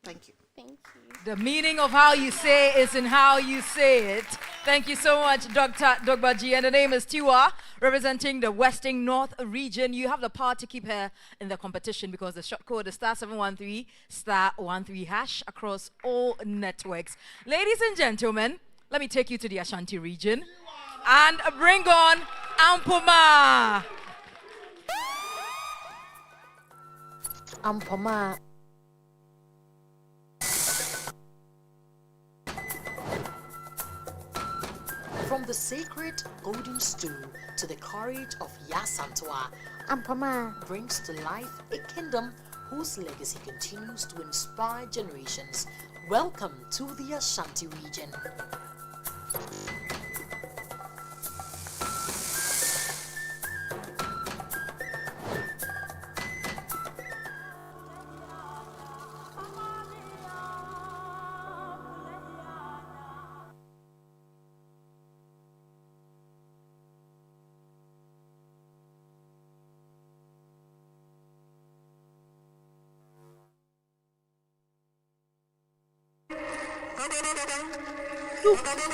Thank you. Thank you. The meaning of how you say is in how you say it. Thank you so much, Dr. Dogbaji. And the name is Tiwa, representing the Western North region. You have the power to keep her in the competition because the short code is *713 *13# across all networks. Ladies and gentlemen, let me take you to the Ashanti region and bring on Ampoma. Ampoma the sacred golden stool to the courage of Yasantua, Ampama brings to life a kingdom whose legacy continues to inspire generations. Welcome to the Ashanti region.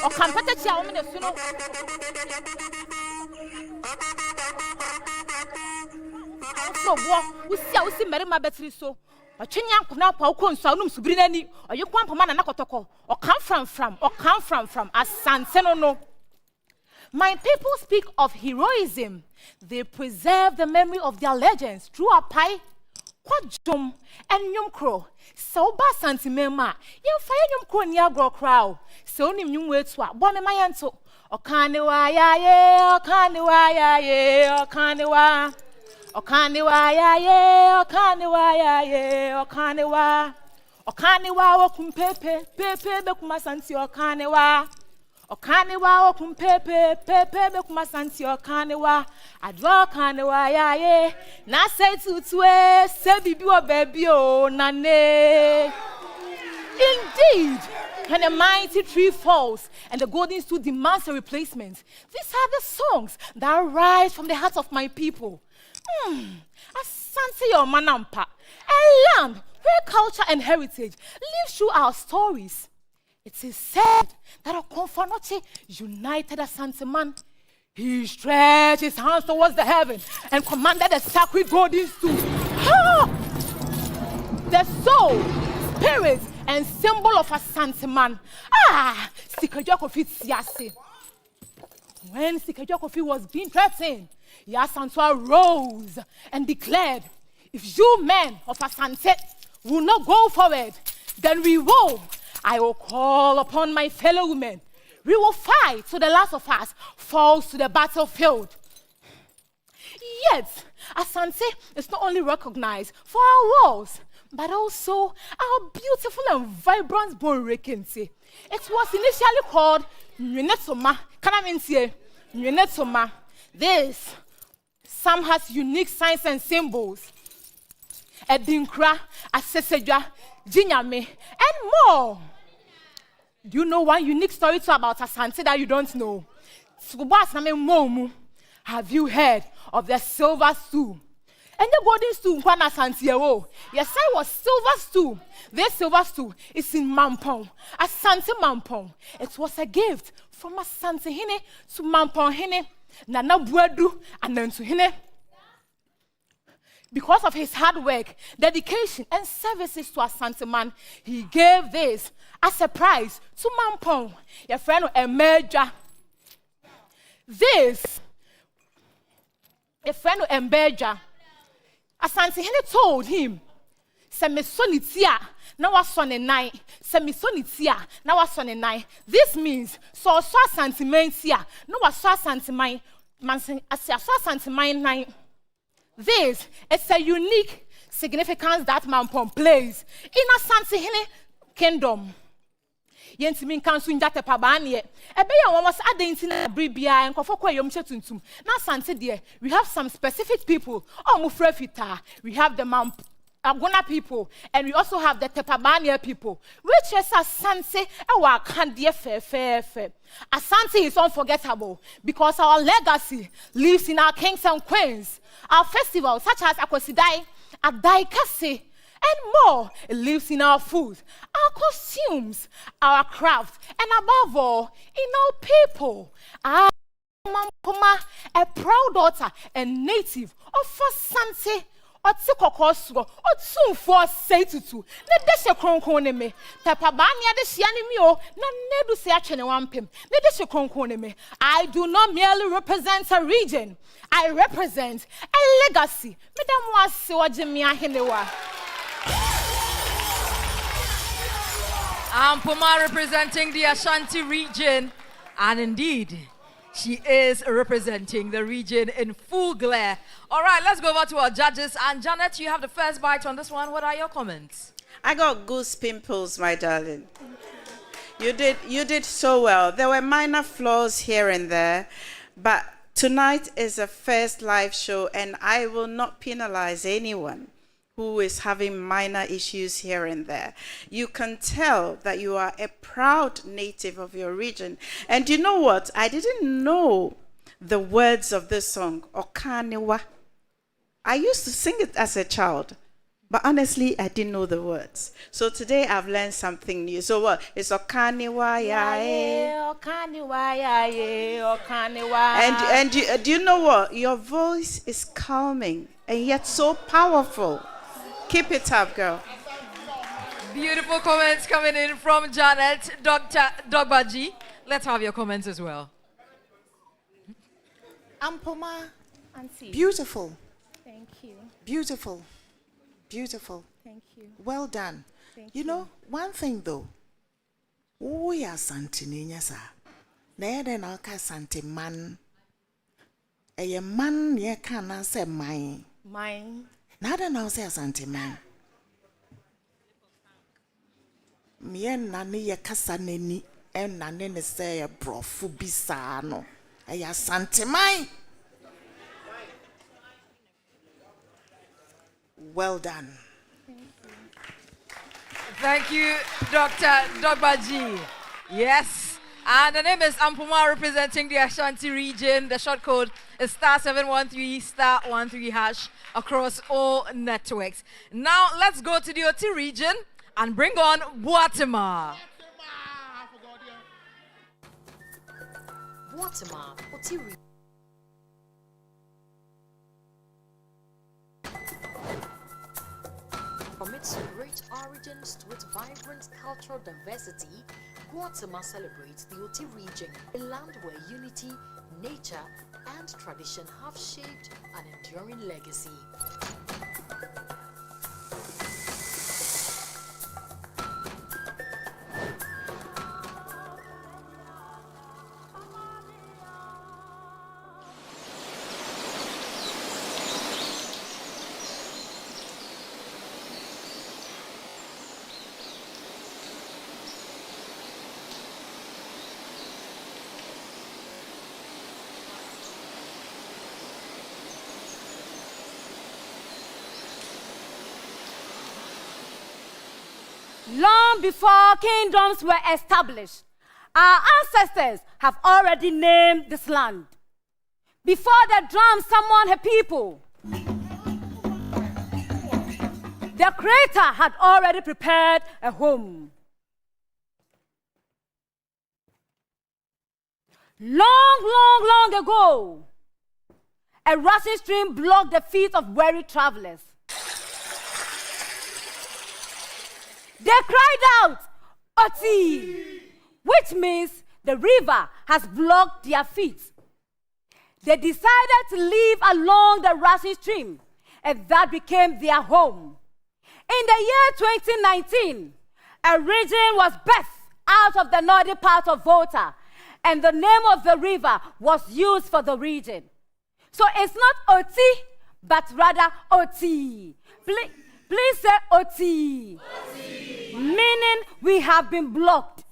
O kampata tia wo me ne so no. So bo, wo si meri ma betri so. O twenya nkona pa wo konso anum subiri nani. O ye kwampama na nakotoko. O come from asante no. My people speak of heroism. They preserve the memory of their legends through a pie, kwadjom, and nyumkro. So ba santimema, yen fire nyumkro ni agro crowd. So nim nyumwe twa, bo me mayanto. Okaniwa ya ye, okaniwa ya ye, okaniwa. Okaniwa ya ye, okaniwa ya ye, okaniwa. Okaniwa wokumpepe, pepe bekuma santi okaniwa. Okaniwa okumpepe pepe bekuma santi okaniwa adwa okaniwa ya ye na say tutue se bibi o baby o nane. Indeed, when a mighty tree falls and the golden stool demands a replacement, these are the songs that rise from the hearts of my people. Asante your manampa, a land where culture and heritage live through our stories. It is said that a Konfanoche united Asante man. He stretched his hands towards the heaven and commanded the sacred golden stool. The soul, spirit, and symbol of Asante man. Sikajokofi Siase. When Sikajokofi was being threatened, Yasantua rose and declared, if you men of Asante will not go forward, then we will. I will call upon my fellow women. We will fight so the last of us falls to the battlefield. Yet, Asante is not only recognized for our walls, but also our beautiful and vibrant Borekense. It was initially called Nyenetsoma. Can I mean here? Nyenetsoma. This psalm has unique signs and symbols. Edinkra, Aseseja, Jinyame, and more. Do you know one unique story about Asante that you don't know? Have you heard of the silver stool? And the golden stool, yes, I was silver stool. This silver stool is in Mampong, Asante Mampong. It was a gift from Asante Hine to Mampong Hine, Nana Buedu, and then to Hine. Because of his hard work, dedication, and services to Asante man, he gave this as a prize to Mampong, your friend Emeja. This, a friend Emeja, Asante Hene told him, Semisonitia, now was on a night, Semisonitia, now was on a night. This means, so Asante Mentia, no was Asante mine, Asante mine night. This is a unique significance that Mampong plays in Asante Hene kingdom. Yentimin kansu njate pabanye. Ebe ya wamos adenti na bribia enkofo kwa yomche tuntum. Na Asante there, we have some specific people. Mufre fita. We have the Agona people, and we also have the Tepabania people, which is Asante ewa kandie fe. Asante is unforgettable because our legacy lives in our kings and queens. Our festivals, such as Akosidai, Adaikase, and more, it lives in our food, our costumes, our craft, and above all, in our people. Mampoma, a proud daughter and native of Asante. Otikokosro, otumfo say tutu. Ne deshe kronkron ne me. Tepabania de shiani mi o, na nedu se achene wampem. Ne deshe kronkron ne me. I do not merely represent a region. I represent a legacy. Madam wase wajemi ahenewa. Ampoma representing the Ashanti region, and indeed, She is representing the region in full glare. All right, let's go over to our judges. And Janet, you have the first bite on this one. What are your comments? I got goose pimples, my darling. You did so well. There were minor flaws here and there, but tonight is a first live show, and I will not penalize anyone who is having minor issues here and there. You can tell that you are a proud native of your region. And you know what? I didn't know the words of this song, Okaniwa. I used to sing it as a child, but honestly, I didn't know the words. So today I've learned something new. So what? It's Okaniwa ya. Okaniwa ya, Okaniwa. And do you know what? Your voice is calming and yet so powerful. Keep it up, girl. Beautiful comments coming in from Janet. Dr. Dogbaji, let's have your comments as well. Ampoma, Auntie. beautiful. Thank you. Beautiful. Beautiful. Thank you. Well done. Thank you know, one thing though. Oh, yeah, Santininya, sir. Nede na ka Santiman. A man ye can say mine. Mine. Nada na say Santiman. Mien nani ye kasaneni. En nane say a brofu bisano. A ya Santimai. Well done. Thank you, Dr. Dogbaji. Yes. And the name is Ampuma, representing the Ashanti region. The short code is *713 *13# across all networks. Now let's go to the Oti region and bring on Boatima. Boatima, Oti region. From its rich origins to its vibrant cultural diversity, Guatemala celebrates the Oti region, a land where unity, nature, and tradition have shaped an enduring legacy. Long before kingdoms were established, our ancestors have already named this land. Before the drum summoned her people, the Creator had already prepared a home. Long ago, a rushing stream blocked the feet of weary travelers. They cried out, Oti, which means the river has blocked their feet. They decided to live along the rushing stream, and that became their home. In the year 2019, a region was birthed out of the northern part of Volta, and the name of the river was used for the region. So it's not Oti, but rather Oti. Please say Oti. Meaning we have been blocked.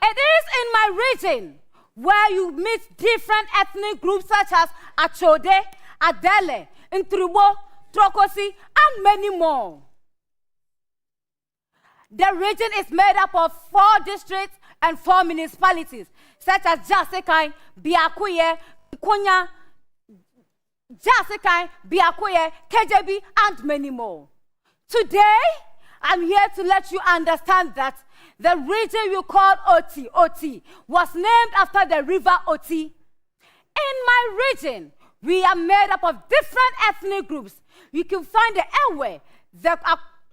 It is in my region where you meet different ethnic groups such as Achode, Adele, Ntrubo, Trokosi, and many more. The region is made up of 4 districts and 4 municipalities, such as Jasekai, Biakuye, Konya, Jasekai, Biakuye, Kejebi, and many more. Today, I'm here to let you understand that the region you call Oti was named after the river Oti. In my region, we are made up of different ethnic groups. You can find the Ewe, the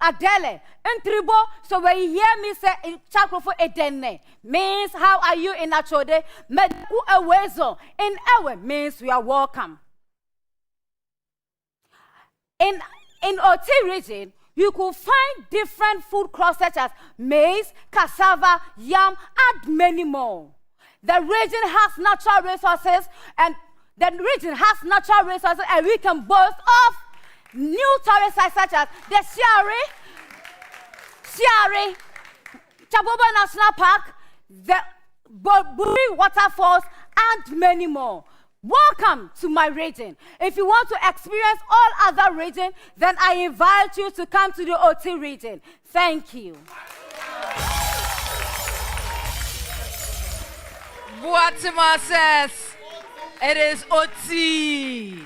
Adele, Ntribo. So when you hear me say Chakrofo Edene, means how are you in Achode? Medu Ewezo in Ewe means we are welcome. In Oti region, you could find different food crops such as maize, cassava, yam, and many more. The region has natural resources, and we can boast of new tourist sites such as the Siari, Chaboba National Park, the Buri waterfalls, and many more. Welcome to my region. If you want to experience all other regions, then I invite you to come to the OT region. Thank you. Boatima says it is OT,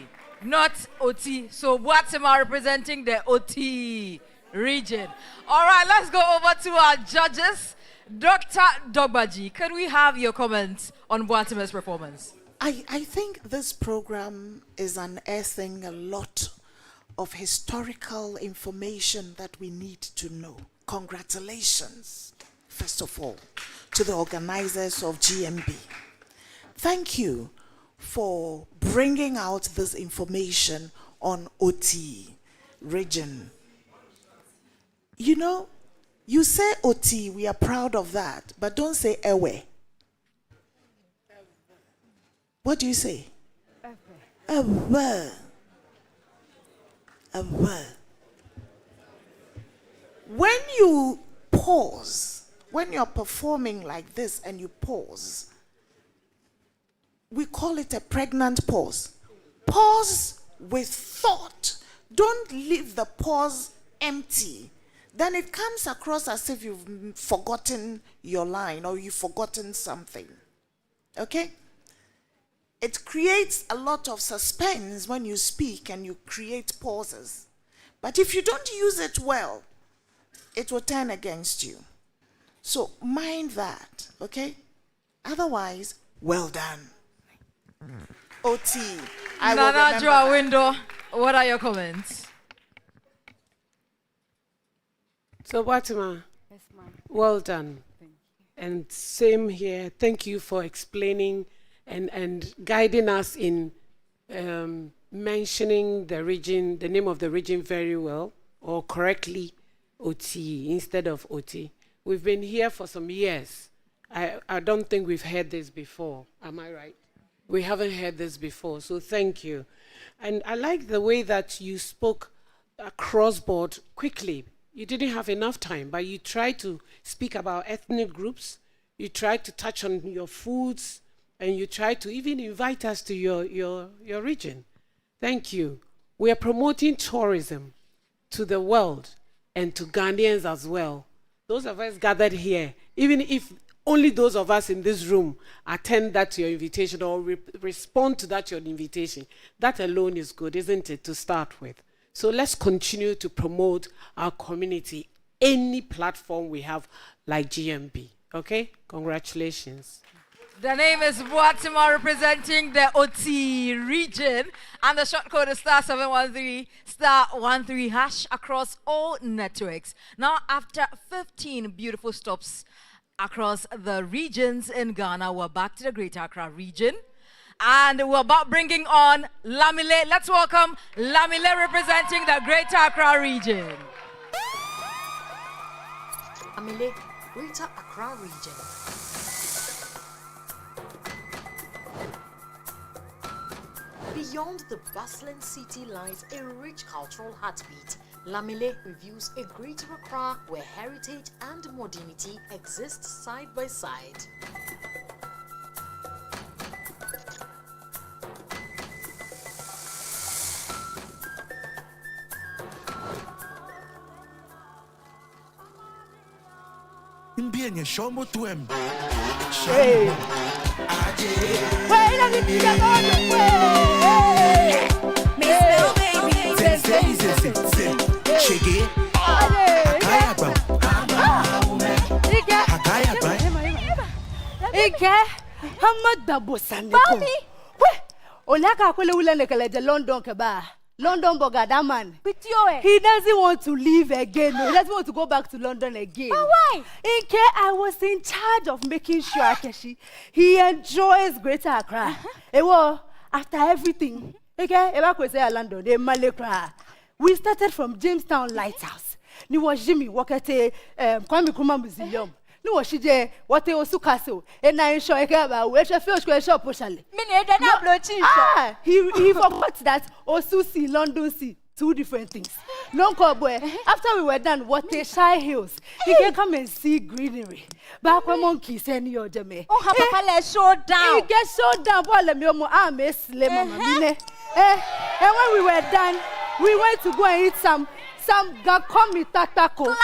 not OT. So Boatima representing the OT region. All right, let's go over to our judges. Dr. Dogbaji, can we have your comments on Boatima's performance? I think this program is unearthing a lot of historical information that we need to know. Congratulations, first of all, to the organizers of GMB. Thank you for bringing out this information on OT region. You know, you say OT, we are proud of that, but don't say Ewe. What do you say? Ewe. Ewe. When you pause, when you're performing like this and you pause, we call it a pregnant pause. Pause with thought. Don't leave the pause empty. Then it comes across as if you've forgotten your line or you've forgotten something. Okay? It creates a lot of suspense when you speak and you create pauses. But if you don't use it well, it will turn against you. So mind that, okay? Otherwise, well done. OT. I will remember that. Window, what are your comments? So, Boatima, Yes, ma'am. well done. Thank you. And same here. Thank you for explaining and guiding us in mentioning the region, the name of the region very well, or correctly, OT instead of OT. We've been here for some years. I don't think we've heard this before. Am I right? We haven't heard this before, so thank you. And I like the way that you spoke across board quickly. You didn't have enough time, but you tried to speak about ethnic groups. You tried to touch on your foods, and you tried to even invite us to your region. Thank you. We are promoting tourism to the world and to Ghanaians as well. Those of us gathered here, even if only those of us in this room attend that your invitation or respond to that your invitation, that alone is good, isn't it, to start with? So let's continue to promote our community, any platform we have like GMB. Okay? Congratulations. The name is Boatima representing the OT region, and the short code is *713 *13# across all networks. Now, after 15 beautiful stops across the regions in Ghana, we're back to the Greater Accra region, and we're about bringing on Lamile. Let's welcome Lamile representing the Greater Accra region. Lamile, Greater Accra region. Beyond the bustling city lies a rich cultural heartbeat. Lamile reviews a Greater Accra where heritage and modernity exist side by side. London boga, that man. With you, he doesn't want to leave again. No, he doesn't want to go back to London again. But why? I was in charge of making sure Akeshi, he enjoys Greater Accra. Well, after everything, London, we started from Jamestown Lighthouse. Ni was Jimmy Wakete Kwame Nkrumah Museum. No what she je what e osuka so. E na insho e ka ba we feel shop shale. Me ne de na blochi. Ah, he forgot that Osusi, London Sea, 2 different things. No boy. After we were done, what a shy hills. He can come and see greenery. Back when monkeys and your jame. Oh, Papa, let's show down. He gets so down. While the miomo miss lemon. And when we were done, we went to go and eat some gakomi tatako.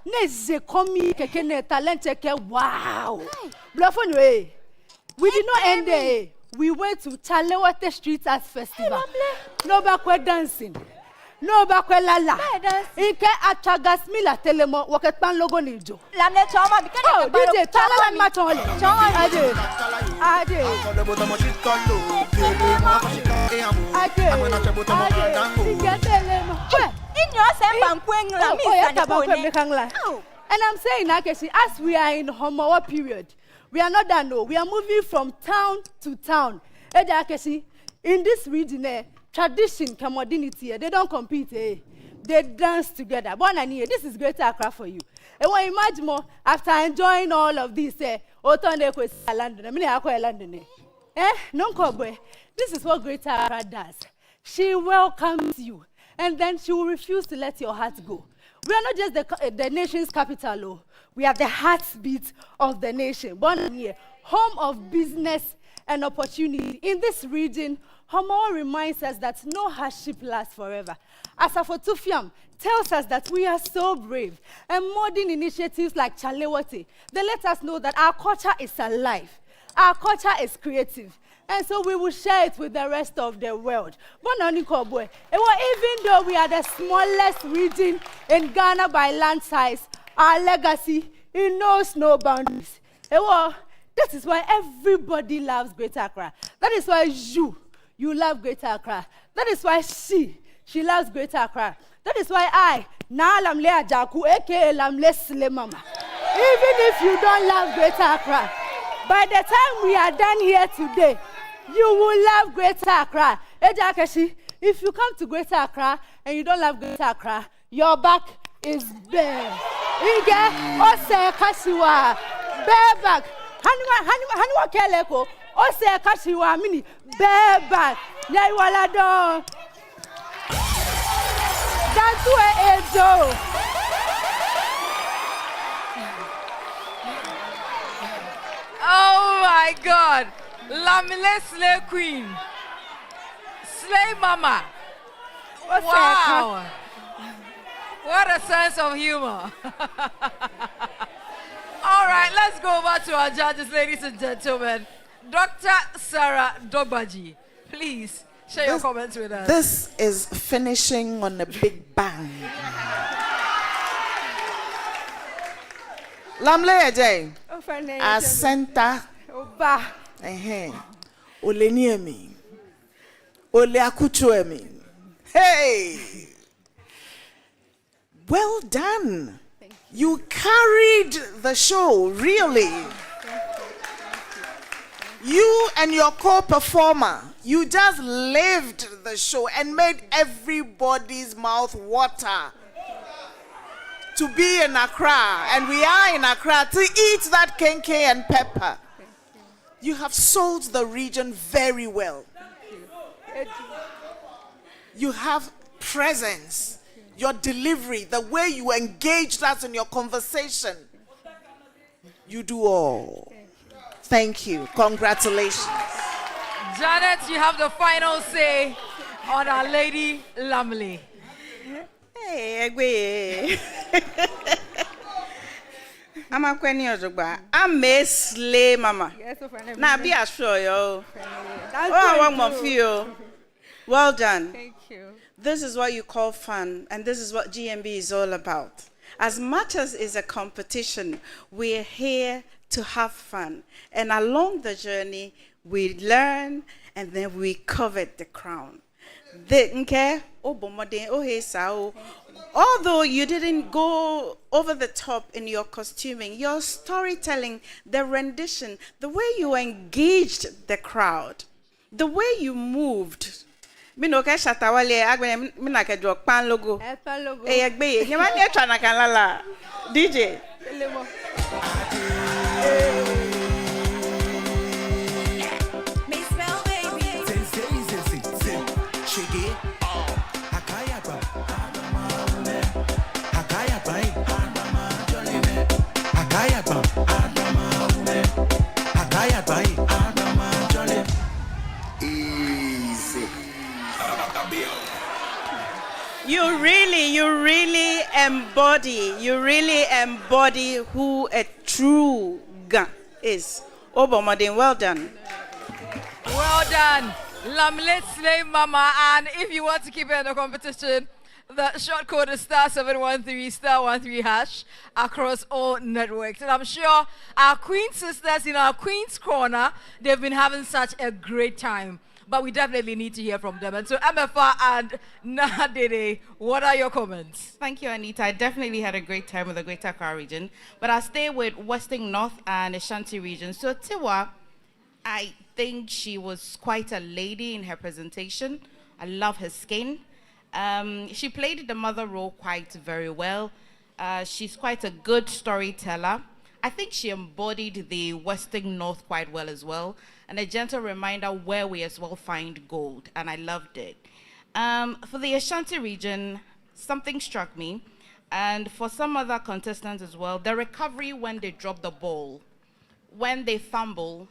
Neze komi kekene talente ke wow. Blafon way. We did not end there. We went to Chalewate Street Arts Festival. No backward dancing. No backward lala. Ike achagasmila telemo waketpan logo nijo. Lamle choma bikene DJ chala machole. And I'm saying, Akeshi, as we are in Homowa period, we are not done, no. We are moving from town to town. In this region, tradition, commodity, they don't compete. They dance together. This is Greater Accra for you. And when you imagine more, after enjoying all of this, this is what Greater Accra does. She welcomes you, and then she will refuse to let your heart go. We are not just the nation's capital, we are the heartbeat of the nation. Born here, home of business and opportunity. In this region, Homo reminds us that no hardship lasts forever. Asafotufiam tells us that we are so brave, and modern initiatives like Chalewate, they let us know that our culture is alive, our culture is creative, and so we will share it with the rest of the world. Even though we are the smallest region in Ghana by land size, our legacy, it knows no boundaries. That is why everybody loves Greater Accra. That is why you love Greater Accra. That is why she loves Greater Accra. That is why I, Na Lamle Ajaku, aka Lamle Sile Mama. Even if you don't love Greater Accra, by the time we are done here today, you will love Greater Accra. Ejakeshi, if you come to Greater Accra and you don't love Greater Accra, your back is bare. Ige, ose kashiwa, bare back. Hanwa keleko, ose kashiwa mini, bare back. Yai wala do. That's where it do. Oh my God. Lamile Slay Queen. Slay Mama. Wow. What a sense of humor. All right, let's go over to our judges, ladies and gentlemen. Dr. Sarah Dogbaji, please share your comments with us. This is finishing on a big bang. Lamle Ajay, as center. Ole niemi. Ole akuchuemi. Hey! Well done. You carried the show, really. You and your co-performer, you just lived the show and made everybody's mouth water to be in Accra. And we are in Accra to eat that kenke and pepper. You have sold the region very well. You have presence, your delivery, the way you engaged us in your conversation. You do all. Thank you. Congratulations. Janet, you have the final say on Our Lady Lamle. Hey, Egwe. I'm a slay mama. Now be assured, yo. I want more for you. Well done. Thank you. This is what you call fun, and this is what GMB is all about. As much as it's a competition, we're here to have fun. And along the journey, we learn, and then we covet the crown. Although you didn't go over the top in your costuming, your storytelling, the rendition, the way you engaged the crowd, the way you moved. DJ. You really embody who a true Ga is. Obomodin, well done. Well done. Lamlet Slay Mama. And if you want to keep it in the competition, the short code is *713 *13# across all networks. And I'm sure our Queen sisters in our Queen's Corner, they've been having such a great time. But we definitely need to hear from them. And so, MFA and Nadede, what are your comments? Thank you, Anita. I definitely had a great time with the Greater Accra region. But I'll stay with Western North and Ashanti region. So, Tiwa, I think she was quite a lady in her presentation. I love her skin. She played the mother role quite very well. She's quite a good storyteller. I think she embodied the Western North quite well as well, and a gentle reminder where we as well find gold, and I loved it. For the Ashanti region, something struck me, and for some other contestants as well, the recovery when they drop the ball, when they fumble.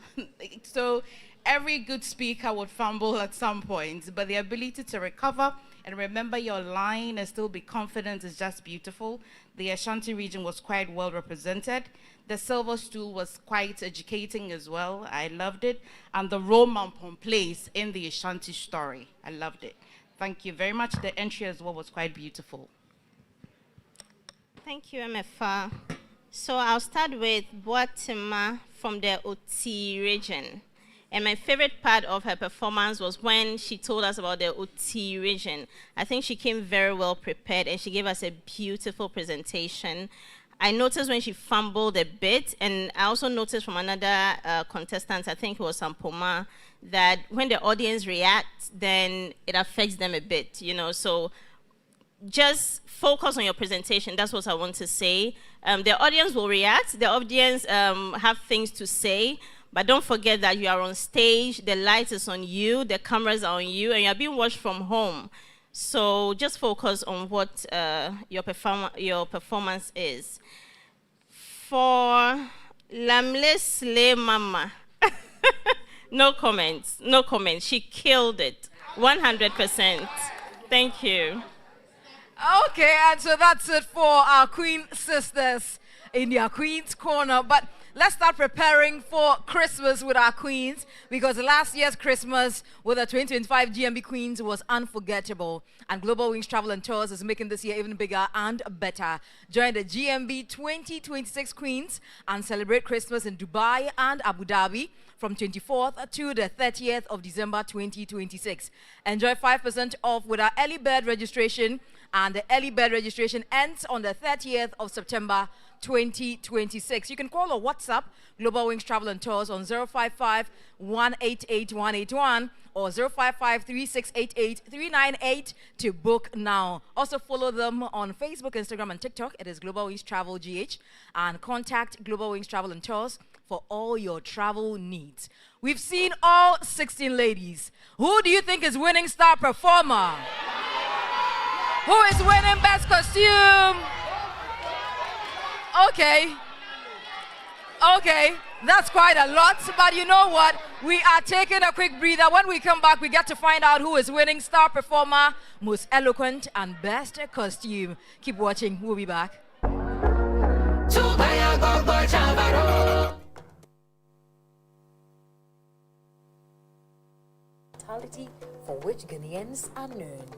So every good speaker would fumble at some point, but the ability to recover and remember your line and still be confident is just beautiful. The Ashanti region was quite well represented. The silver stool was quite educating as well. I loved it. And the Roman place in the Ashanti story. I loved it. Thank you very much. The entry as well was quite beautiful. Thank you, MFA. So I'll start with Boatima from the Oti region. And my favorite part of her performance was when she told us about the Oti region. I think she came very well prepared and she gave us a beautiful presentation. I noticed when she fumbled a bit, and I also noticed from another contestant, I think it was Sampoma, that when the audience reacts, then it affects them a bit, you know. So just focus on your presentation. That's what I want to say. The audience will react. The audience have things to say. But don't forget that you are on stage, the light is on you, the cameras are on you, and you're being watched from home. So just focus on what your performance is. For Lamle Slay Mama, no comments, no comments. She killed it, 100%. Thank you. Okay, and so that's it for our Queen sisters in their Queen's Corner. But let's start preparing for Christmas with our queens, because last year's Christmas with the 2025 GMB Queens was unforgettable. And Global Wings Travel and Tours is making this year even bigger and better. Join the GMB 2026 Queens and celebrate Christmas in Dubai and Abu Dhabi from 24th to the 30th of December 2026. Enjoy 5% off with our early bird registration, and the early bird registration ends on the 30th of September 2026. You can call or WhatsApp Global Wings Travel and Tours on 055-188-181 or 055-3688-398 to book now. Also follow them on Facebook, Instagram, and TikTok. It is Global Wings Travel GH, and contact Global Wings Travel and Tours for all your travel needs. We've seen all 16 ladies. Who do you think is winning star performer? Who is winning best costume? Okay, that's quite a lot, but you know what? We are taking a quick breather. When we come back, we get to find out who is winning star performer, most eloquent, and best costume. Keep watching, we'll be back. For which Ghanaians are known.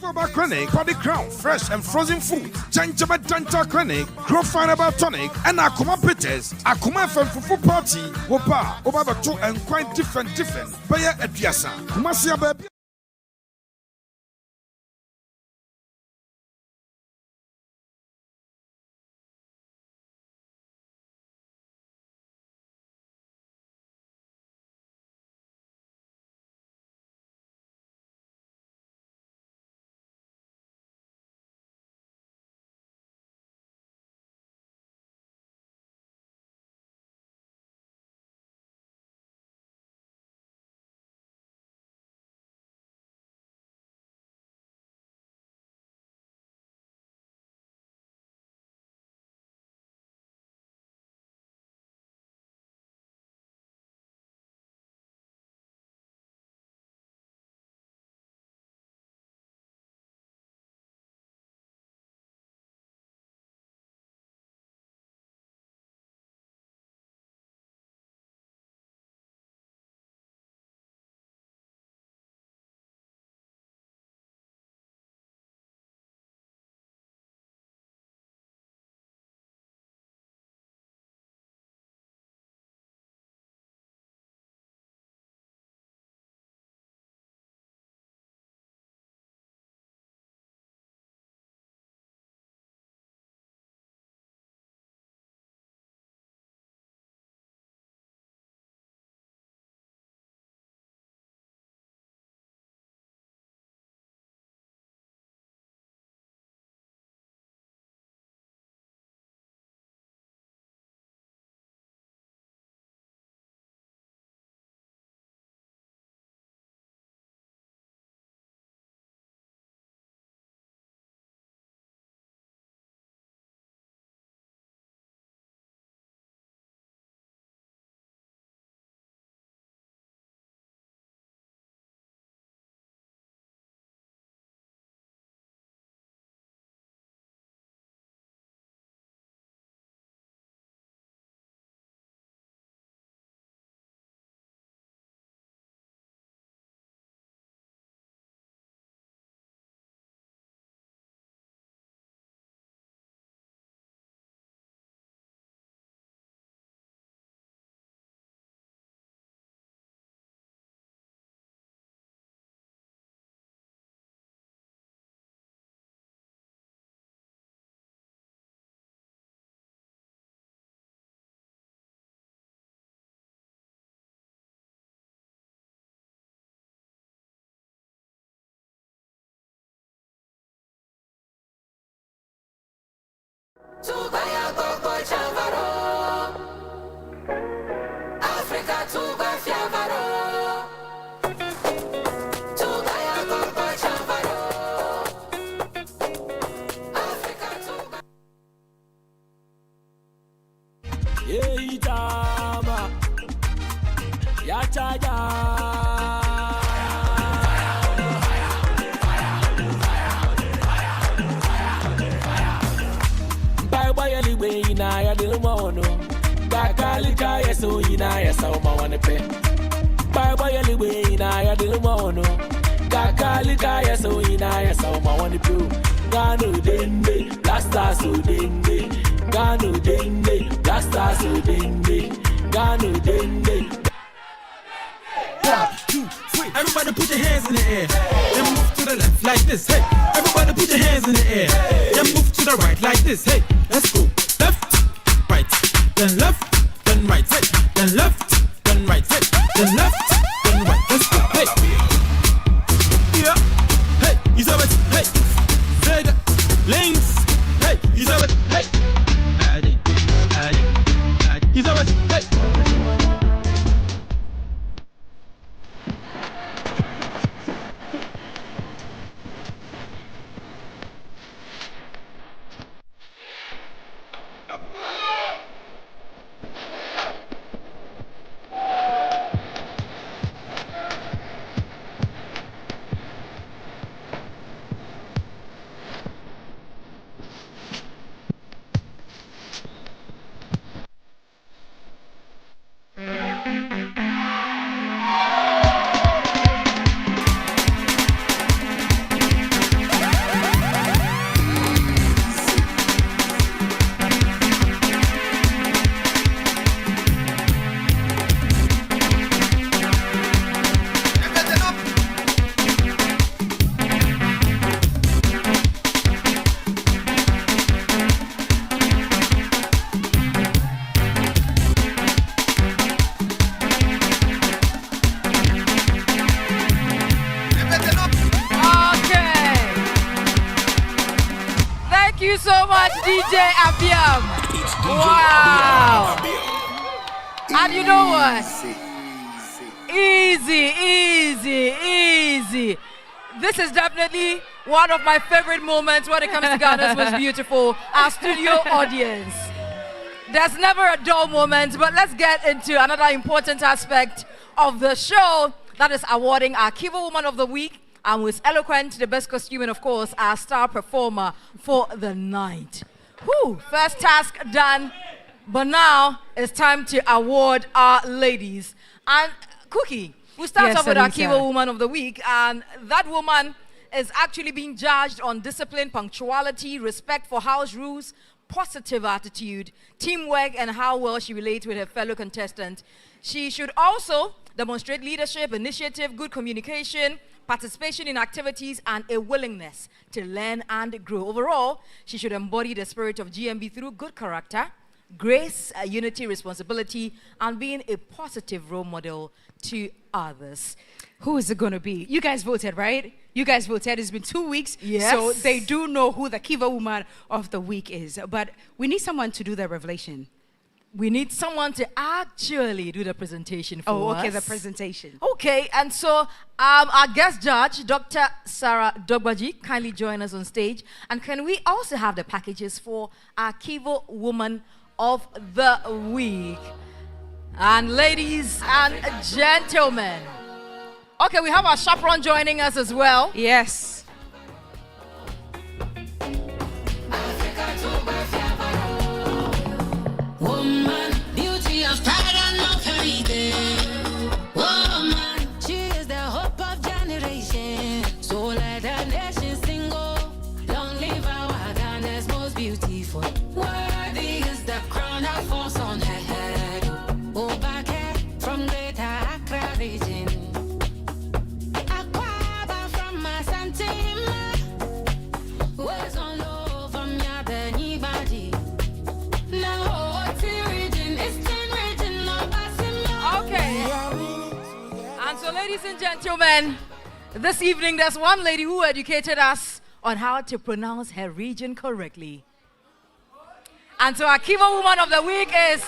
Foba Clinic, Body Crown, fresh and frozen food. Janjaba Dental Clinic, Grow Fiber Tonic, and Akuma Peters, Akuma Fufu Party, Woba, over 2 and quite different. Baya Ediasa, Kumasia Baby. Everybody put your hands in the air. Then move to the left like this. Hey, everybody put your hands in the air. Then move to the right like this. Hey, let's go. Left, right, then left, then right. Hey, then left, then right. Hey, then left, then right. Let's go. Hey, yeah. Hey, you saw it. Hey, say that. Links. Hey, you saw it. Hey, you saw it. Hey. you so much, DJ Abiam. Wow. And you know what? Easy. This is definitely one of my favorite moments when it comes to Ghana's Most Beautiful, our studio audience. There's never a dull moment, but let's get into another important aspect of the show, that is awarding our Kiva Woman of the Week, and who is eloquent, the best costume, and of course, our star performer for the night. Whew, first task done, but now it's time to award our ladies. And Cookie, we'll start off with our Kiva Woman of the Week, and that woman is actually being judged on discipline, punctuality, respect for house rules, positive attitude, teamwork, and how well she relates with her fellow contestants. She should also demonstrate leadership, initiative, good communication, participation in activities, and a willingness to learn and grow. Overall, she should embody the spirit of GMB through good character, grace, unity, responsibility, and being a positive role model to others. Who is it going to be? You guys voted, right? You guys voted. It's been 2 weeks, yes. So they do know who the Kiva Woman of the Week is. But we need someone to do the revelation. We need someone to actually do the presentation for us. Oh, okay, the presentation. Okay, and so our guest judge, Dr. Sarah Dogbaji, kindly join us on stage. And can we also have the packages for our Kiva Woman of the Week? And ladies and gentlemen. Okay, we have our chaperone joining us as well. Yes. Woman, beauty of pride and love everything. Woman, she is the hope of generation. So let the nation sing, oh, long live our Ghana's most beautiful. Worthy is the crown that falls on her head. Oh, back here from Greater Accra region. Aquaba from Masantima. Where's on low from Yabeni Badi. Okay. And so, ladies and gentlemen, this evening there's one lady who educated us on how to pronounce her region correctly. And so our Kiva Woman of the Week is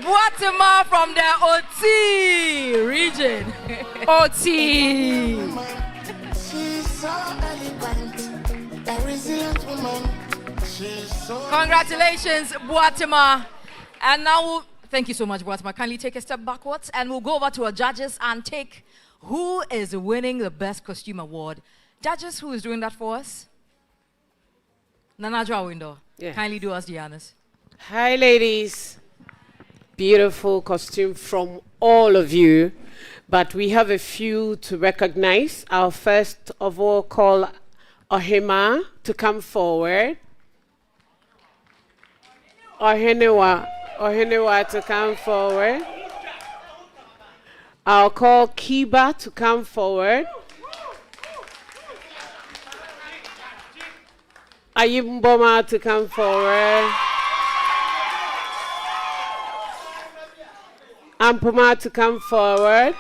Boatima from the Oti region. Oti. She's so eloquent, a resilient woman. Congratulations, Boatima. And now, thank you so much, Boatima. Kindly take a step backwards, and we'll go over to our judges and take who is winning the Best Costume Award. Judges, who is doing that for us? Nanajwa Window. Yes. Kindly do us the honors. Hi, ladies. Beautiful costume from all of you, but we have a few to recognize. I'll first of all call Ohima to come forward. Ohenewa to come forward. I'll call Kiba to come forward. Ayimboma to come forward. Ampuma to come forward.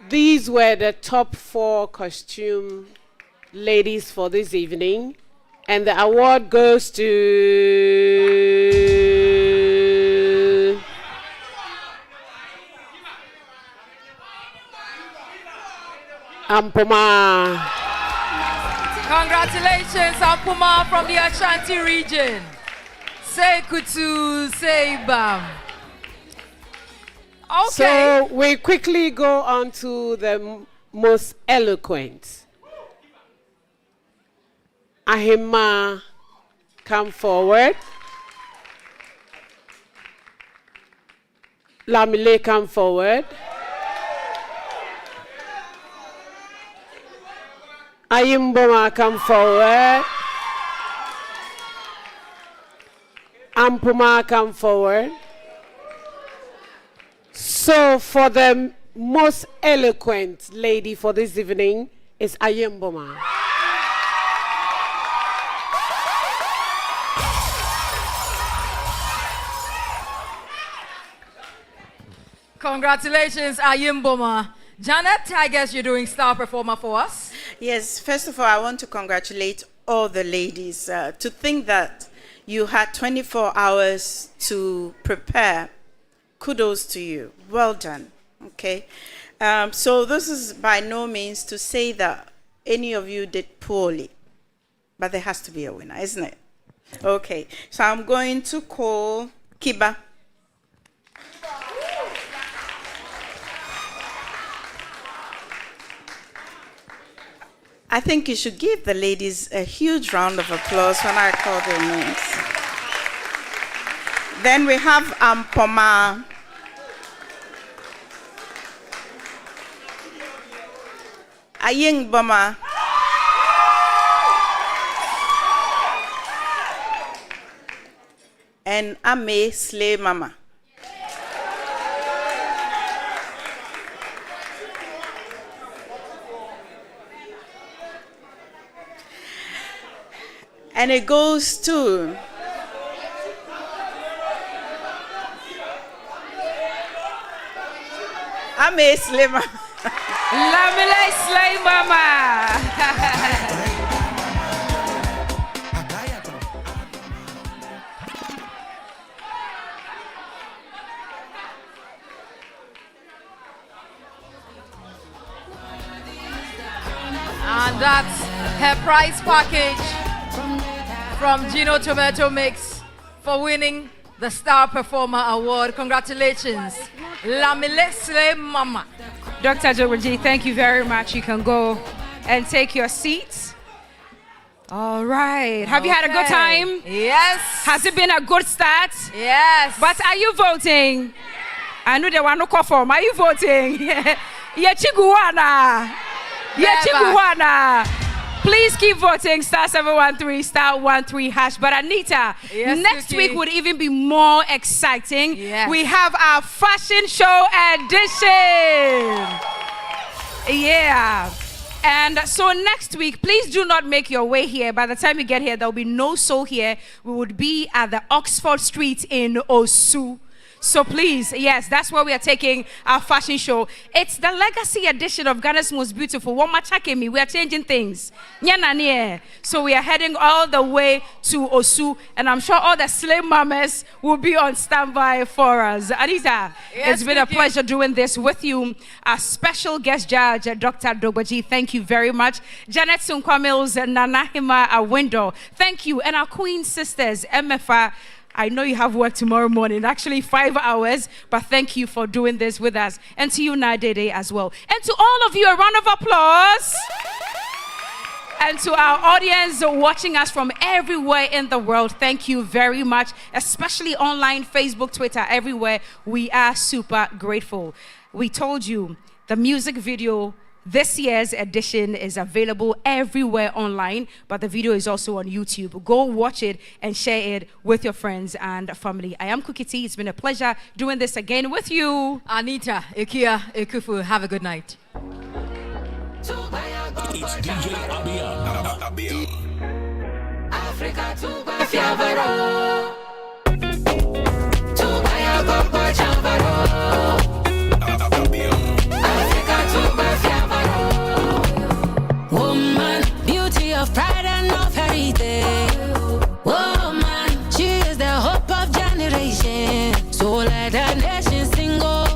These were the top 4 costume ladies for this evening. And the award goes to Ampuma. Congratulations, Ampuma from the Ashanti region. Say kutu, say bam. Okay. So we quickly go on to the most eloquent. Ahima, come forward. Lamile, come forward. Ayimboma, come forward. Ampuma, come forward. So for the most eloquent lady for this evening is Ayimboma. Congratulations, Ayimboma. Janet, I guess you're doing star performer for us. Yes, first of all, I want to congratulate all the ladies. To think that you had 24 hours to prepare, kudos to you. Well done. Okay. So this is by no means to say that any of you did poorly, but there has to be a winner, isn't it? Okay. So I'm going to call Kiba. I think you should give the ladies a huge round of applause when I call their names. Then we have Poma. Aying Boma. And Ame Slay Mama. And it goes to Ame Slay Mama. Lamile Slay Mama. And that's her prize package from Gino Tomato Mix for winning the Star Performer Award. Congratulations, Lamile Slay Mama. Dr. Jobaji, thank you very much. You can go and take your seats. All right. Have you had a good time? Yes. Has it been a good start? Yes. But are you voting? I know they want to call for. Are you voting? Yechiguana. Yechiguana. Please keep voting. *713 *13#. But Anita, yes, next Suki. week would even be more exciting. Yes. We have our fashion show edition. Yeah. And so next week, please do not make your way here. By the time you get here, there will be no soul here. We would be at the Oxford Street in Osu. So please, yes, that's where we are taking our fashion show. It's the legacy edition of Ghana's Most Beautiful. We are changing things. So we are heading all the way to Osu, and I'm sure all the slave mamas will be on standby for us. Anita, yes, it's been a pleasure doing this with you. Our special guest judge, Dr. Dogbaji, thank you very much. Janet Sunkwamils and Nana Hima Awindo, thank you. And our Queen sisters, MFA, I know you have work tomorrow morning, actually 5 hours, but thank you for doing this with us. And to you, Nadede, as well. And to all of you, a round of applause. And to our audience watching us from everywhere in the world, thank you very much, especially online, Facebook, Twitter, everywhere. We are super grateful. We told you the music video, this year's edition, is available everywhere online, but the video is also on YouTube. Go watch it and share it with your friends and family. I am Cookie T. It's been a pleasure doing this again with you. Anita, Ikia, Ikufu, have a good night. It's DJ Abian. Africa to Fiavaro. To Baya Chavaro. Woman, beauty of pride and of heritage. Woman, she is the hope of generation. So let the nation sing, oh,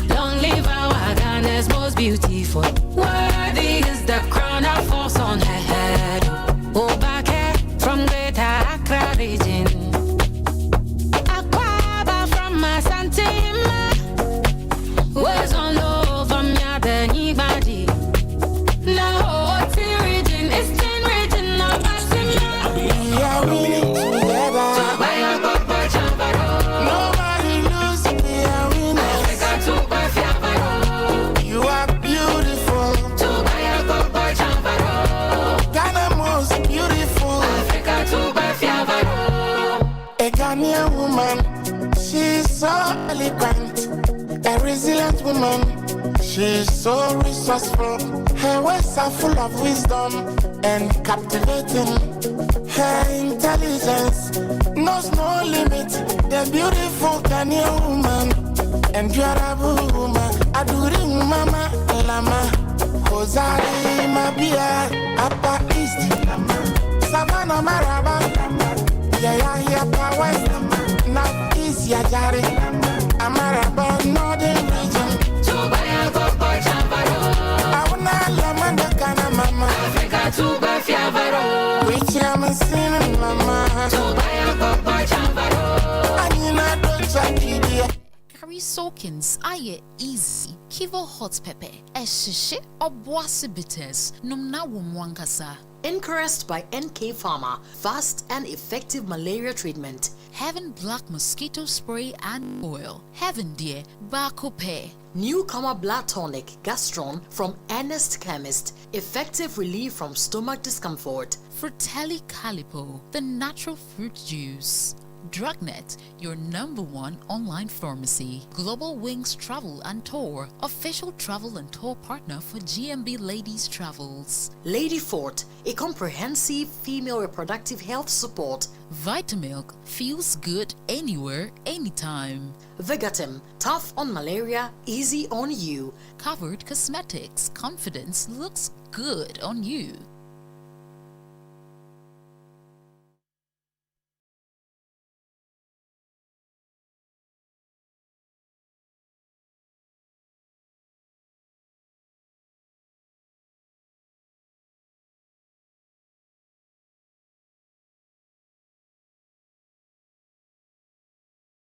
long live our Ghana's most beautiful. Worthy is the crown that falls on her head. Oh, back from Greater Accra region. Aquaba from Masantima. Was on low from Yabeni Badi. Now, what's the region? It's 10 region of Asimba. We are winning together. To buy a book by Chavaro. Nobody loses, we are winners. Africa to buy Fiavaro. You are beautiful. To buy a book by Chavaro. Ghana most beautiful. Africa to buy Fiavaro. A Ghanaian woman, she's so elegant. A resilient woman. She's so resourceful. Her words are full of wisdom and captivating. Her intelligence knows no limit. The beautiful Ghanaian woman and durable woman, adoring mama. Lama, Hosari, Mabia, Upper East, Savannah, Maraba, Yaya, Power, North East, Yajari, Amaraba, Northern Region, Tubaya, Gopa, Chavaro, Auna, Lamanda, Kana, Mama, Africa, Tuba, Fiavaro, which I'm a sinner, Mama, Tubaya, Gopa, Chavaro, Anina, Docha, Kidia. Curry soakings, aye easy. Kivo hot pepper, eshishe or boise bitters, numna wumwankasa. Encouraged by NK Pharma, fast and effective malaria treatment. Heaven Black Mosquito Spray and Oil. Heaven Dear, Bacope. Newcomer Blood Tonic, Gastron from Ernest Chemist. Effective relief from stomach discomfort. Fratelli Calipo, the natural fruit juice. Drugnet, your #1 online pharmacy. Global Wings Travel and Tour, official travel and tour partner for GMB Ladies Travels. Lady Fort, a comprehensive female reproductive health support. Vitamilk, feels good anywhere, anytime. Vigatim, tough on malaria, easy on you. Covered Cosmetics, confidence looks good on you.